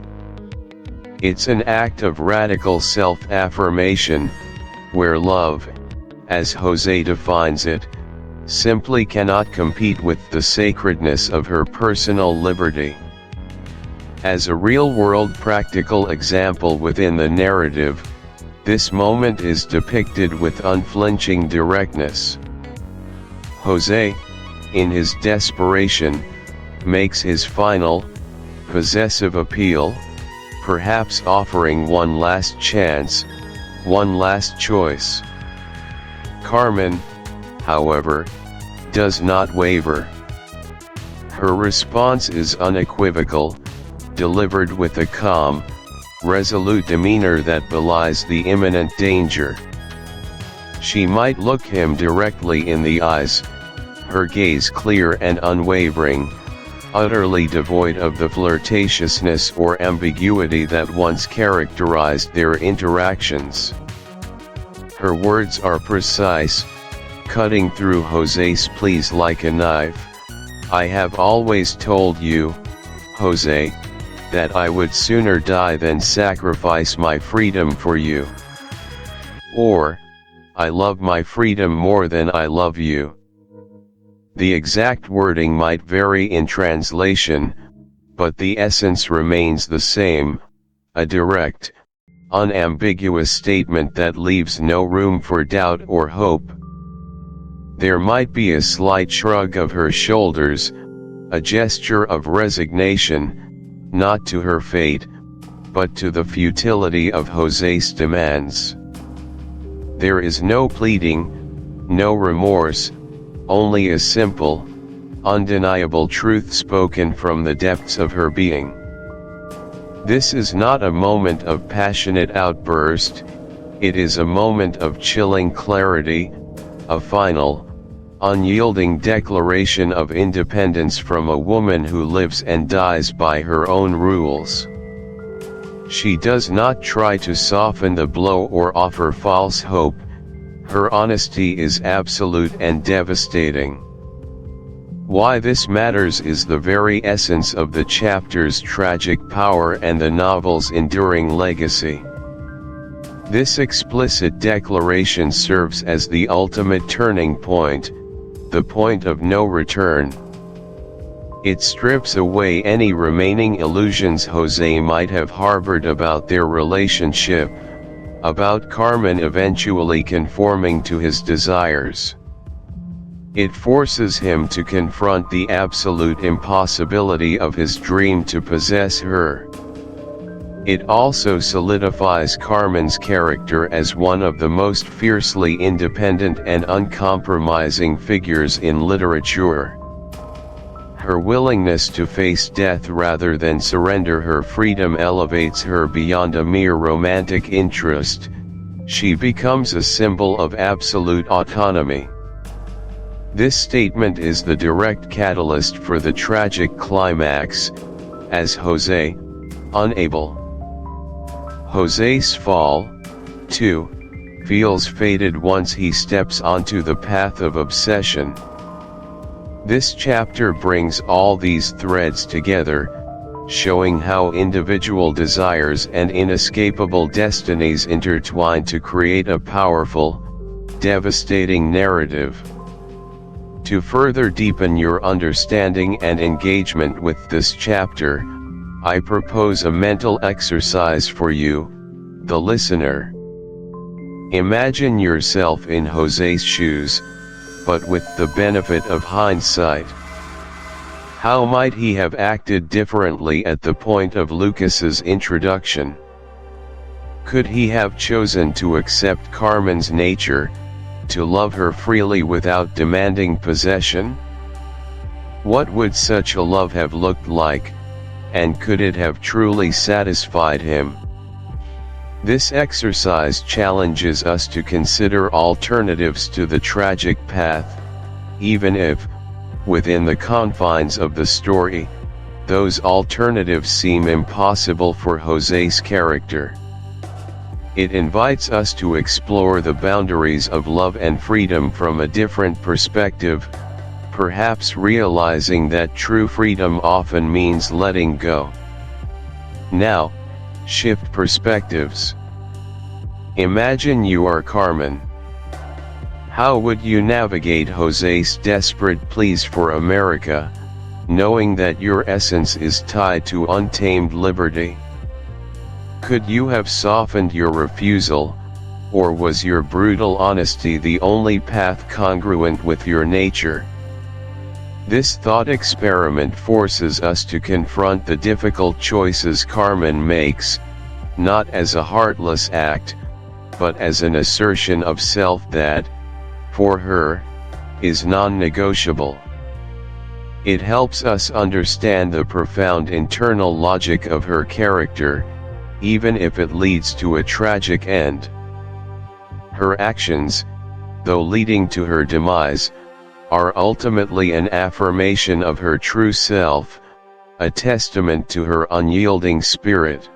It's an act of radical self-affirmation, where love, as José defines it, simply cannot compete with the sacredness of her personal liberty. As a real-world practical example within the narrative, this moment is depicted with unflinching directness. José, in his desperation, makes his final, possessive appeal, perhaps offering one last chance, one last choice. Carmen, however, does not waver. Her response is unequivocal, delivered with a calm, resolute demeanor that belies the imminent danger. She might look him directly in the eyes, her gaze clear and unwavering, utterly devoid of the flirtatiousness or ambiguity that once characterized their interactions. Her words are precise, cutting through José's pleas like a knife. I have always told you, José, that I would sooner die than sacrifice my freedom for you. Or, I love my freedom more than I love you. The exact wording might vary in translation, but the essence remains the same, a direct, unambiguous statement that leaves no room for doubt or hope. There might be a slight shrug of her shoulders, a gesture of resignation, not to her fate, but to the futility of José's demands. There is no pleading, no remorse, only a simple, undeniable truth spoken from the depths of her being. This is not a moment of passionate outburst, it is a moment of chilling clarity, a final, unyielding declaration of independence from a woman who lives and dies by her own rules. She does not try to soften the blow or offer false hope, her honesty is absolute and devastating. Why this matters is the very essence of the chapter's tragic power and the novel's enduring legacy. This explicit declaration serves as the ultimate turning point, the point of no return. It strips away any remaining illusions José might have harbored about their relationship, about Carmen eventually conforming to his desires. It forces him to confront the absolute impossibility of his dream to possess her. It also solidifies Carmen's character as one of the most fiercely independent and uncompromising figures in literature. Her willingness to face death rather than surrender her freedom elevates her beyond a mere romantic interest. She becomes a symbol of absolute autonomy. This statement is the direct catalyst for the tragic climax, as José, unable. José's fall, too, feels fated once he steps onto the path of obsession. This chapter brings all these threads together, showing how individual desires and inescapable destinies intertwine to create a powerful, devastating narrative. To further deepen your understanding and engagement with this chapter, I propose a mental exercise for you, the listener. Imagine yourself in José's shoes, but with the benefit of hindsight. How might he have acted differently at the point of Lucas's introduction? Could he have chosen to accept Carmen's nature, to love her freely without demanding possession? What would such a love have looked like, and could it have truly satisfied him? This exercise challenges us to consider alternatives to the tragic path, even if, within the confines of the story, those alternatives seem impossible for José's character. It invites us to explore the boundaries of love and freedom from a different perspective, perhaps realizing that true freedom often means letting go. Now, shift perspectives. Imagine you are Carmen. How would you navigate José's desperate pleas for America, knowing that your essence is tied to untamed liberty? Could you have softened your refusal, or was your brutal honesty the only path congruent with your nature? This thought experiment forces us to confront the difficult choices Carmen makes, not as a heartless act, but as an assertion of self that, for her, is non-negotiable. It helps us understand the profound internal logic of her character, even if it leads to a tragic end. Her actions, though leading to her demise, are ultimately an affirmation of her true self, a testament to her unyielding spirit.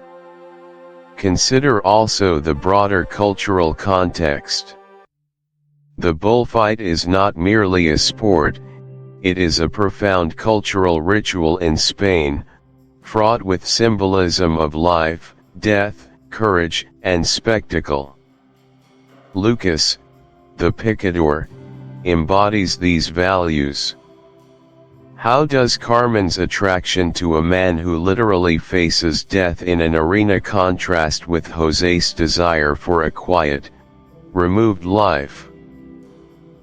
Consider also the broader cultural context. The bullfight is not merely a sport, it is a profound cultural ritual in Spain, fraught with symbolism of life, death, courage, and spectacle. Lucas, the picador, embodies these values. How does Carmen's attraction to a man who literally faces death in an arena contrast with José's desire for a quiet, removed life?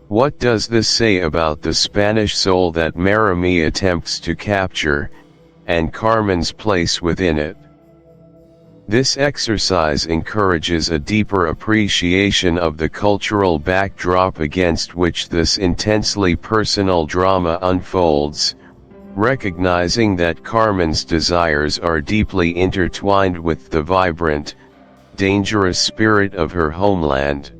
What does this say about the Spanish soul that Marami attempts to capture, and Carmen's place within it? This exercise encourages a deeper appreciation of the cultural backdrop against which this intensely personal drama unfolds, recognizing that Carmen's desires are deeply intertwined with the vibrant, dangerous spirit of her homeland.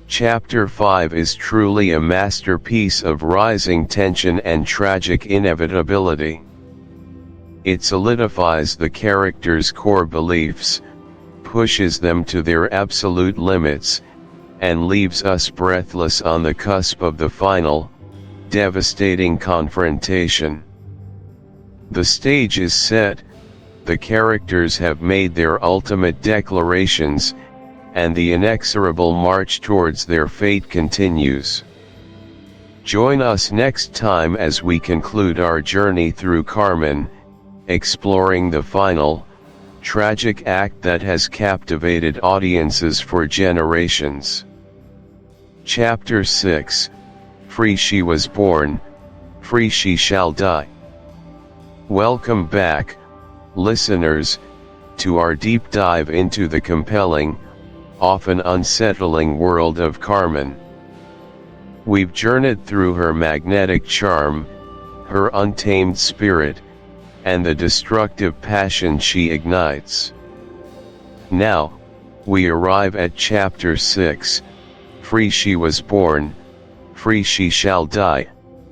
Chapter 5 is truly a masterpiece of rising tension and tragic inevitability. It solidifies the characters' core beliefs, pushes them to their absolute limits, and leaves us breathless on the cusp of the final, devastating confrontation. The stage is set, the characters have made their ultimate declarations, and the inexorable march towards their fate continues. Join us next time as we conclude our journey through Carmen, exploring the final, tragic act that has captivated audiences for generations. Chapter 6, Free She Was Born, Free She Shall Die. Welcome back, listeners, to our deep dive into the compelling, often unsettling world of Carmen. We've journeyed through her magnetic charm, her untamed spirit, and the destructive passion she ignites. Now, we arrive at Chapter 6, Free She Was Born, Free She Shall Die,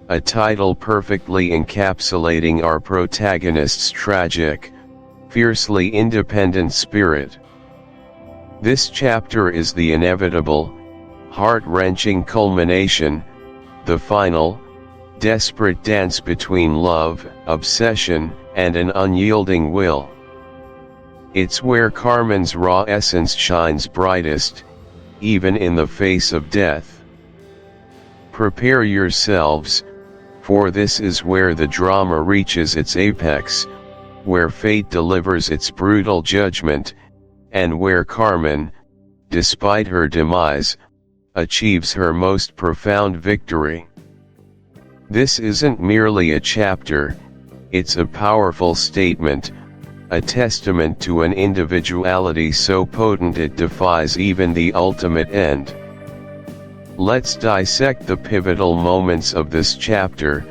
a title perfectly encapsulating our protagonist's tragic, fiercely independent spirit. This chapter is the inevitable, heart-wrenching culmination, the final, desperate dance between love, obsession, and an unyielding will. It's where Carmen's raw essence shines brightest, even in the face of death. Prepare yourselves, for this is where the drama reaches its apex, where fate delivers its brutal judgment, and where Carmen, despite her demise, achieves her most profound victory. This isn't merely a chapter, it's a powerful statement, a testament to an individuality so potent it defies even the ultimate end. Let's dissect the pivotal moments of this chapter,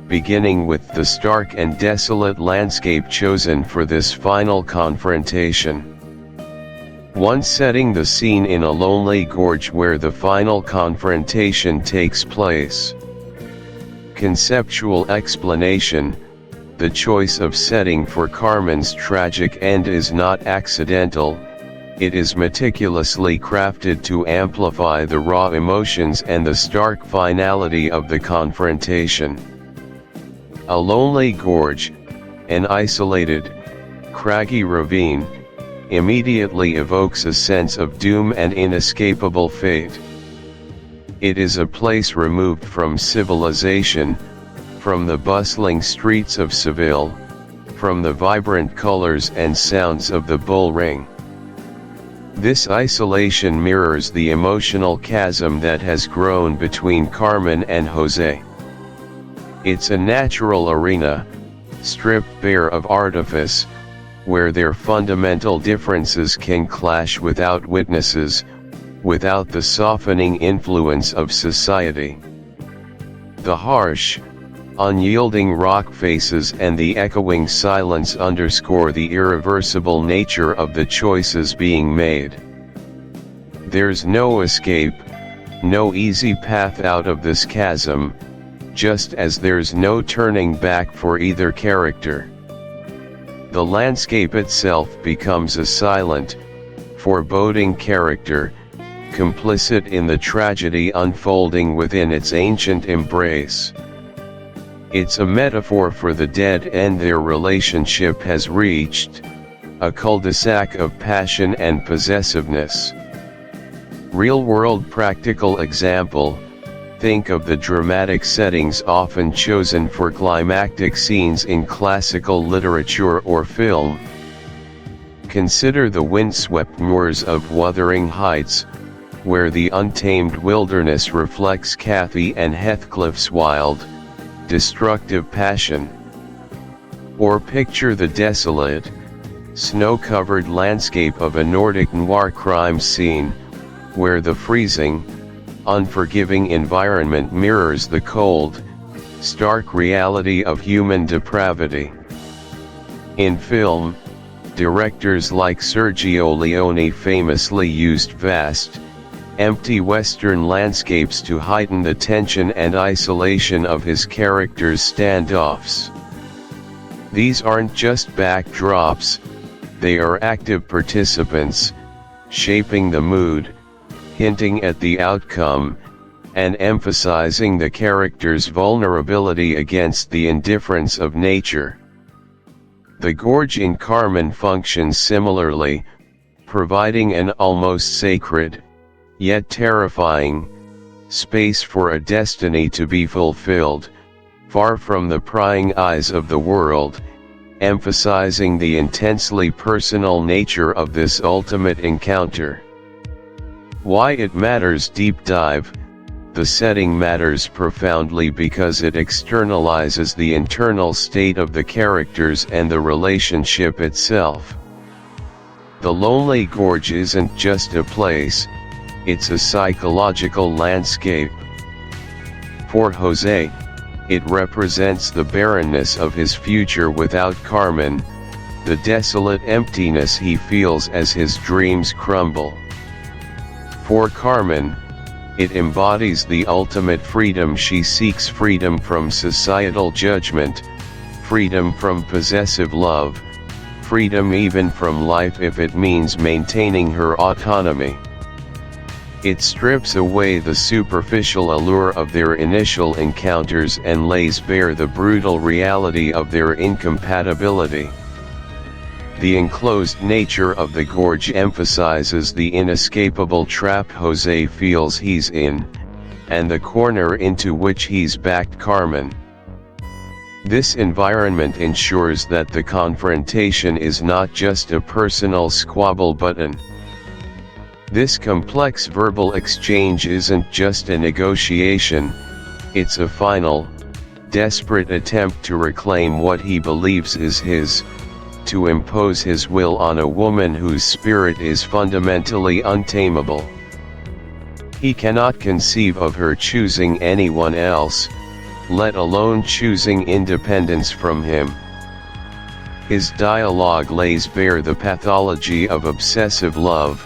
beginning with the stark and desolate landscape chosen for this final confrontation. One setting the scene in a lonely gorge where the final confrontation takes place. Conceptual explanation: the choice of setting for Carmen's tragic end is not accidental, it is meticulously crafted to amplify the raw emotions and the stark finality of the confrontation. A lonely gorge, an isolated, craggy ravine, immediately evokes a sense of doom and inescapable fate. It is a place removed from civilization, from the bustling streets of Seville, from the vibrant colors and sounds of the bull ring. This isolation mirrors the emotional chasm that has grown between Carmen and Jose. It's a natural arena, stripped bare of artifice, where their fundamental differences can clash without witnesses, without the softening influence of society. The harsh, unyielding rock faces and the echoing silence underscore the irreversible nature of the choices being made. There's no escape, no easy path out of this chasm, just as there's no turning back for either character. The landscape itself becomes a silent, foreboding character, complicit in the tragedy unfolding within its ancient embrace. It's a metaphor for the dead end their relationship has reached, a cul-de-sac of passion and possessiveness. Real-world practical example: think of the dramatic settings often chosen for climactic scenes in classical literature or film. Consider the windswept moors of Wuthering Heights, where the untamed wilderness reflects Cathy and Heathcliff's wild, destructive passion. Or picture the desolate, snow-covered landscape of a Nordic noir crime scene, where the freezing, unforgiving environment mirrors the cold, stark reality of human depravity. In film, directors like Sergio Leone famously used vast, empty western landscapes to heighten the tension and isolation of his characters' standoffs. These aren't just backdrops, they are active participants, shaping the mood, hinting at the outcome, and emphasizing the character's vulnerability against the indifference of nature. The gorge in Carmen functions similarly, providing an almost sacred, yet terrifying, space for a destiny to be fulfilled, far from the prying eyes of the world, emphasizing the intensely personal nature of this ultimate encounter. Why it matters: deep dive. The setting matters profoundly because it externalizes the internal state of the characters and the relationship itself. The lonely gorge isn't just a place, it's a psychological landscape. For Jose, it represents the barrenness of his future without Carmen, the desolate emptiness he feels as his dreams crumble. For Carmen, it embodies the ultimate freedom she seeks: freedom from societal judgment, freedom from possessive love, freedom even from life if it means maintaining her autonomy. It strips away the superficial allure of their initial encounters and lays bare the brutal reality of their incompatibility. The enclosed nature of the gorge emphasizes the inescapable trap Jose feels he's in, and the corner into which he's backed Carmen. This environment ensures that the confrontation is not just a personal squabble but this complex verbal exchange isn't just a negotiation, it's a final, desperate attempt to reclaim what he believes is his, to impose his will on a woman whose spirit is fundamentally untamable. He cannot conceive of her choosing anyone else, let alone choosing independence from him. His dialogue lays bare the pathology of obsessive love,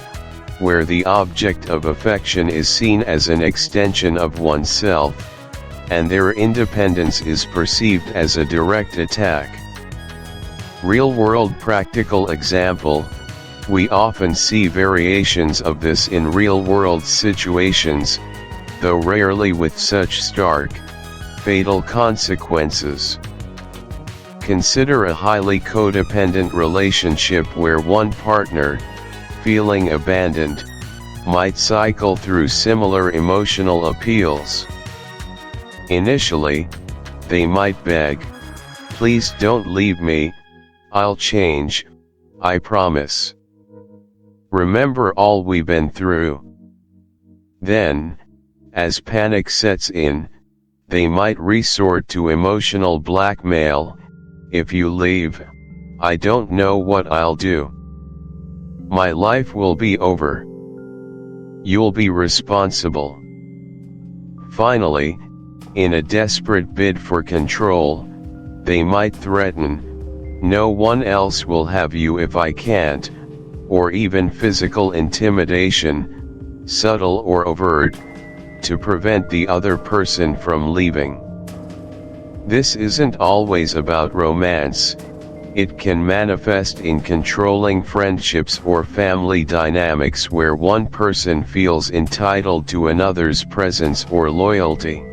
where the object of affection is seen as an extension of oneself, and their independence is perceived as a direct attack. Real-world practical example, we often see variations of this in real-world situations, though rarely with such stark, fatal consequences. Consider a highly codependent relationship where one partner, feeling abandoned, might cycle through similar emotional appeals. Initially, they might beg, "Please don't leave me, I'll change, I promise. Remember all we've been through." Then, as panic sets in, they might resort to emotional blackmail, "If you leave, I don't know what I'll do. My life will be over. You'll be responsible." Finally, in a desperate bid for control, they might threaten, "No one else will have you if I can't," or even physical intimidation, subtle or overt, to prevent the other person from leaving. This isn't always about romance. It can manifest in controlling friendships or family dynamics where one person feels entitled to another's presence or loyalty.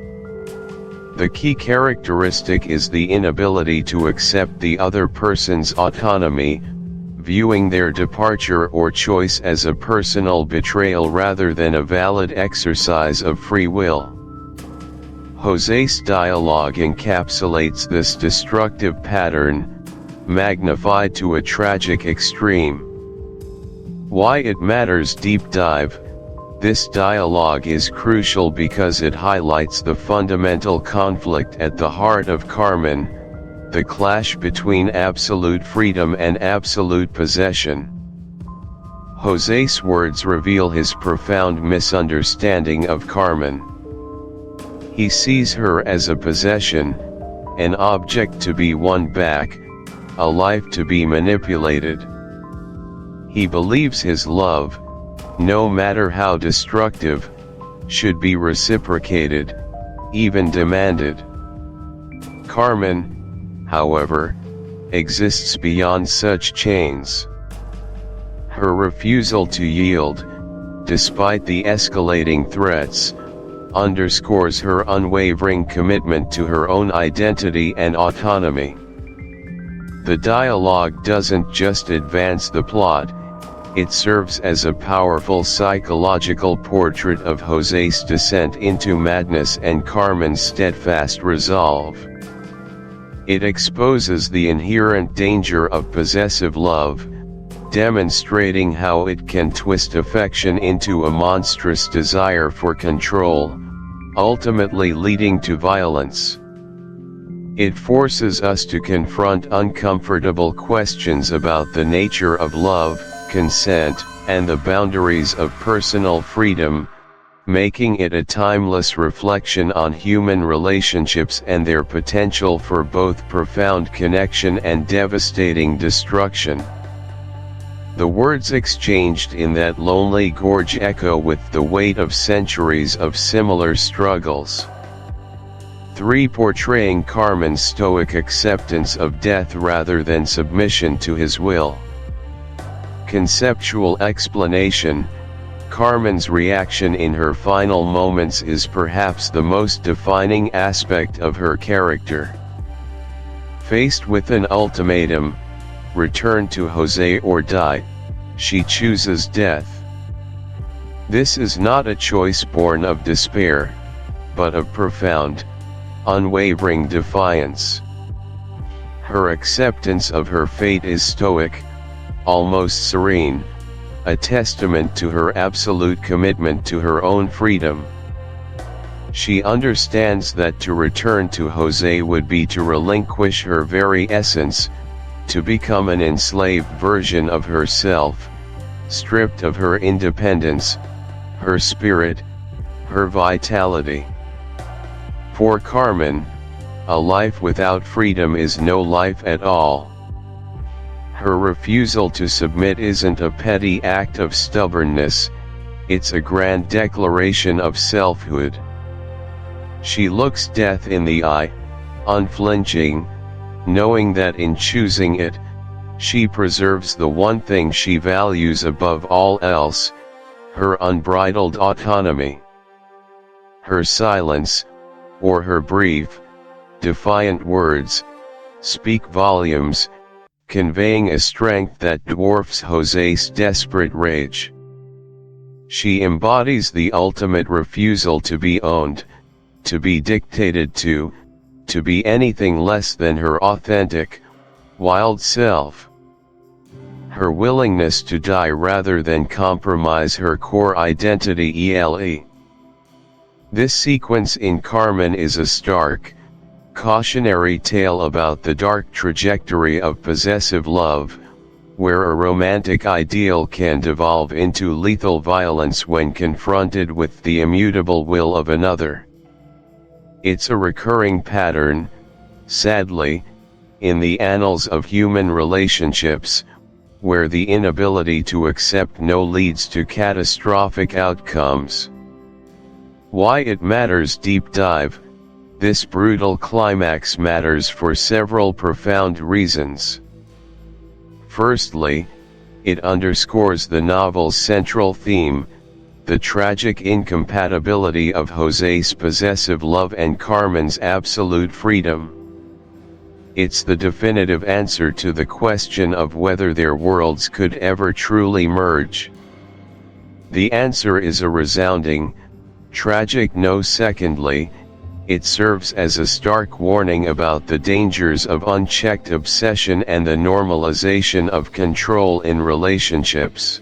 The key characteristic is the inability to accept the other person's autonomy, viewing their departure or choice as a personal betrayal rather than a valid exercise of free will. Jose's dialogue encapsulates this destructive pattern, magnified to a tragic extreme. Why it matters deep dive. This dialogue is crucial because it highlights the fundamental conflict at the heart of Carmen, the clash between absolute freedom and absolute possession. Jose's words reveal his profound misunderstanding of Carmen. He sees her as a possession, an object to be won back, a life to be manipulated. He believes his love, no matter how destructive, should be reciprocated, even demanded. Carmen, however, exists beyond such chains. Her refusal to yield, despite the escalating threats, underscores her unwavering commitment to her own identity and autonomy. The dialogue doesn't just advance the plot, it serves as a powerful psychological portrait of Jose's descent into madness and Carmen's steadfast resolve. It exposes the inherent danger of possessive love, demonstrating how it can twist affection into a monstrous desire for control, ultimately leading to violence. It forces us to confront uncomfortable questions about the nature of love, consent, and the boundaries of personal freedom, making it a timeless reflection on human relationships and their potential for both profound connection and devastating destruction. The words exchanged in that lonely gorge echo with the weight of centuries of similar struggles. 3. Portraying Carmen's stoic acceptance of death rather than submission to his will. Conceptual explanation. Carmen's reaction in her final moments is perhaps the most defining aspect of her character. Faced with an ultimatum, return to Jose or die, she chooses death. This is not a choice born of despair, but of profound, unwavering defiance. Her acceptance of her fate is stoic, almost serene, a testament to her absolute commitment to her own freedom. She understands that to return to Jose would be to relinquish her very essence, to become an enslaved version of herself, stripped of her independence, her spirit, her vitality. For Carmen, a life without freedom is no life at all. Her refusal to submit isn't a petty act of stubbornness, it's a grand declaration of selfhood. She looks death in the eye, unflinching, knowing that in choosing it, she preserves the one thing she values above all else, her unbridled autonomy. Her silence, or her brief, defiant words, speak volumes, conveying a strength that dwarfs Jose's desperate rage. She embodies the ultimate refusal to be owned, to be dictated to be anything less than her authentic, wild self. Her willingness to die rather than compromise her core identity. This sequence in Carmen is a stark, cautionary tale about the dark trajectory of possessive love, where a romantic ideal can devolve into lethal violence when confronted with the immutable will of another. It's a recurring pattern, sadly, in the annals of human relationships, where the inability to accept no leads to catastrophic outcomes. Why it matters. Deep dive. This brutal climax matters for several profound reasons. Firstly, it underscores the novel's central theme, the tragic incompatibility of Jose's possessive love and Carmen's absolute freedom. It's the definitive answer to the question of whether their worlds could ever truly merge. The answer is a resounding, tragic no. Secondly, it serves as a stark warning about the dangers of unchecked obsession and the normalization of control in relationships.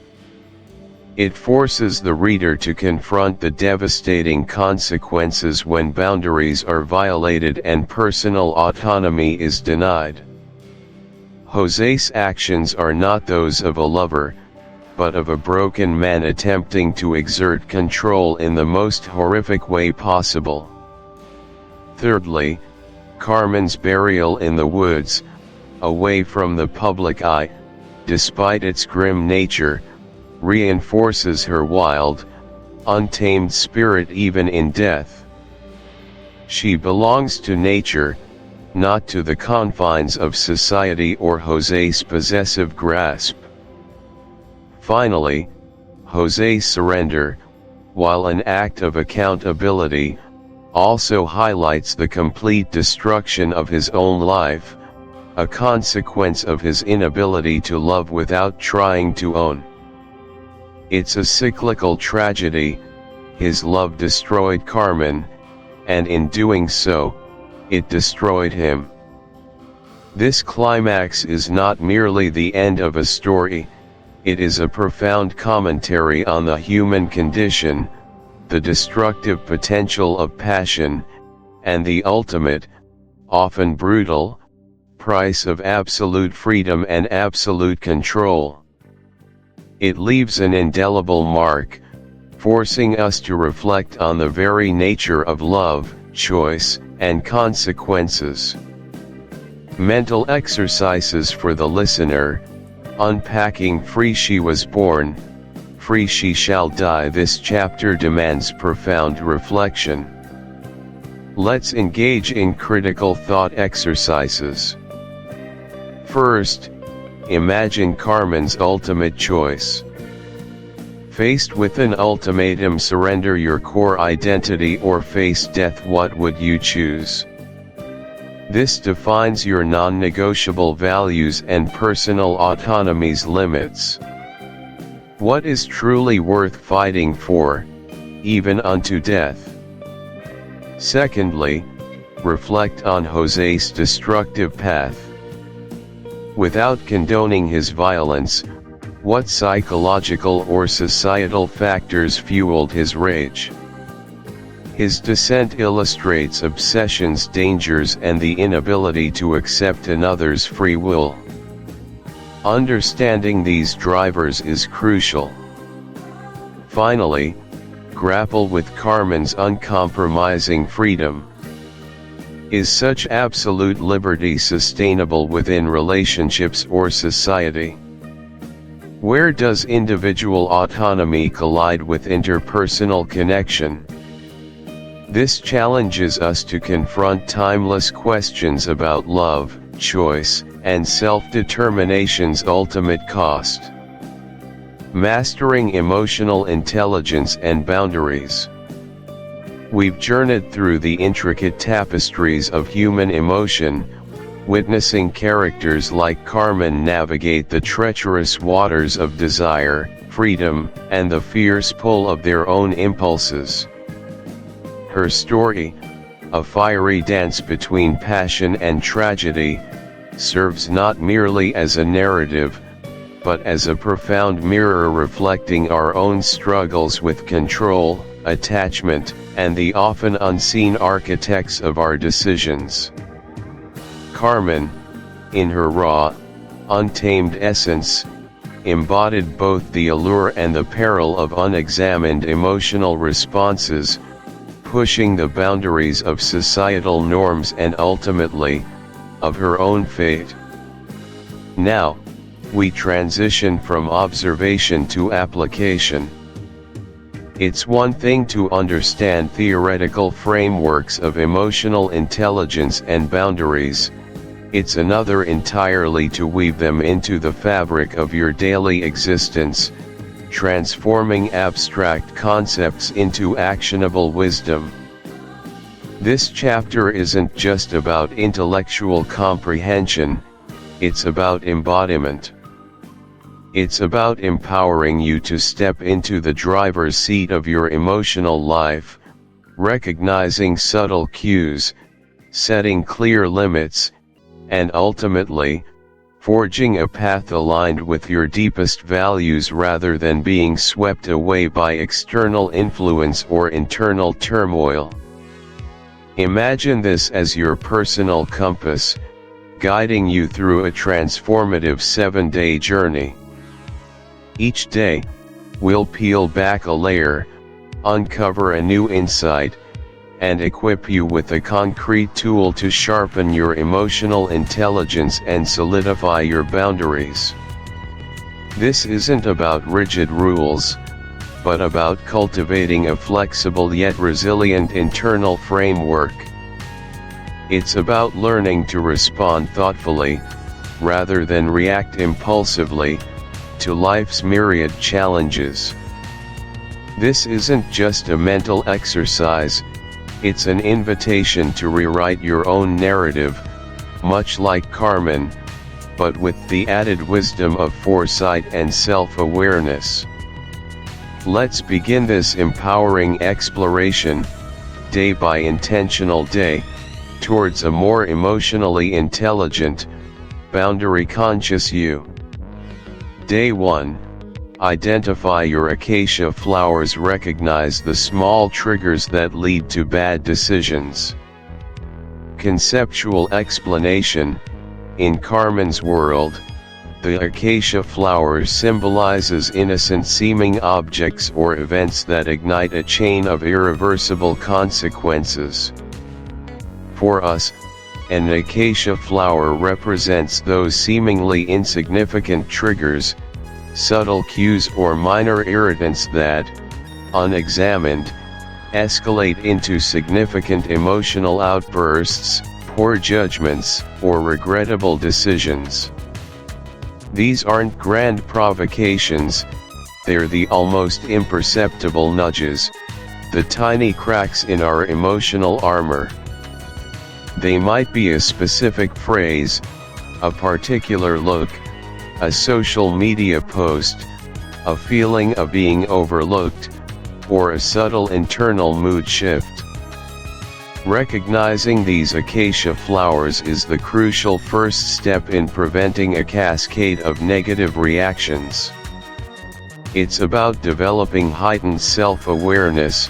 It forces the reader to confront the devastating consequences when boundaries are violated and personal autonomy is denied. Jose's actions are not those of a lover, but of a broken man attempting to exert control in the most horrific way possible. Thirdly, Carmen's burial in the woods, away from the public eye, despite its grim nature, reinforces her wild, untamed spirit even in death. She belongs to nature, not to the confines of society or Jose's possessive grasp. Finally, Jose's surrender, while an act of accountability, also highlights the complete destruction of his own life, a consequence of his inability to love without trying to own. It's a cyclical tragedy. His love destroyed Carmen, and in doing so, it destroyed him. This climax is not merely the end of a story, it is a profound commentary on the human condition, the destructive potential of passion, and the ultimate, often brutal, price of absolute freedom and absolute control. It leaves an indelible mark, forcing us to reflect on the very nature of love, choice, and consequences. Mental exercises for the listener. Unpacking. Free she was born, free she shall die. This chapter demands profound reflection. Let's engage in critical thought exercises. First, imagine Carmen's ultimate choice. Faced with an ultimatum: surrender your core identity or face death, what would you choose? This defines your non-negotiable values and personal autonomy's limits. What is truly worth fighting for, even unto death? Secondly, reflect on José's destructive path. Without condoning his violence, what psychological or societal factors fueled his rage? His descent illustrates obsession's dangers and the inability to accept another's free will. Understanding these drivers is crucial. Finally, grapple with Carmen's uncompromising freedom. Is such absolute liberty sustainable within relationships or society? Where does individual autonomy collide with interpersonal connection? This challenges us to confront timeless questions about love, choice, and self-determination's ultimate cost. Mastering emotional intelligence and boundaries. We've journeyed through the intricate tapestries of human emotion, witnessing characters like Carmen navigate the treacherous waters of desire, freedom, and the fierce pull of their own impulses. Her story, a fiery dance between passion and tragedy, serves not merely as a narrative, but as a profound mirror reflecting our own struggles with control, attachment, and the often unseen architects of our decisions. Carmen, in her raw, untamed essence, embodied both the allure and the peril of unexamined emotional responses, pushing the boundaries of societal norms and ultimately, of her own fate. Now, we transition from observation to application. It's one thing to understand theoretical frameworks of emotional intelligence and boundaries, it's another entirely to weave them into the fabric of your daily existence, transforming abstract concepts into actionable wisdom. This chapter isn't just about intellectual comprehension, it's about embodiment. It's about empowering you to step into the driver's seat of your emotional life, recognizing subtle cues, setting clear limits, and ultimately, forging a path aligned with your deepest values rather than being swept away by external influence or internal turmoil. Imagine this as your personal compass, guiding you through a transformative 7-day journey. Each day, we'll peel back a layer, uncover a new insight, and equip you with a concrete tool to sharpen your emotional intelligence and solidify your boundaries. This isn't about rigid rules, but about cultivating a flexible yet resilient internal framework. It's about learning to respond thoughtfully, rather than react impulsively, to life's myriad challenges. This isn't just a mental exercise, it's an invitation to rewrite your own narrative, much like Carmen, but with the added wisdom of foresight and self-awareness. Let's begin this empowering exploration, day by intentional day, towards a more emotionally intelligent, boundary-conscious you. Day 1. Identify your acacia flowers. Recognize the small triggers that lead to bad decisions. Conceptual explanation. In Carmen's world, the acacia flower symbolizes innocent-seeming objects or events that ignite a chain of irreversible consequences. For us, an acacia flower represents those seemingly insignificant triggers, subtle cues or minor irritants that, unexamined, escalate into significant emotional outbursts, poor judgments, or regrettable decisions. These aren't grand provocations, They're the almost imperceptible nudges, the tiny cracks in our emotional armor. They might be a specific phrase, a particular look, a social media post, a feeling of being overlooked, or a subtle internal mood shift. Recognizing these acacia flowers is the crucial first step in preventing a cascade of negative reactions. It's about developing heightened self-awareness,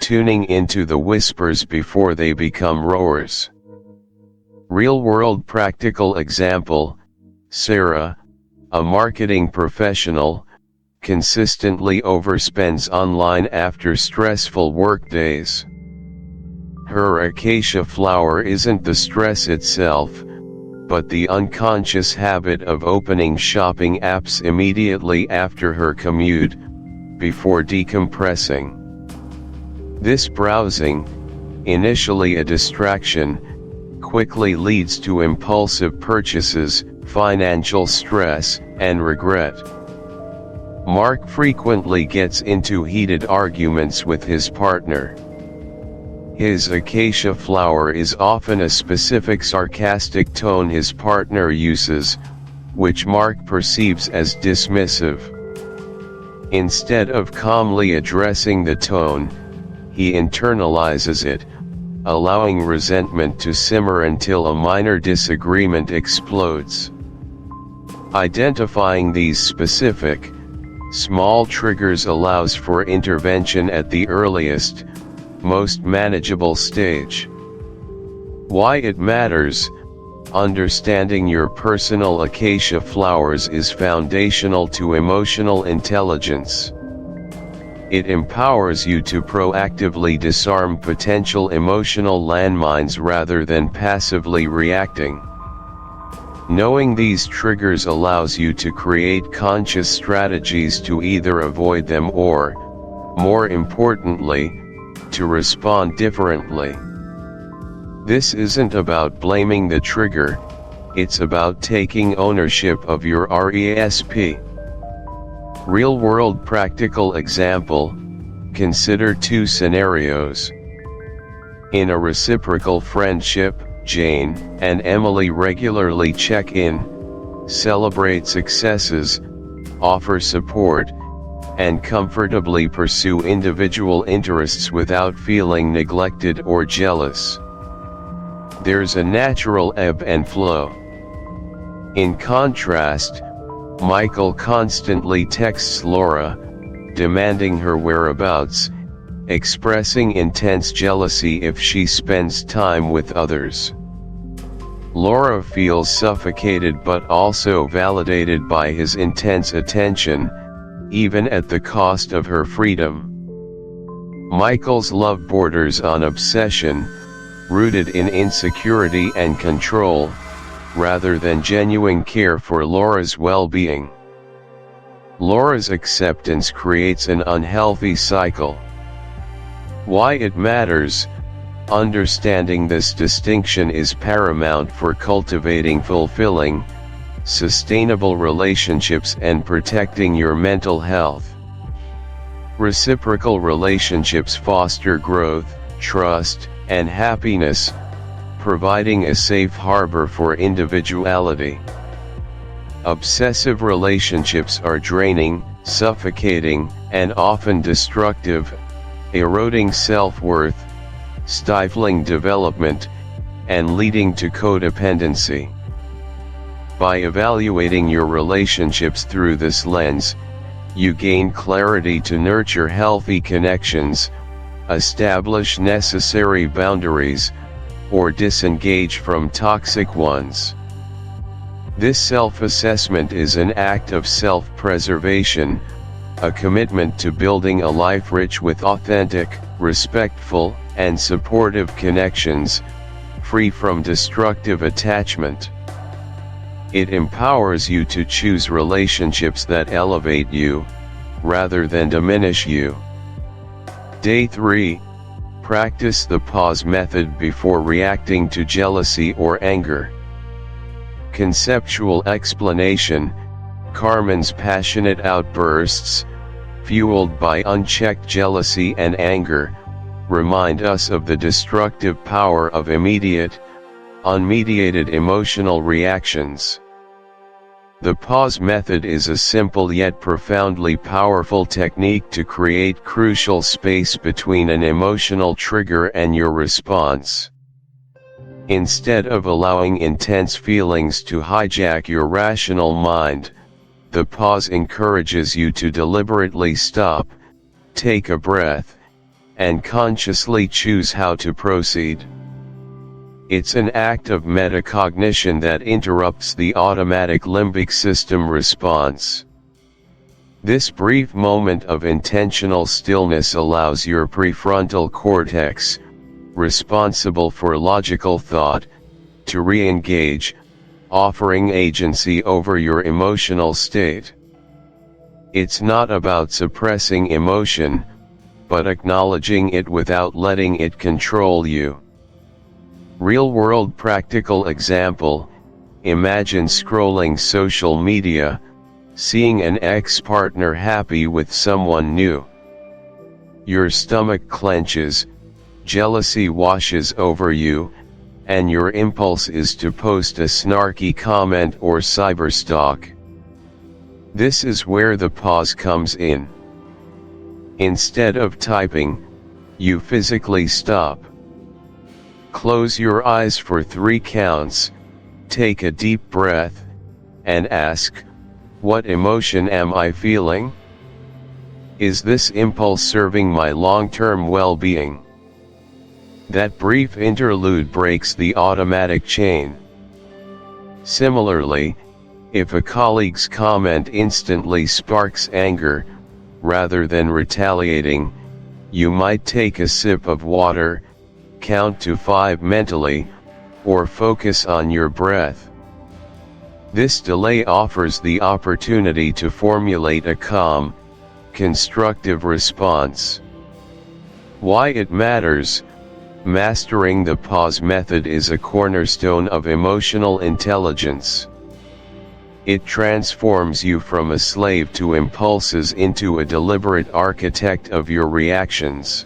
tuning into the whispers before they become roars. Real-world practical example: Sarah, a marketing professional, consistently overspends online after stressful work days. Her acacia flower isn't the stress itself, but the unconscious habit of opening shopping apps immediately after her commute, before decompressing. This browsing, initially a distraction, quickly leads to impulsive purchases, financial stress, and regret. Mark frequently gets into heated arguments with his partner. His acacia flower is often a specific sarcastic tone his partner uses, which Mark perceives as dismissive. Instead of calmly addressing the tone, he internalizes it, allowing resentment to simmer until a minor disagreement explodes. Identifying these specific, small triggers allows for intervention at the earliest, most manageable stage. Why it matters: understanding your personal acacia flowers is foundational to emotional intelligence. It empowers you to proactively disarm potential emotional landmines rather than passively reacting. Knowing these triggers allows you to create conscious strategies to either avoid them or, more importantly, to respond differently. This isn't about blaming the trigger, it's about taking ownership of your RESP. Real-world practical example: consider two scenarios. In a reciprocal friendship, Jane and Emily regularly check in, celebrate successes, offer support, and comfortably pursue individual interests without feeling neglected or jealous. There's a natural ebb and flow. In contrast, Michael constantly texts Laura, demanding her whereabouts, expressing intense jealousy if she spends time with others. Laura feels suffocated but also validated by his intense attention, even at the cost of her freedom. Michael's love borders on obsession, rooted in insecurity and control, rather than genuine care for Laura's well-being. Laura's acceptance creates an unhealthy cycle. Why it matters: understanding this distinction is paramount for cultivating fulfilling, sustainable relationships and protecting your mental health. Reciprocal relationships foster growth, trust, and happiness, providing a safe harbor for individuality. Obsessive relationships are draining, suffocating, and often destructive, eroding self-worth, stifling development, and leading to codependency. By evaluating your relationships through this lens, you gain clarity to nurture healthy connections, establish necessary boundaries, or disengage from toxic ones. This self-assessment is an act of self-preservation, a commitment to building a life rich with authentic, respectful, and supportive connections, free from destructive attachment. It empowers you to choose relationships that elevate you, rather than diminish you. Day 3. Practice the pause method before reacting to jealousy or anger. Conceptual explanation: Carmen's passionate outbursts, fueled by unchecked jealousy and anger, remind us of the destructive power of immediate, unmediated emotional reactions. The pause method is a simple yet profoundly powerful technique to create crucial space between an emotional trigger and your response. Instead of allowing intense feelings to hijack your rational mind, the pause encourages you to deliberately stop, take a breath, and consciously choose how to proceed. It's an act of metacognition that interrupts the automatic limbic system response. This brief moment of intentional stillness allows your prefrontal cortex, responsible for logical thought, to re-engage, offering agency over your emotional state. It's not about suppressing emotion, but acknowledging it without letting it control you. Real-world practical example: imagine scrolling social media, seeing an ex-partner happy with someone new. Your stomach clenches, jealousy washes over you, and your impulse is to post a snarky comment or cyberstalk. This is where the pause comes in. Instead of typing, you physically stop. Close your eyes for 3 counts, take a deep breath, and ask, what emotion am I feeling? Is this impulse serving my long-term well-being? That brief interlude breaks the automatic chain. Similarly, if a colleague's comment instantly sparks anger, rather than retaliating, you might take a sip of water, count to 5 mentally, or focus on your breath. This delay offers the opportunity to formulate a calm, constructive response. Why it matters: mastering the pause method is a cornerstone of emotional intelligence. It transforms you from a slave to impulses into a deliberate architect of your reactions.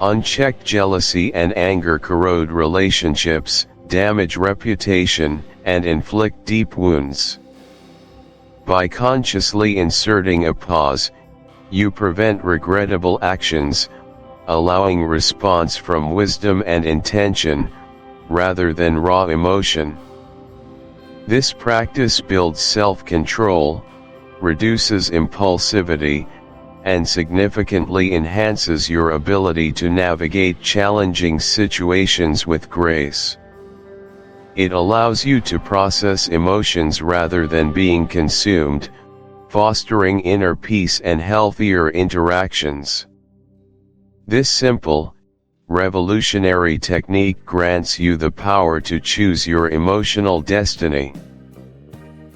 Unchecked jealousy and anger corrode relationships, damage reputation, and inflict deep wounds. By consciously inserting a pause, you prevent regrettable actions, allowing response from wisdom and intention, rather than raw emotion. This practice builds self-control, reduces impulsivity, and significantly enhances your ability to navigate challenging situations with grace. It allows you to process emotions rather than being consumed, fostering inner peace and healthier interactions. This simple, revolutionary technique grants you the power to choose your emotional destiny.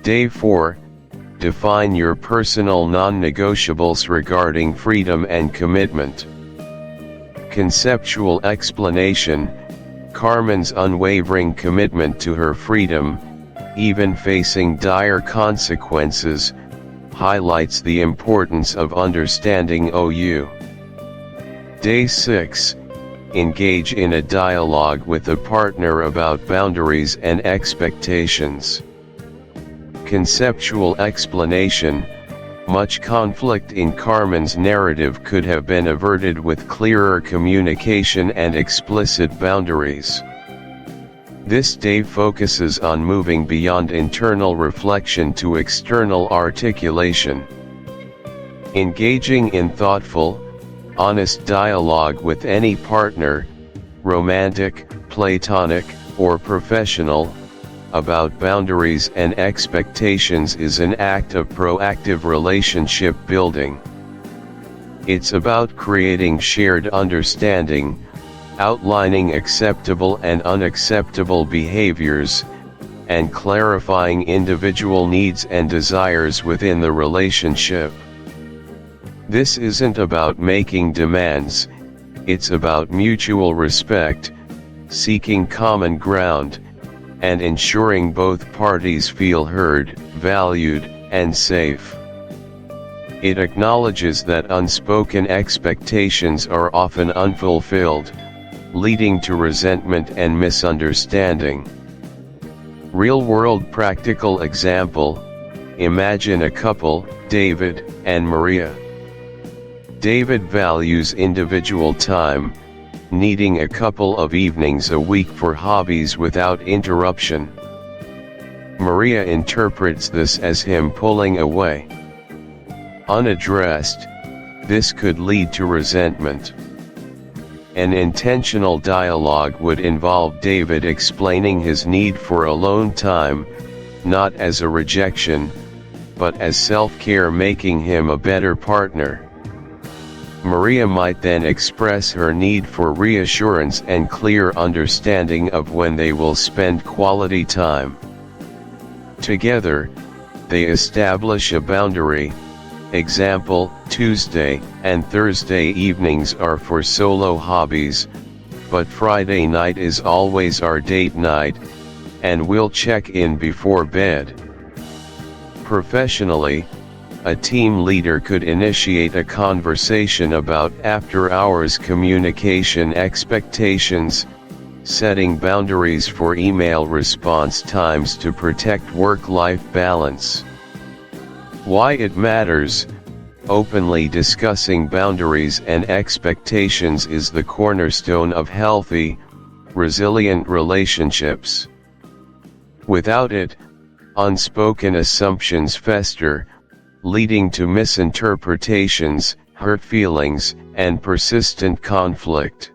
Day 4. Define your personal non-negotiables regarding freedom and commitment. Conceptual explanation: Carmen's unwavering commitment to her freedom, even facing dire consequences, highlights the importance of understanding OU. Day 6. Engage in a dialogue with a partner about boundaries and expectations. Conceptual explanation: much conflict in Carmen's narrative could have been averted with clearer communication and explicit boundaries. This day focuses on moving beyond internal reflection to external articulation. Engaging in thoughtful, honest dialogue with any partner, romantic, platonic, or professional, about boundaries and expectations is an act of proactive relationship building. It's about creating shared understanding, outlining acceptable and unacceptable behaviors, and clarifying individual needs and desires within the relationship. This isn't about making demands, it's about mutual respect, seeking common ground, and ensuring both parties feel heard, valued, and safe. It acknowledges that unspoken expectations are often unfulfilled, leading to resentment and misunderstanding. Real-world practical example: imagine a couple, David and Maria. David values individual time, needing a couple of evenings a week for hobbies without interruption. Maria interprets this as him pulling away. Unaddressed, this could lead to resentment. An intentional dialogue would involve David explaining his need for alone time, not as a rejection, but as self-care, making him a better partner. Maria might then express her need for reassurance and clear understanding of when they will spend quality time. Together, they establish a boundary. Example: Tuesday and Thursday evenings are for solo hobbies, but Friday night is always our date night, and we'll check in before bed. Professionally, a team leader could initiate a conversation about after-hours communication expectations, setting boundaries for email response times to protect work-life balance. Why it matters: openly discussing boundaries and expectations is the cornerstone of healthy, resilient relationships. Without it, unspoken assumptions fester, leading to misinterpretations, hurt feelings, and persistent conflict.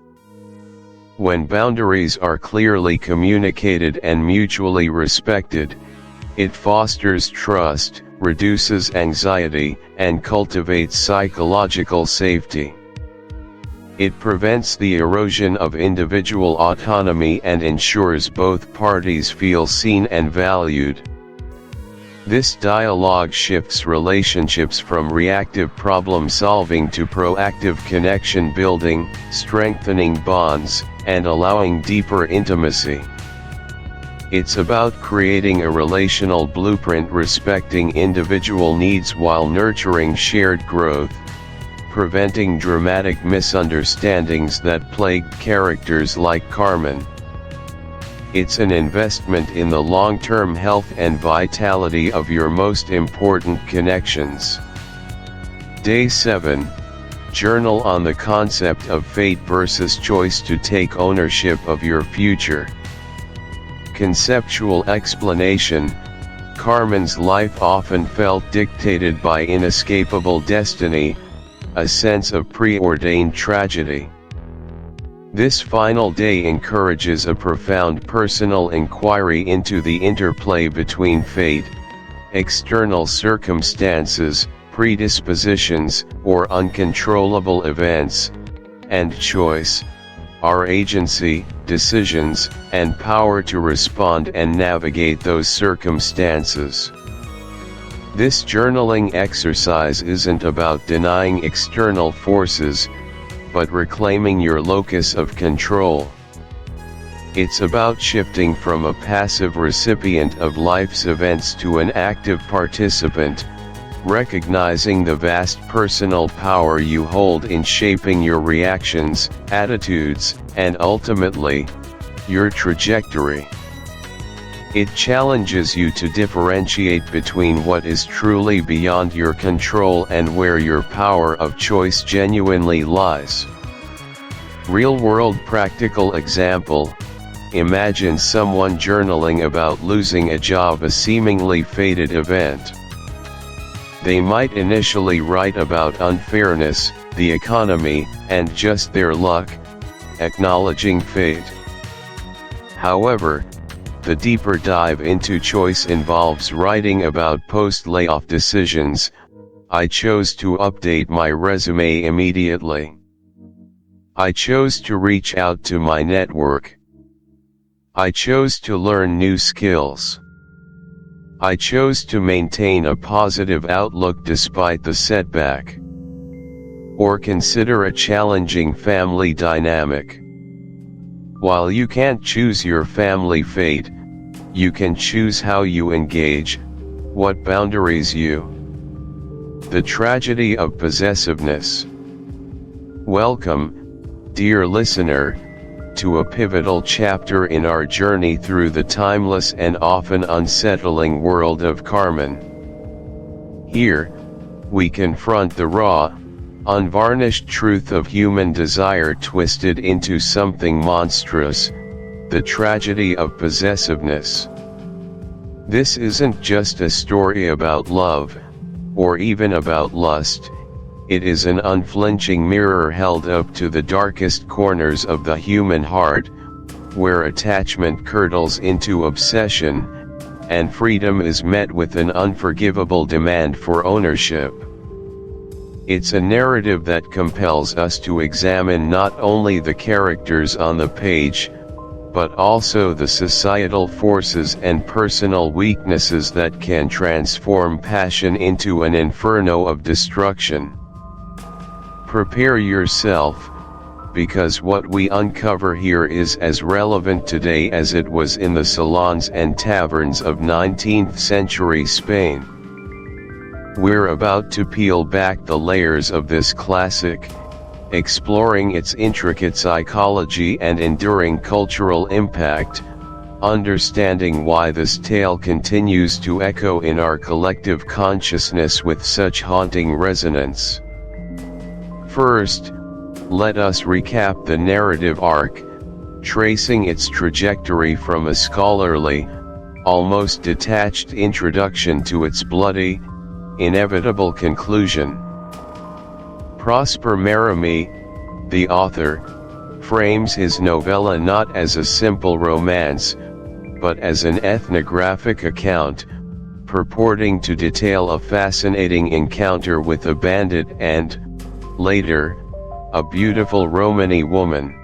When boundaries are clearly communicated and mutually respected, it fosters trust, reduces anxiety, and cultivates psychological safety. It prevents the erosion of individual autonomy and ensures both parties feel seen and valued. This dialogue shifts relationships from reactive problem-solving to proactive connection-building, strengthening bonds, and allowing deeper intimacy. It's about creating a relational blueprint respecting individual needs while nurturing shared growth, preventing dramatic misunderstandings that plague characters like Carmen. It's an investment in the long-term health and vitality of your most important connections. Day 7. Journal on the concept of fate versus choice to take ownership of your future. Conceptual explanation: Carmen's life often felt dictated by inescapable destiny, a sense of preordained tragedy. This final day encourages a profound personal inquiry into the interplay between fate, external circumstances, predispositions, or uncontrollable events, and choice, our agency, decisions, and power to respond and navigate those circumstances. This journaling exercise isn't about denying external forces, but reclaiming your locus of control. It's about shifting from a passive recipient of life's events to an active participant, recognizing the vast personal power you hold in shaping your reactions, attitudes, and ultimately, your trajectory. It challenges you to differentiate between what is truly beyond your control and where your power of choice genuinely lies. Real-world practical example: imagine someone journaling about losing a job, a seemingly fated event. They might initially write about unfairness, the economy, and just their luck, acknowledging fate. However, the deeper dive into choice involves writing about post-layoff decisions. I chose to update my resume immediately. I chose to reach out to my network. I chose to learn new skills. I chose to maintain a positive outlook despite the setback. Or consider a challenging family dynamic. While you can't choose your family fate, you can choose how you engage, what boundaries you The tragedy of possessiveness. Welcome, dear listener, to a pivotal chapter in our journey through the timeless and often unsettling world of Carmen. Here, we confront the raw, unvarnished truth of human desire twisted into something monstrous, the tragedy of possessiveness. This isn't just a story about love, or even about lust. It is an unflinching mirror held up to the darkest corners of the human heart, where attachment curdles into obsession, and freedom is met with an unforgivable demand for ownership. It's a narrative that compels us to examine not only the characters on the page, but also the societal forces and personal weaknesses that can transform passion into an inferno of destruction. Prepare yourself, because what we uncover here is as relevant today as it was in the salons and taverns of 19th century Spain. We're about to peel back the layers of this classic, exploring its intricate psychology and enduring cultural impact, understanding why this tale continues to echo in our collective consciousness with such haunting resonance. First, let us recap the narrative arc, tracing its trajectory from a scholarly, almost detached introduction to its bloody, inevitable conclusion. Prosper Mérimée, the author, frames his novella not as a simple romance, but as an ethnographic account, purporting to detail a fascinating encounter with a bandit and, later, a beautiful Romany woman.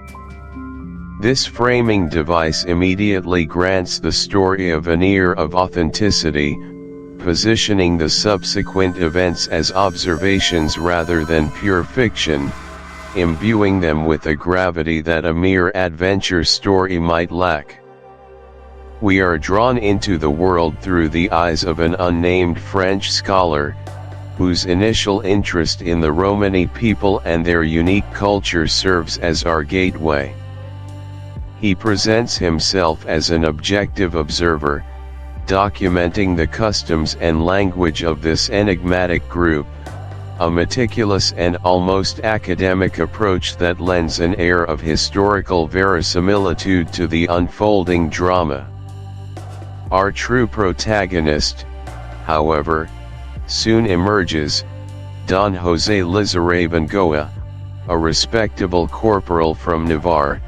This framing device immediately grants the story a veneer of authenticity, positioning the subsequent events as observations rather than pure fiction, imbuing them with a gravity that a mere adventure story might lack. We are drawn into the world through the eyes of an unnamed French scholar, whose initial interest in the Romany people and their unique culture serves as our gateway. He presents himself as an objective observer, documenting the customs and language of this enigmatic group, a meticulous and almost academic approach that lends an air of historical verisimilitude to the unfolding drama. Our true protagonist, however, soon emerges, Don José Lizarabengoa, a respectable corporal from Navarre,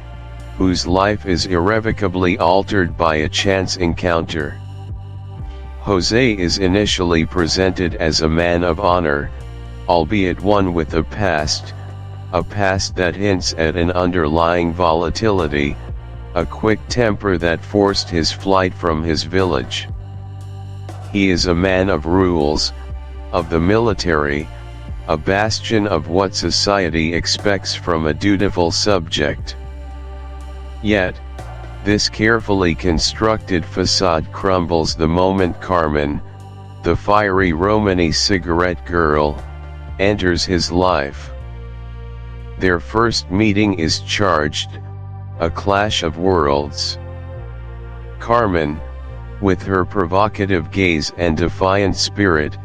whose life is irrevocably altered by a chance encounter. José is initially presented as a man of honor, albeit one with a past that hints at an underlying volatility, a quick temper that forced his flight from his village. He is a man of rules, of the military, a bastion of what society expects from a dutiful subject. Yet, this carefully constructed facade crumbles the moment Carmen, the fiery Romany cigarette girl, enters his life. Their first meeting is charged, a clash of worlds. Carmen, with her provocative gaze and defiant spirit,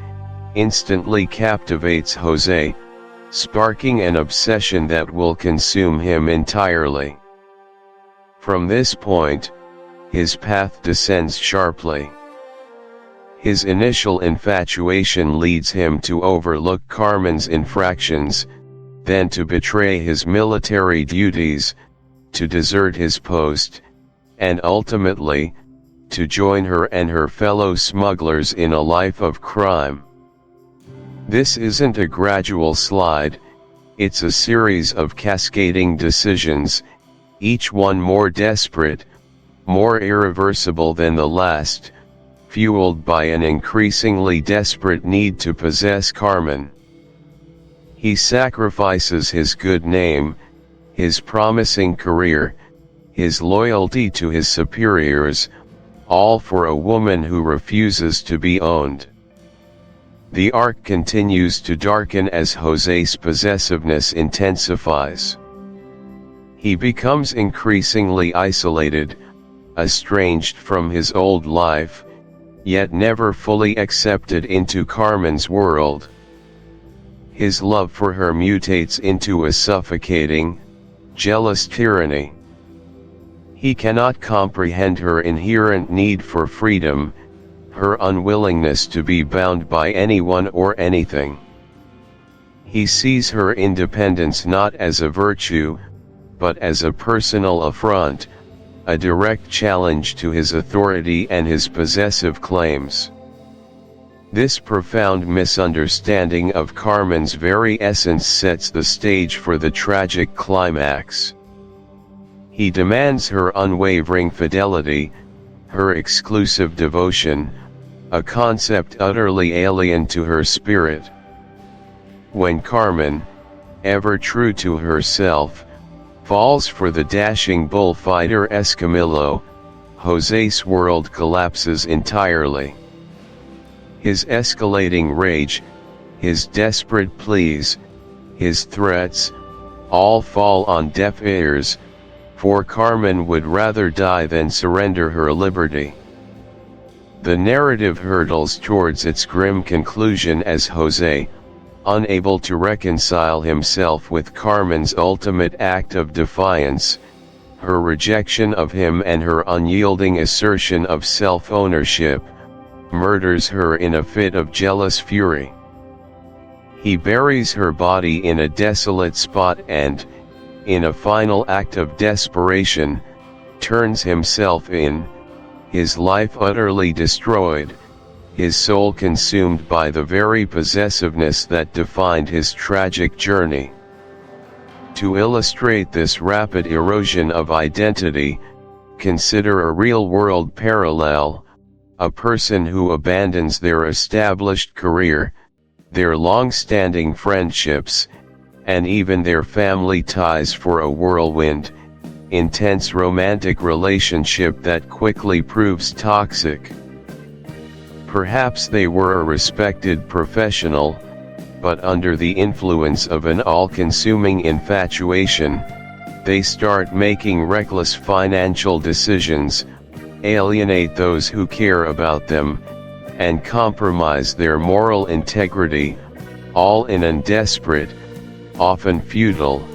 instantly captivates José, sparking an obsession that will consume him entirely. From this point, his path descends sharply. His initial infatuation leads him to overlook Carmen's infractions, then to betray his military duties, to desert his post, and ultimately, to join her and her fellow smugglers in a life of crime. This isn't a gradual slide, it's a series of cascading decisions, each one more desperate, more irreversible than the last, fueled by an increasingly desperate need to possess Carmen. He sacrifices his good name, his promising career, his loyalty to his superiors, all for a woman who refuses to be owned. The arc continues to darken as José's possessiveness intensifies. He becomes increasingly isolated, estranged from his old life, yet never fully accepted into Carmen's world. His love for her mutates into a suffocating, jealous tyranny. He cannot comprehend her inherent need for freedom, her unwillingness to be bound by anyone or anything. He sees her independence not as a virtue, but as a personal affront, a direct challenge to his authority and his possessive claims. This profound misunderstanding of Carmen's very essence sets the stage for the tragic climax. He demands her unwavering fidelity, her exclusive devotion, a concept utterly alien to her spirit. When Carmen, ever true to herself, falls for the dashing bullfighter Escamillo, José's world collapses entirely. His escalating rage, his desperate pleas, his threats, all fall on deaf ears, for Carmen would rather die than surrender her liberty. The narrative hurtles towards its grim conclusion as José, unable to reconcile himself with Carmen's ultimate act of defiance, her rejection of him and her unyielding assertion of self-ownership, murders her in a fit of jealous fury. He buries her body in a desolate spot and, in a final act of desperation, turns himself in, his life utterly destroyed, his soul consumed by the very possessiveness that defined his tragic journey. To illustrate this rapid erosion of identity, consider a real-world parallel: a person who abandons their established career, their long-standing friendships, and even their family ties for a whirlwind, intense romantic relationship that quickly proves toxic. Perhaps they were a respected professional, but under the influence of an all-consuming infatuation, they start making reckless financial decisions, alienate those who care about them, and compromise their moral integrity, all in a desperate, often futile,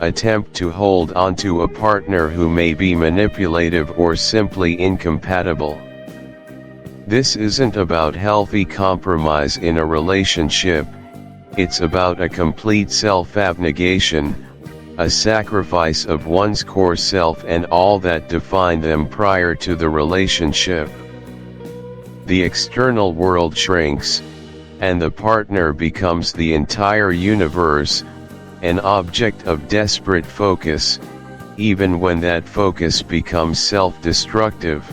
attempt to hold onto a partner who may be manipulative or simply incompatible. This isn't about healthy compromise in a relationship, it's about a complete self-abnegation, a sacrifice of one's core self and all that defined them prior to the relationship. The external world shrinks, and the partner becomes the entire universe, an object of desperate focus, even when that focus becomes self-destructive.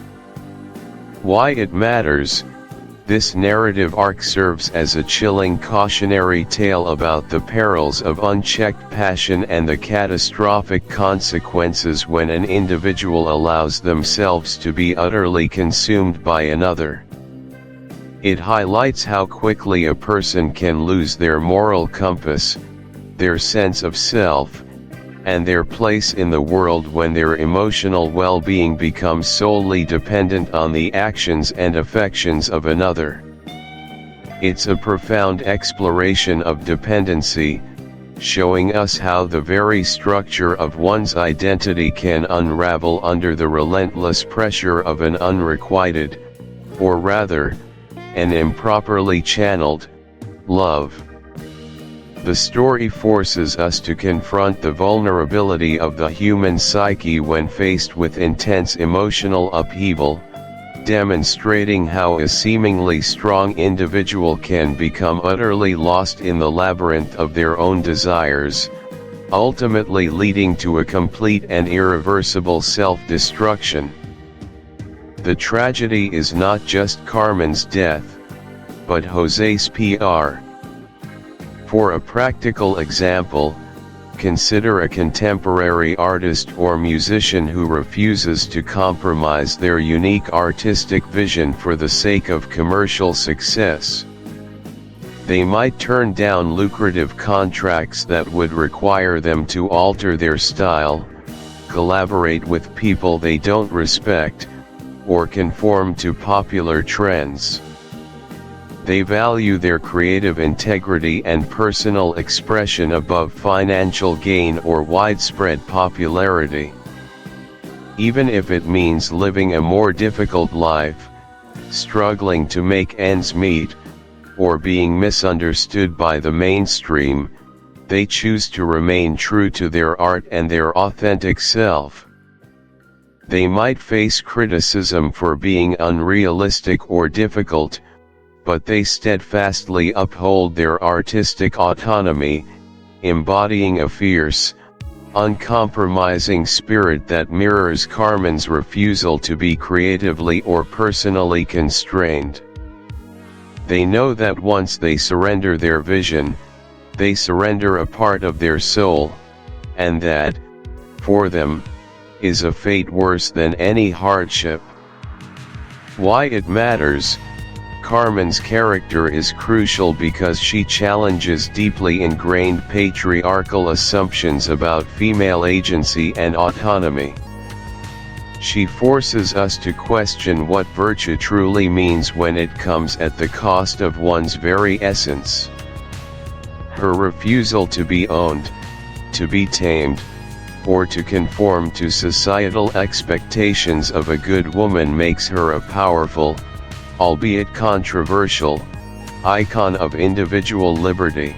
Why it matters: this narrative arc serves as a chilling cautionary tale about the perils of unchecked passion and the catastrophic consequences when an individual allows themselves to be utterly consumed by another. It highlights how quickly a person can lose their moral compass, their sense of self, and their place in the world when their emotional well-being becomes solely dependent on the actions and affections of another. It's a profound exploration of dependency, showing us how the very structure of one's identity can unravel under the relentless pressure of an unrequited, or rather, an improperly channeled, love. The story forces us to confront the vulnerability of the human psyche when faced with intense emotional upheaval, demonstrating how a seemingly strong individual can become utterly lost in the labyrinth of their own desires, ultimately leading to a complete and irreversible self-destruction. The tragedy is not just Carmen's death, but José's PR. For a practical example, consider a contemporary artist or musician who refuses to compromise their unique artistic vision for the sake of commercial success. They might turn down lucrative contracts that would require them to alter their style, collaborate with people they don't respect, or conform to popular trends. They value their creative integrity and personal expression above financial gain or widespread popularity. Even if it means living a more difficult life, struggling to make ends meet, or being misunderstood by the mainstream, they choose to remain true to their art and their authentic self. They might face criticism for being unrealistic or difficult, but they steadfastly uphold their artistic autonomy, embodying a fierce, uncompromising spirit that mirrors Carmen's refusal to be creatively or personally constrained. They know that once they surrender their vision, they surrender a part of their soul, and that, for them, is a fate worse than any hardship. Why it matters? Carmen's character is crucial because she challenges deeply ingrained patriarchal assumptions about female agency and autonomy. She forces us to question what virtue truly means when it comes at the cost of one's very essence. Her refusal to be owned, to be tamed, or to conform to societal expectations of a good woman makes her a powerful, albeit controversial, icon of individual liberty.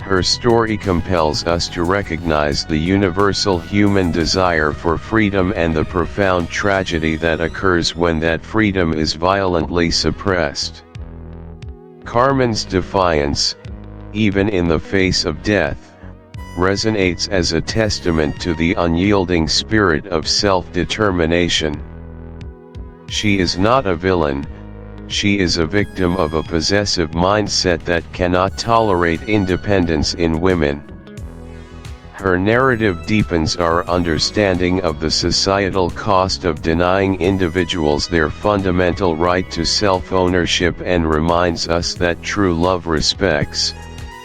Her story compels us to recognize the universal human desire for freedom and the profound tragedy that occurs when that freedom is violently suppressed. Carmen's defiance, even in the face of death, resonates as a testament to the unyielding spirit of self-determination. She is not a villain, she is a victim of a possessive mindset that cannot tolerate independence in women. Her narrative deepens our understanding of the societal cost of denying individuals their fundamental right to self-ownership and reminds us that true love respects,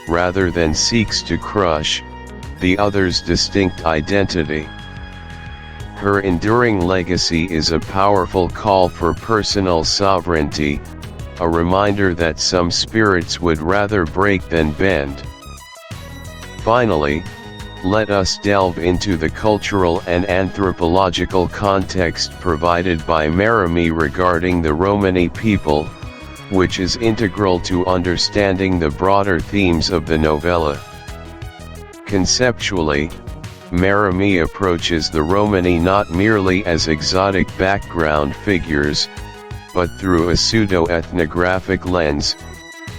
rather than seeks to crush, the other's distinct identity. Her enduring legacy is a powerful call for personal sovereignty, a reminder that some spirits would rather break than bend. Finally, let us delve into the cultural and anthropological context provided by Merimee regarding the Romani people, which is integral to understanding the broader themes of the novella. Conceptually, Merimee approaches the Romani not merely as exotic background figures, but through a pseudo-ethnographic lens,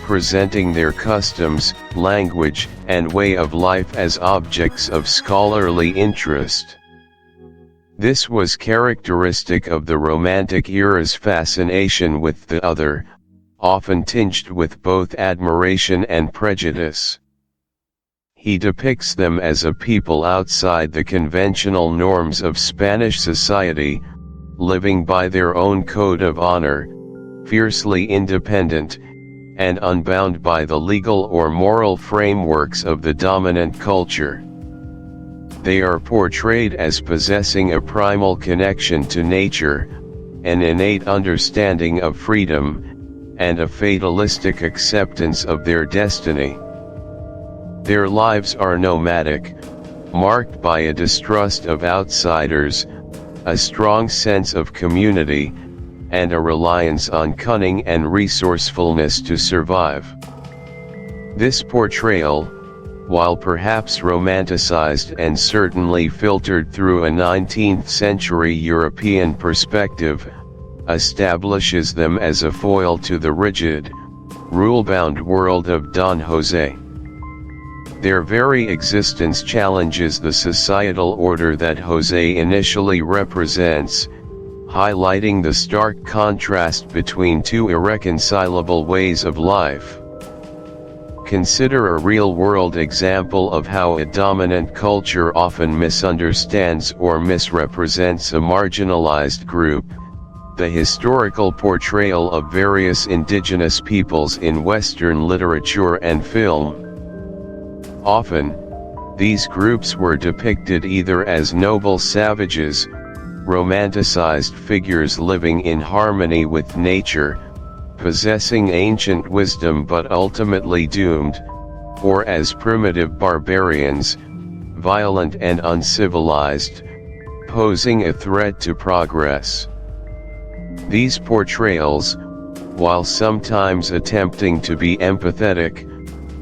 presenting their customs, language, and way of life as objects of scholarly interest. This was characteristic of the Romantic era's fascination with the other, often tinged with both admiration and prejudice. He depicts them as a people outside the conventional norms of Spanish society, living by their own code of honor, fiercely independent, and unbound by the legal or moral frameworks of the dominant culture. They are portrayed as possessing a primal connection to nature, an innate understanding of freedom, and a fatalistic acceptance of their destiny. Their lives are nomadic, marked by a distrust of outsiders, a strong sense of community, and a reliance on cunning and resourcefulness to survive. This portrayal, while perhaps romanticized and certainly filtered through a 19th-century European perspective, establishes them as a foil to the rigid, rule-bound world of Don José. Their very existence challenges the societal order that José initially represents, highlighting the stark contrast between two irreconcilable ways of life. Consider a real-world example of how a dominant culture often misunderstands or misrepresents a marginalized group. the historical portrayal of various indigenous peoples in Western literature and film. Often, these groups were depicted either as noble savages, romanticized figures living in harmony with nature, possessing ancient wisdom but ultimately doomed, or as primitive barbarians, violent and uncivilized, posing a threat to progress. These portrayals, while sometimes attempting to be empathetic,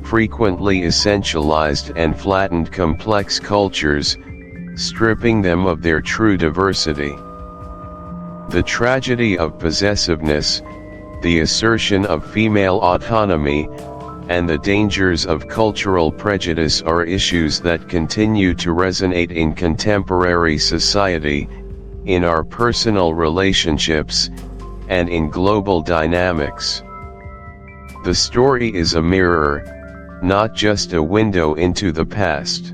frequently essentialized and flattened complex cultures, stripping them of their true diversity. The tragedy of possessiveness, the assertion of female autonomy, and the dangers of cultural prejudice are issues that continue to resonate in contemporary society, in our personal relationships, and in global dynamics. The story is a mirror, not just a window into the past.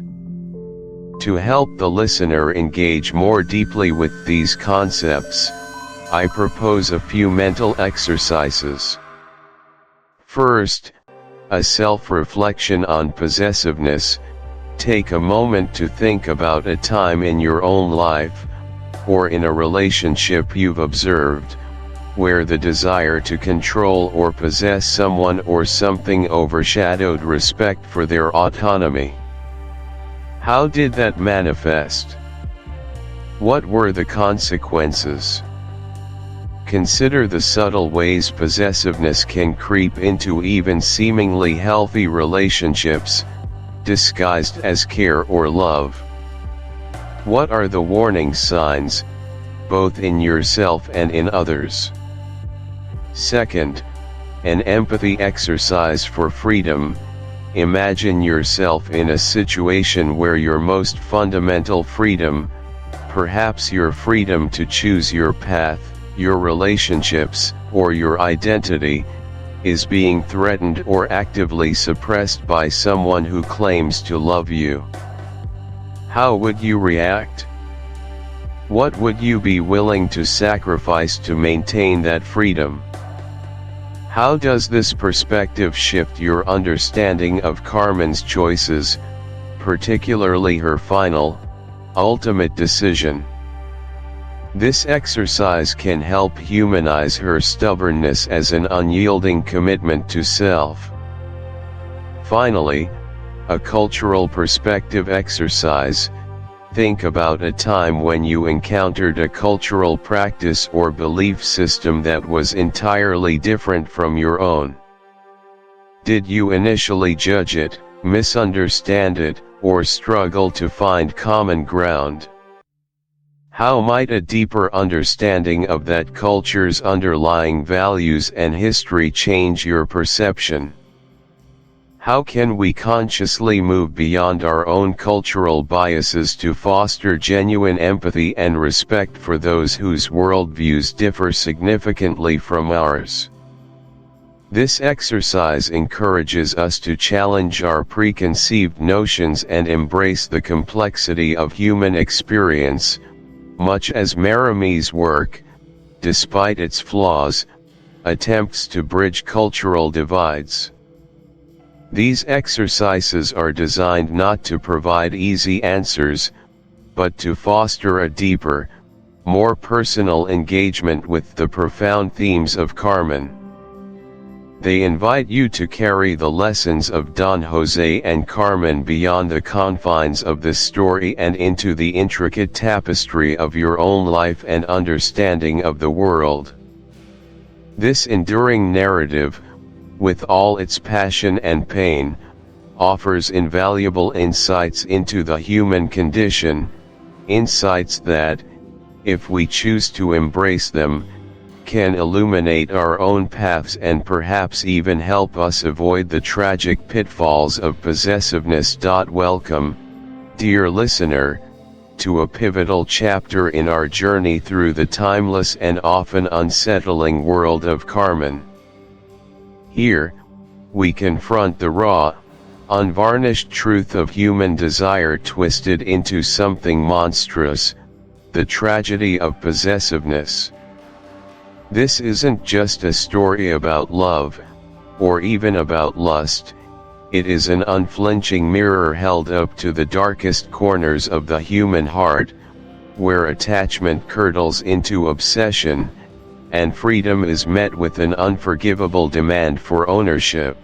To help the listener engage more deeply with these concepts, I propose a few mental exercises. First, a self-reflection on possessiveness. Take a moment to think about a time in your own life, or in a relationship you've observed, where the desire to control or possess someone or something overshadowed respect for their autonomy. How did that manifest? What were the consequences? Consider the subtle ways possessiveness can creep into even seemingly healthy relationships, disguised as care or love. What are the warning signs, both in yourself and in others? Second, an empathy exercise for freedom. Imagine yourself in a situation where your most fundamental freedom, perhaps your freedom to choose your path, your relationships, or your identity, is being threatened or actively suppressed by someone who claims to love you. How would you react? What would you be willing to sacrifice to maintain that freedom? How does this perspective shift your understanding of Carmen's choices, particularly her final, ultimate decision? This exercise can help humanize her stubbornness as an unyielding commitment to self. Finally, a cultural perspective exercise. Think about a time when you encountered a cultural practice or belief system that was entirely different from your own. Did you initially judge it, misunderstand it, or struggle to find common ground? How might a deeper understanding of that culture's underlying values and history change your perception? How can we consciously move beyond our own cultural biases to foster genuine empathy and respect for those whose worldviews differ significantly from ours? This exercise encourages us to challenge our preconceived notions and embrace the complexity of human experience, much as Marami's work, despite its flaws, attempts to bridge cultural divides. These exercises are designed not to provide easy answers, but to foster a deeper, more personal engagement with the profound themes of Carmen. They invite you to carry the lessons of Don José and Carmen beyond the confines of this story and into the intricate tapestry of your own life and understanding of the world. This enduring narrative, with all its passion and pain, offers invaluable insights into the human condition, insights that, if we choose to embrace them, can illuminate our own paths and perhaps even help us avoid the tragic pitfalls of possessiveness. Welcome, dear listener, to a pivotal chapter in our journey through the timeless and often unsettling world of Carmen. Here, we confront the raw, unvarnished truth of human desire twisted into something monstrous, the tragedy of possessiveness. This isn't just a story about love, or even about lust, it is an unflinching mirror held up to the darkest corners of the human heart, where attachment curdles into obsession, and freedom is met with an unforgivable demand for ownership.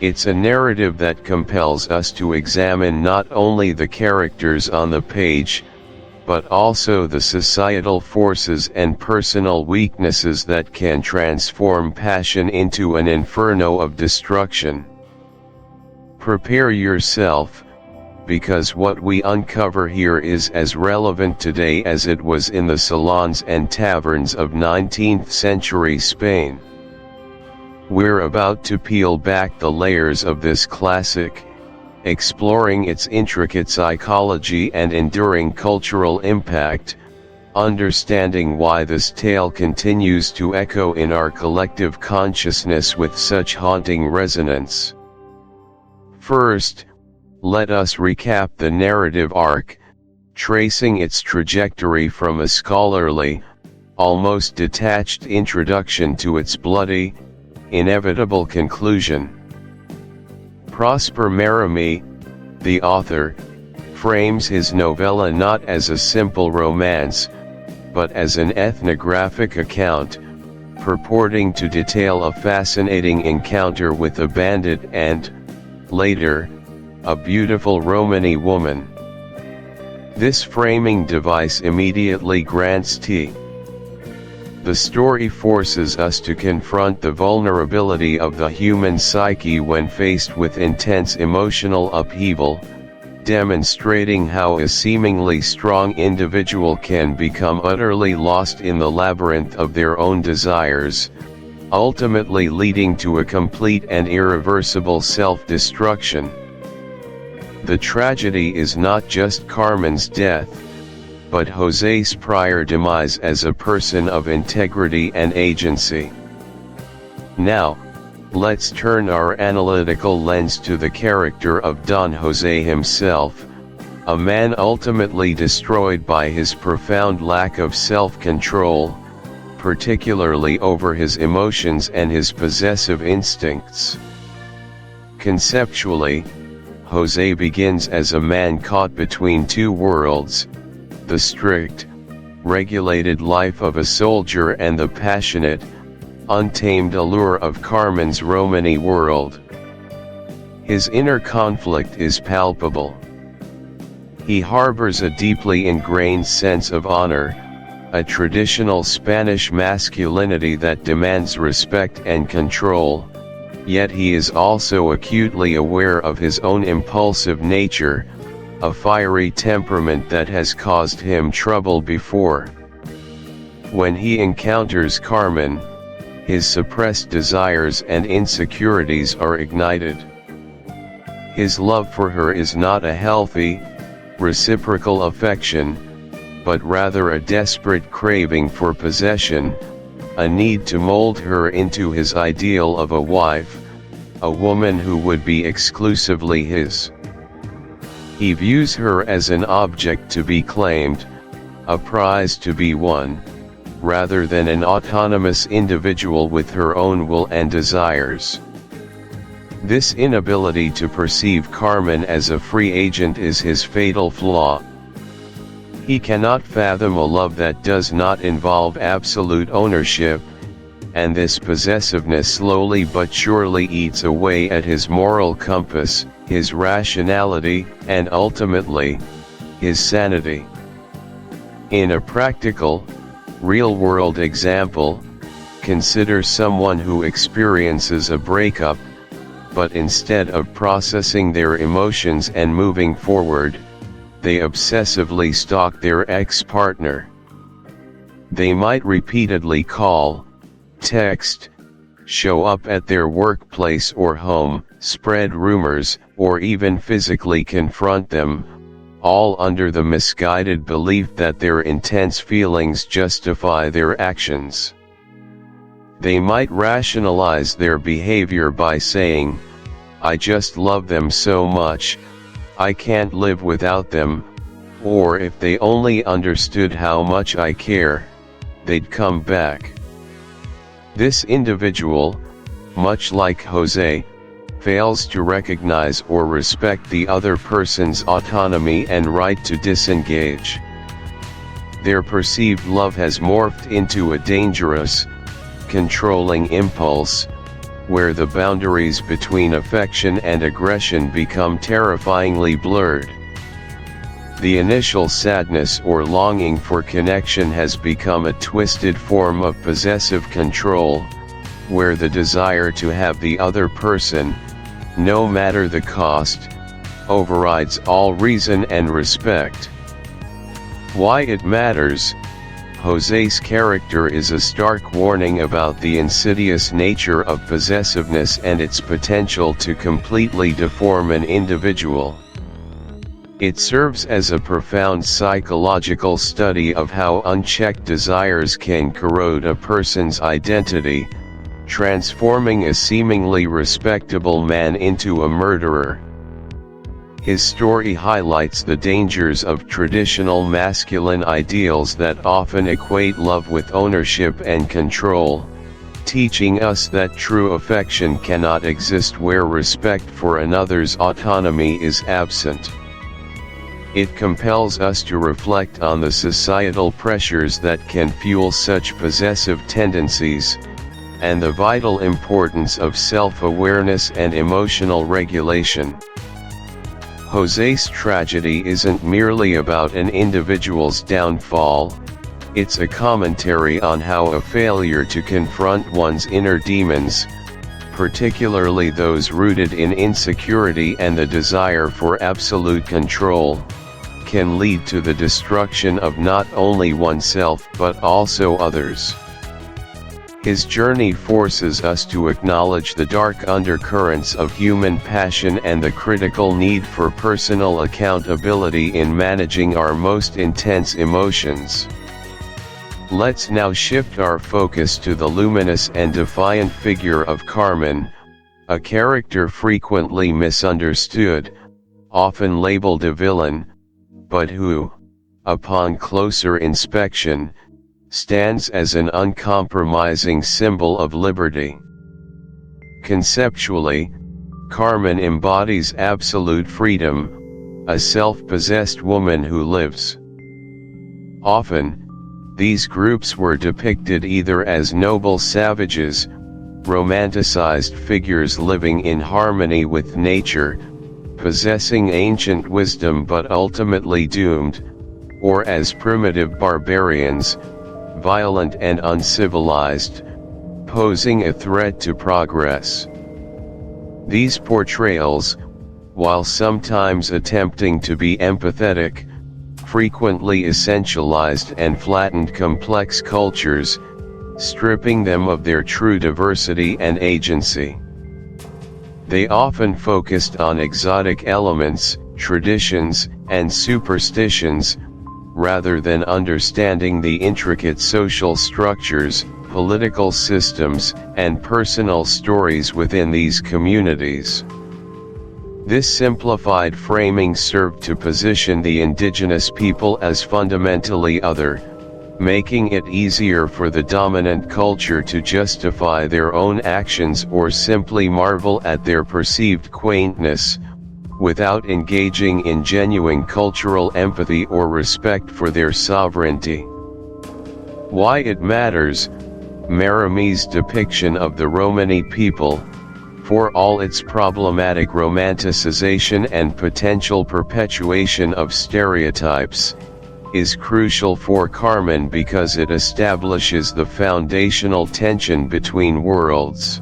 It's a narrative that compels us to examine not only the characters on the page, but also the societal forces and personal weaknesses that can transform passion into an inferno of destruction. Prepare yourself, because what we uncover here is as relevant today as it was in the salons and taverns of 19th century Spain. We're about to peel back the layers of this classic, exploring its intricate psychology and enduring cultural impact, understanding why this tale continues to echo in our collective consciousness with such haunting resonance. First, let us recap the narrative arc, tracing its trajectory from a scholarly, almost detached introduction to its bloody, inevitable conclusion. Prosper Mérimée, the author, frames his novella not as a simple romance, but as an ethnographic account, purporting to detail a fascinating encounter with a bandit and, later, a beautiful Romany woman. This framing device immediately grants T. The story forces us to confront the vulnerability of the human psyche when faced with intense emotional upheaval, demonstrating how a seemingly strong individual can become utterly lost in the labyrinth of their own desires, ultimately leading to a complete and irreversible self-destruction. The tragedy is not just Carmen's death, but José's prior demise as a person of integrity and agency. Now, let's turn our analytical lens to the character of Don José himself, a man ultimately destroyed by his profound lack of self-control, particularly over his emotions and his possessive instincts. Conceptually, José begins as a man caught between two worlds, the strict, regulated life of a soldier and the passionate, untamed allure of Carmen's Romany world. His inner conflict is palpable. He harbors a deeply ingrained sense of honor, a traditional Spanish masculinity that demands respect and control, yet he is also acutely aware of his own impulsive nature, a fiery temperament that has caused him trouble before. When he encounters Carmen, his suppressed desires and insecurities are ignited. His love for her is not a healthy, reciprocal affection, but rather a desperate craving for possession, a need to mold her into his ideal of a wife, a woman who would be exclusively his. He views her as an object to be claimed, a prize to be won, rather than an autonomous individual with her own will and desires. This inability to perceive Carmen as a free agent is his fatal flaw. He cannot fathom a love that does not involve absolute ownership, and this possessiveness slowly but surely eats away at his moral compass, his rationality, and ultimately, his sanity. In a practical, real-world example, consider someone who experiences a breakup, but instead of processing their emotions and moving forward, they obsessively stalk their ex-partner. They might repeatedly call, text, show up at their workplace or home, spread rumors, or even physically confront them, all under the misguided belief that their intense feelings justify their actions. They might rationalize their behavior by saying, "I just love them so much, I can't live without them," or "if they only understood how much I care." they'd come back. This individual, much like Jose, fails to recognize or respect the other person's autonomy and right to disengage. Their perceived love has morphed into a dangerous, controlling impulse, where the boundaries between affection and aggression become terrifyingly blurred. The initial sadness or longing for connection has become a twisted form of possessive control, where the desire to have the other person, no matter the cost, overrides all reason and respect. Why it matters? Jose's character is a stark warning about the insidious nature of possessiveness and its potential to completely deform an individual. It serves as a profound psychological study of how unchecked desires can corrode a person's identity, transforming a seemingly respectable man into a murderer. His story highlights the dangers of traditional masculine ideals that often equate love with ownership and control, teaching us that true affection cannot exist where respect for another's autonomy is absent. It compels us to reflect on the societal pressures that can fuel such possessive tendencies, and the vital importance of self-awareness and emotional regulation. Jose's tragedy isn't merely about an individual's downfall, it's a commentary on how a failure to confront one's inner demons, particularly those rooted in insecurity and the desire for absolute control, can lead to the destruction of not only oneself but also others. His journey forces us to acknowledge the dark undercurrents of human passion and the critical need for personal accountability in managing our most intense emotions. Let's now shift our focus to the luminous and defiant figure of Carmen, a character frequently misunderstood, often labeled a villain, but who, upon closer inspection, stands as an uncompromising symbol of liberty. Conceptually, Carmen embodies absolute freedom, a self-possessed woman who lives. Often, these groups were depicted either as noble savages, romanticized figures living in harmony with nature, possessing ancient wisdom but ultimately doomed, or as primitive barbarians, violent and uncivilized, posing a threat to progress. These portrayals, while sometimes attempting to be empathetic, frequently essentialized and flattened complex cultures, stripping them of their true diversity and agency. They often focused on exotic elements, traditions, and superstitions, rather than understanding the intricate social structures, political systems, and personal stories within these communities. This simplified framing served to position the indigenous people as fundamentally other, making it easier for the dominant culture to justify their own actions or simply marvel at their perceived quaintness, without engaging in genuine cultural empathy or respect for their sovereignty. Why it matters? Merimie's depiction of the Romani people, for all its problematic romanticization and potential perpetuation of stereotypes, is crucial for Carmen because it establishes the foundational tension between worlds.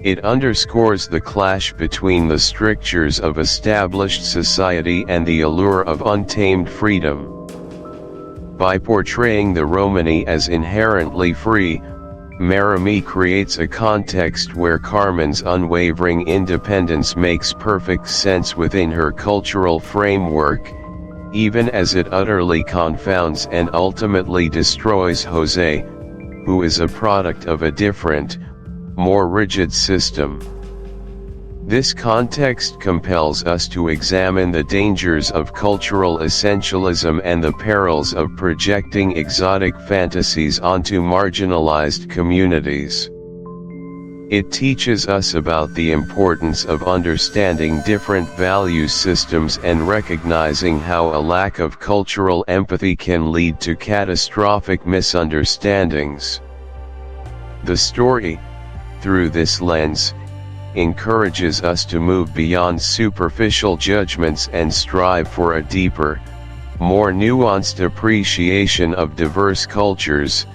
It underscores the clash between the strictures of established society and the allure of untamed freedom. By portraying the Romani as inherently free, Merimie creates a context where Carmen's unwavering independence makes perfect sense within her cultural framework, even as it utterly confounds and ultimately destroys Jose, who is a product of a different, more rigid system. This context compels us to examine the dangers of cultural essentialism and the perils of projecting exotic fantasies onto marginalized communities. It teaches us about the importance of understanding different value systems and recognizing how a lack of cultural empathy can lead to catastrophic misunderstandings. The story, through this lens, encourages us to move beyond superficial judgments and strive for a deeper, more nuanced appreciation of diverse cultures,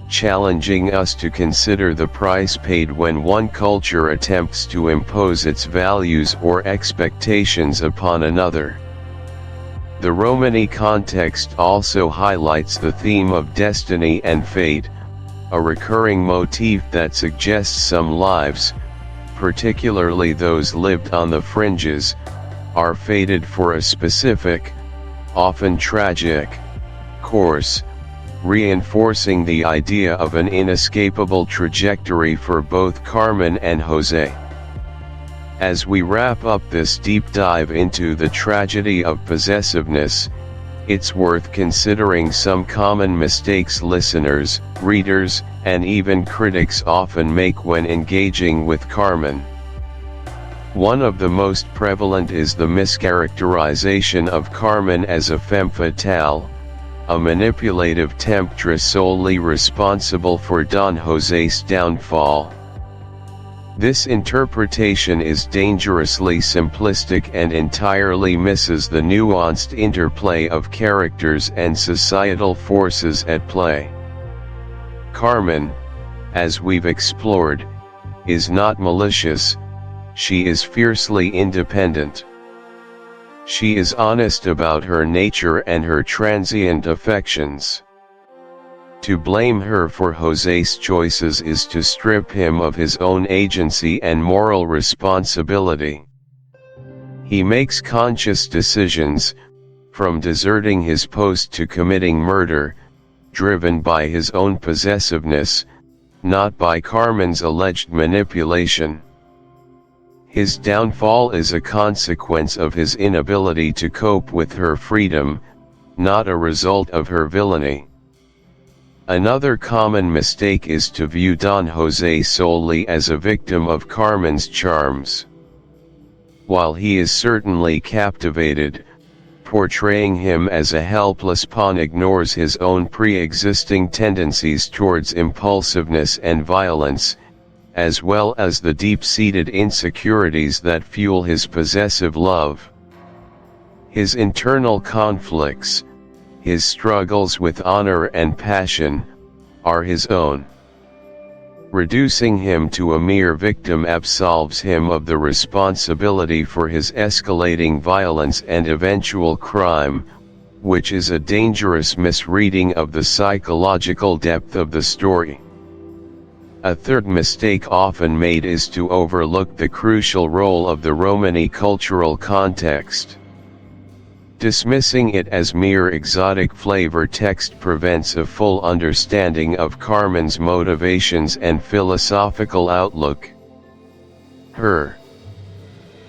challenging us to consider the price paid when one culture attempts to impose its values or expectations upon another. The Romani context also highlights the theme of destiny and fate, a recurring motif that suggests some lives, particularly those lived on the fringes, are fated for a specific, often tragic, course, reinforcing the idea of an inescapable trajectory for both Carmen and Jose. As we wrap up this deep dive into the tragedy of possessiveness, it's worth considering some common mistakes listeners, readers, and even critics often make when engaging with Carmen. One of the most prevalent is the mischaracterization of Carmen as a femme fatale, a manipulative temptress solely responsible for Don Jose's downfall. This interpretation is dangerously simplistic and entirely misses the nuanced interplay of characters and societal forces at play. Carmen, as we've explored, is not malicious, she is fiercely independent. She is honest about her nature and her transient affections. To blame her for Jose's choices is to strip him of his own agency and moral responsibility. He makes conscious decisions, from deserting his post to committing murder, driven by his own possessiveness, not by Carmen's alleged manipulation. His downfall is a consequence of his inability to cope with her freedom, not a result of her villainy. Another common mistake is to view Don Jose solely as a victim of Carmen's charms. While he is certainly captivated, portraying him as a helpless pawn ignores his own pre-existing tendencies towards impulsiveness and violence, as well as the deep-seated insecurities that fuel his possessive love. His internal conflicts, his struggles with honor and passion, are his own. Reducing him to a mere victim absolves him of the responsibility for his escalating violence and eventual crime, which is a dangerous misreading of the psychological depth of the story. A third mistake often made is to overlook the crucial role of the Romani cultural context. Dismissing it as mere exotic flavor text prevents a full understanding of Carmen's motivations and philosophical outlook.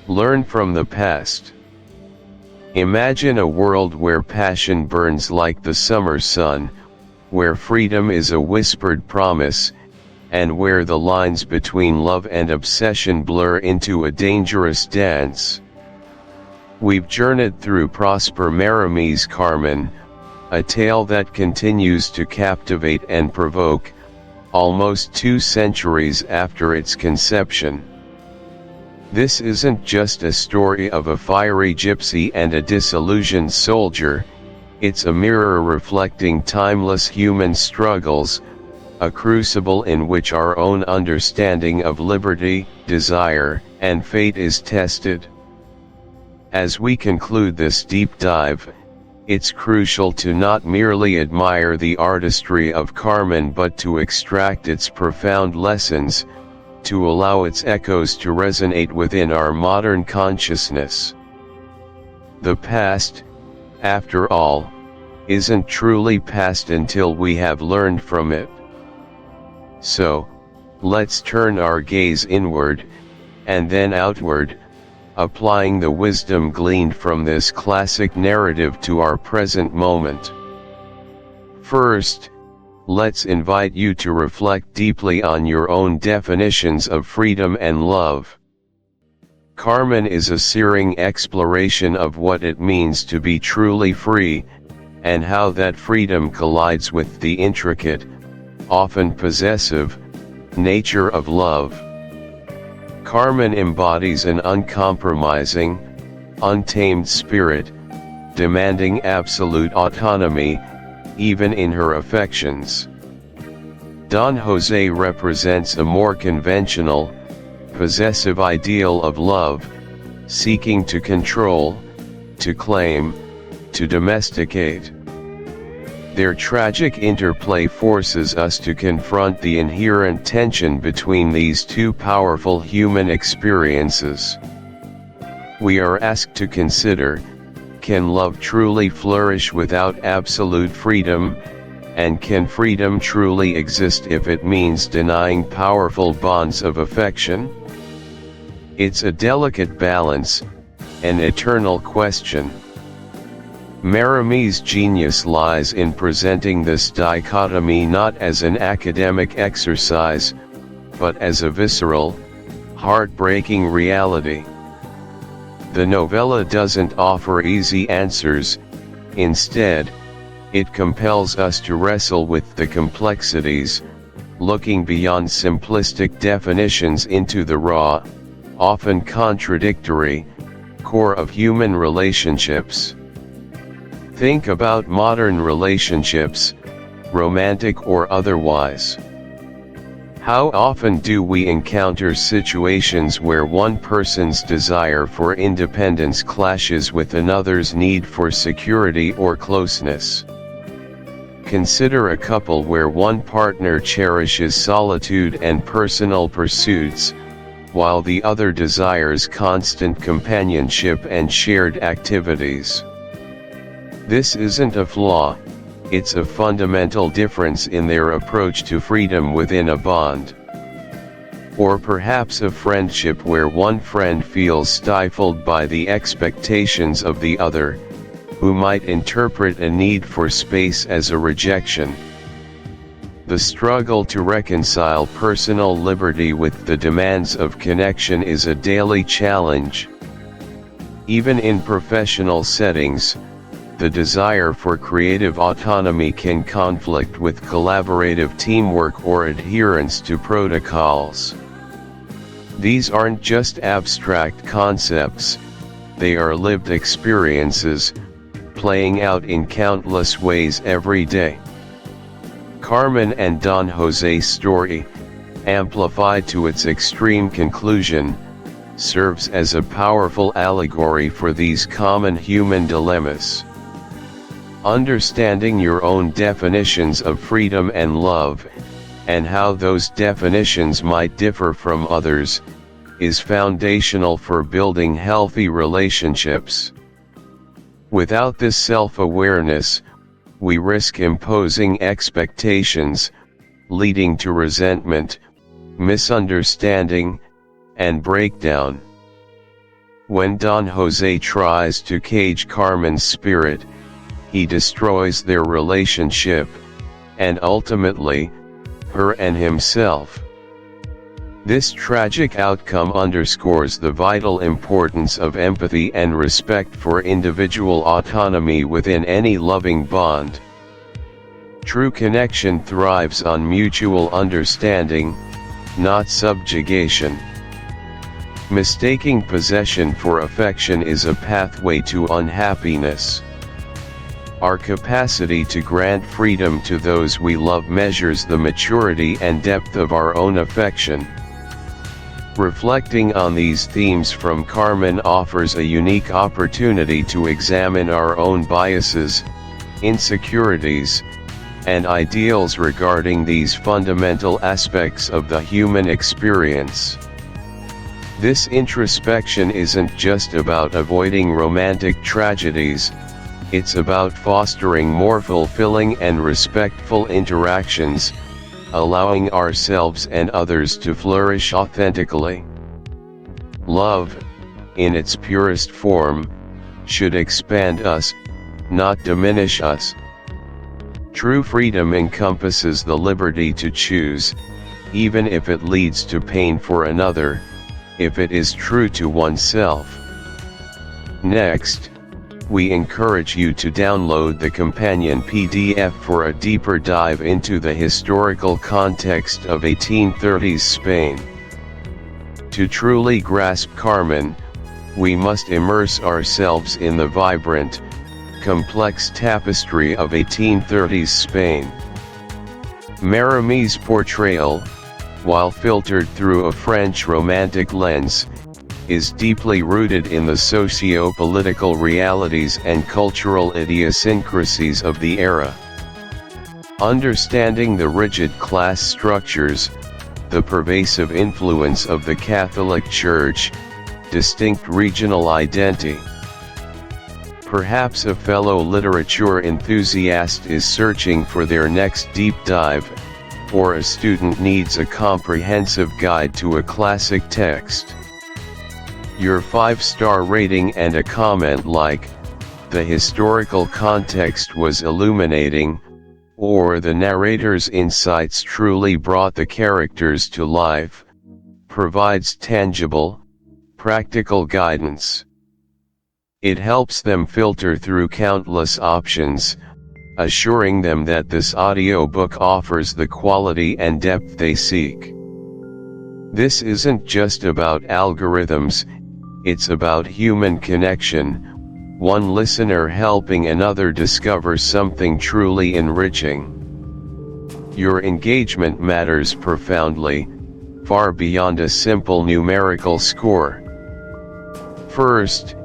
Learn from the past. Imagine a world where passion burns like the summer sun, where freedom is a whispered promise, and where the lines between love and obsession blur into a dangerous dance. We've journeyed through Prosper Mérimy's Carmen, a tale that continues to captivate and provoke, almost 2 centuries after its conception. This isn't just a story of a fiery gypsy and a disillusioned soldier, it's a mirror reflecting timeless human struggles, a crucible in which our own understanding of liberty, desire, and fate is tested. As we conclude this deep dive, it's crucial to not merely admire the artistry of Carmen but to extract its profound lessons, to allow its echoes to resonate within our modern consciousness. The past, after all, isn't truly past until we have learned from it. So, let's turn our gaze inward, and then outward, applying the wisdom gleaned from this classic narrative to our present moment. First, let's invite you to reflect deeply on your own definitions of freedom and love. Carmen is a searing exploration of what it means to be truly free, and how that freedom collides with the intricate, often possessive, nature of love. Carmen embodies an uncompromising, untamed spirit, demanding absolute autonomy, even in her affections. Don José represents a more conventional, possessive ideal of love, seeking to control, to claim, to domesticate. Their tragic interplay forces us to confront the inherent tension between these two powerful human experiences. We are asked to consider, can love truly flourish without absolute freedom, and can freedom truly exist if it means denying powerful bonds of affection? It's a delicate balance, an eternal question. Merimie's genius lies in presenting this dichotomy not as an academic exercise, but as a visceral, heartbreaking reality. The novella doesn't offer easy answers, instead, it compels us to wrestle with the complexities, looking beyond simplistic definitions into the raw, often contradictory, core of human relationships. Think about modern relationships, romantic or otherwise. How often do we encounter situations where one person's desire for independence clashes with another's need for security or closeness? Consider a couple where one partner cherishes solitude and personal pursuits, while the other desires constant companionship and shared activities. This isn't a flaw, it's a fundamental difference in their approach to freedom within a bond. Or perhaps a friendship where one friend feels stifled by the expectations of the other, who might interpret a need for space as a rejection. The struggle to reconcile personal liberty with the demands of connection is a daily challenge. Even in professional settings, the desire for creative autonomy can conflict with collaborative teamwork or adherence to protocols. These aren't just abstract concepts, they are lived experiences, playing out in countless ways every day. Carmen and Don José's story, amplified to its extreme conclusion, serves as a powerful allegory for these common human dilemmas. Understanding your own definitions of freedom and love, and how those definitions might differ from others, is foundational for building healthy relationships. Without this self-awareness, we risk imposing expectations, leading to resentment, misunderstanding, and breakdown. When Don José tries to cage Carmen's spirit, he destroys their relationship, and ultimately, her and himself. This tragic outcome underscores the vital importance of empathy and respect for individual autonomy within any loving bond. True connection thrives on mutual understanding, not subjugation. Mistaking possession for affection is a pathway to unhappiness. Our capacity to grant freedom to those we love measures the maturity and depth of our own affection. Reflecting on these themes from Carmen offers a unique opportunity to examine our own biases, insecurities, and ideals regarding these fundamental aspects of the human experience. This introspection isn't just about avoiding romantic tragedies, it's about fostering more fulfilling and respectful interactions, allowing ourselves and others to flourish authentically. Love, in its purest form, should expand us, not diminish us. True freedom encompasses the liberty to choose, even if it leads to pain for another, if it is true to oneself. Next, we encourage you to download the companion PDF for a deeper dive into the historical context of 1830s Spain. To truly grasp Carmen, we must immerse ourselves in the vibrant, complex tapestry of 1830s Spain. Mérimy's portrayal, while filtered through a French romantic lens, is deeply rooted in the socio-political realities and cultural idiosyncrasies of the era. Understanding the rigid class structures, the pervasive influence of the Catholic Church, distinct regional identity. Perhaps a fellow literature enthusiast is searching for their next deep dive, or a student needs a comprehensive guide to a classic text. Your 5-star rating and a comment like, "The historical context was illuminating," or "The narrator's insights truly brought the characters to life," provides tangible, practical guidance. It helps them filter through countless options, assuring them that this audiobook offers the quality and depth they seek. This isn't just about algorithms, it's about human connection, one listener helping another discover something truly enriching. Your engagement matters profoundly, far beyond a simple numerical score. First,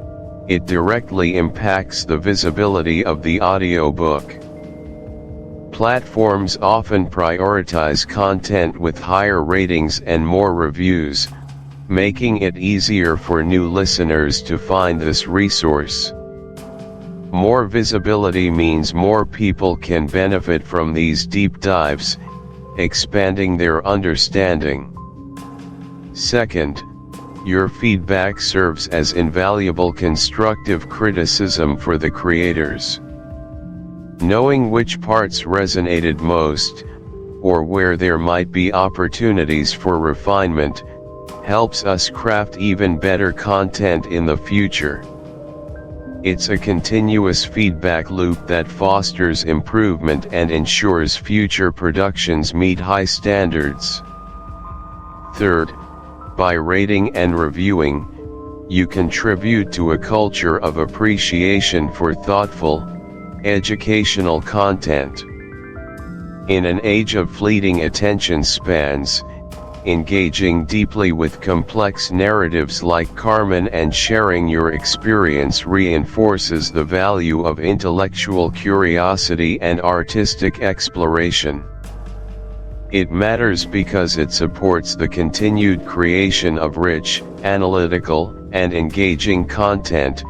it directly impacts the visibility of the audiobook. Platforms often prioritize content with higher ratings and more reviews, making it easier for new listeners to find this resource. More visibility means more people can benefit from these deep dives, expanding their understanding. Second, your feedback serves as invaluable constructive criticism for the creators. Knowing which parts resonated most, or where there might be opportunities for refinement, helps us craft even better content in the future. It's a continuous feedback loop that fosters improvement and ensures future productions meet high standards. Third, by rating and reviewing, you contribute to a culture of appreciation for thoughtful, educational content. In an age of fleeting attention spans, engaging deeply with complex narratives like Carmen and sharing your experience reinforces the value of intellectual curiosity and artistic exploration. It matters because it supports the continued creation of rich, analytical, and engaging content,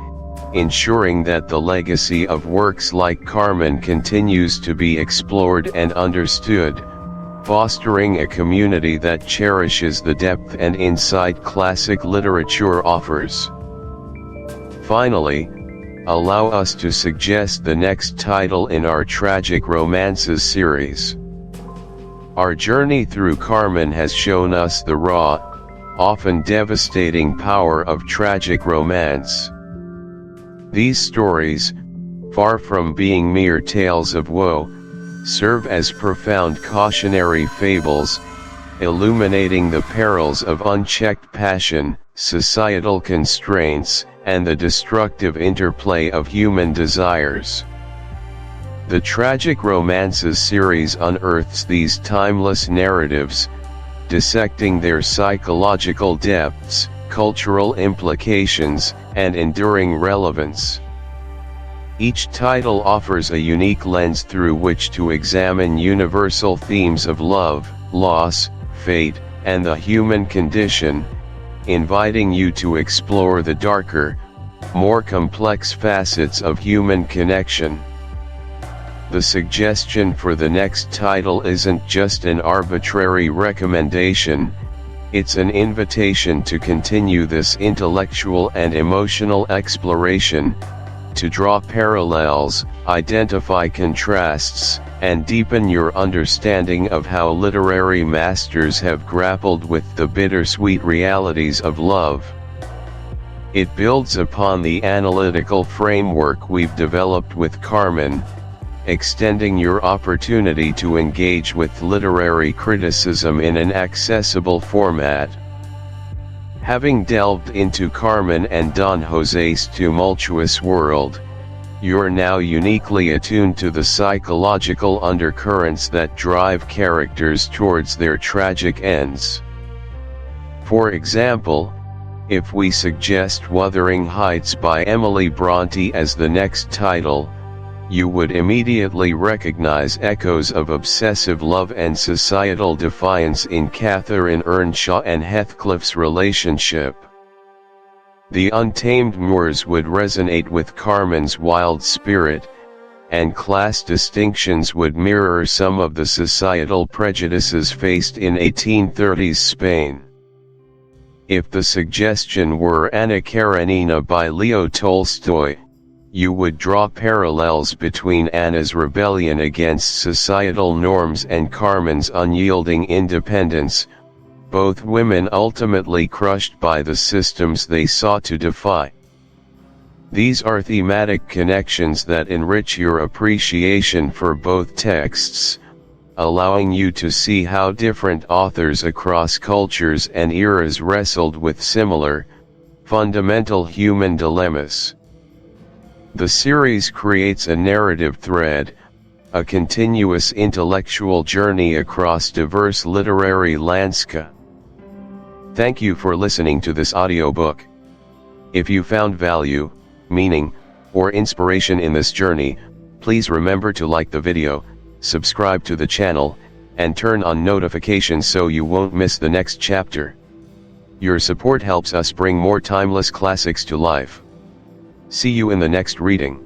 ensuring that the legacy of works like Carmen continues to be explored and understood, fostering a community that cherishes the depth and insight classic literature offers. Finally, allow us to suggest the next title in our Tragic Romances series. Our journey through Carmen has shown us the raw, often devastating power of tragic romance. These stories, far from being mere tales of woe, serve as profound cautionary fables, illuminating the perils of unchecked passion, societal constraints, and the destructive interplay of human desires. The Tragic Romances series unearths these timeless narratives, dissecting their psychological depths, cultural implications, and enduring relevance. Each title offers a unique lens through which to examine universal themes of love, loss, fate, and the human condition, inviting you to explore the darker, more complex facets of human connection. The suggestion for the next title isn't just an arbitrary recommendation, It's an invitation to continue this intellectual and emotional exploration, to draw parallels, identify contrasts, and deepen your understanding of how literary masters have grappled with the bittersweet realities of love. It builds upon the analytical framework we've developed with Carmen, extending your opportunity to engage with literary criticism in an accessible format. Having delved into Carmen and Don Jose's tumultuous world, you're now uniquely attuned to the psychological undercurrents that drive characters towards their tragic ends. For example, if we suggest Wuthering Heights by Emily Bronte as the next title, you would immediately recognize echoes of obsessive love and societal defiance in Catherine Earnshaw and Heathcliff's relationship. The Untamed Moors would resonate with Carmen's wild spirit, and class distinctions would mirror some of the societal prejudices faced in 1830s Spain. If the suggestion were Anna Karenina by Leo Tolstoy, you would draw parallels between Anna's rebellion against societal norms and Carmen's unyielding independence, both women ultimately crushed by the systems they sought to defy. These are thematic connections that enrich your appreciation for both texts, allowing you to see how different authors across cultures and eras wrestled with similar, fundamental human dilemmas. The series creates a narrative thread, a continuous intellectual journey across diverse literary landscape. Thank you for listening to this audiobook. If you found value, meaning, or inspiration in this journey, please remember to like the video, subscribe to the channel, and turn on notifications so you won't miss the next chapter. Your support helps us bring more timeless classics to life. See you in the next reading.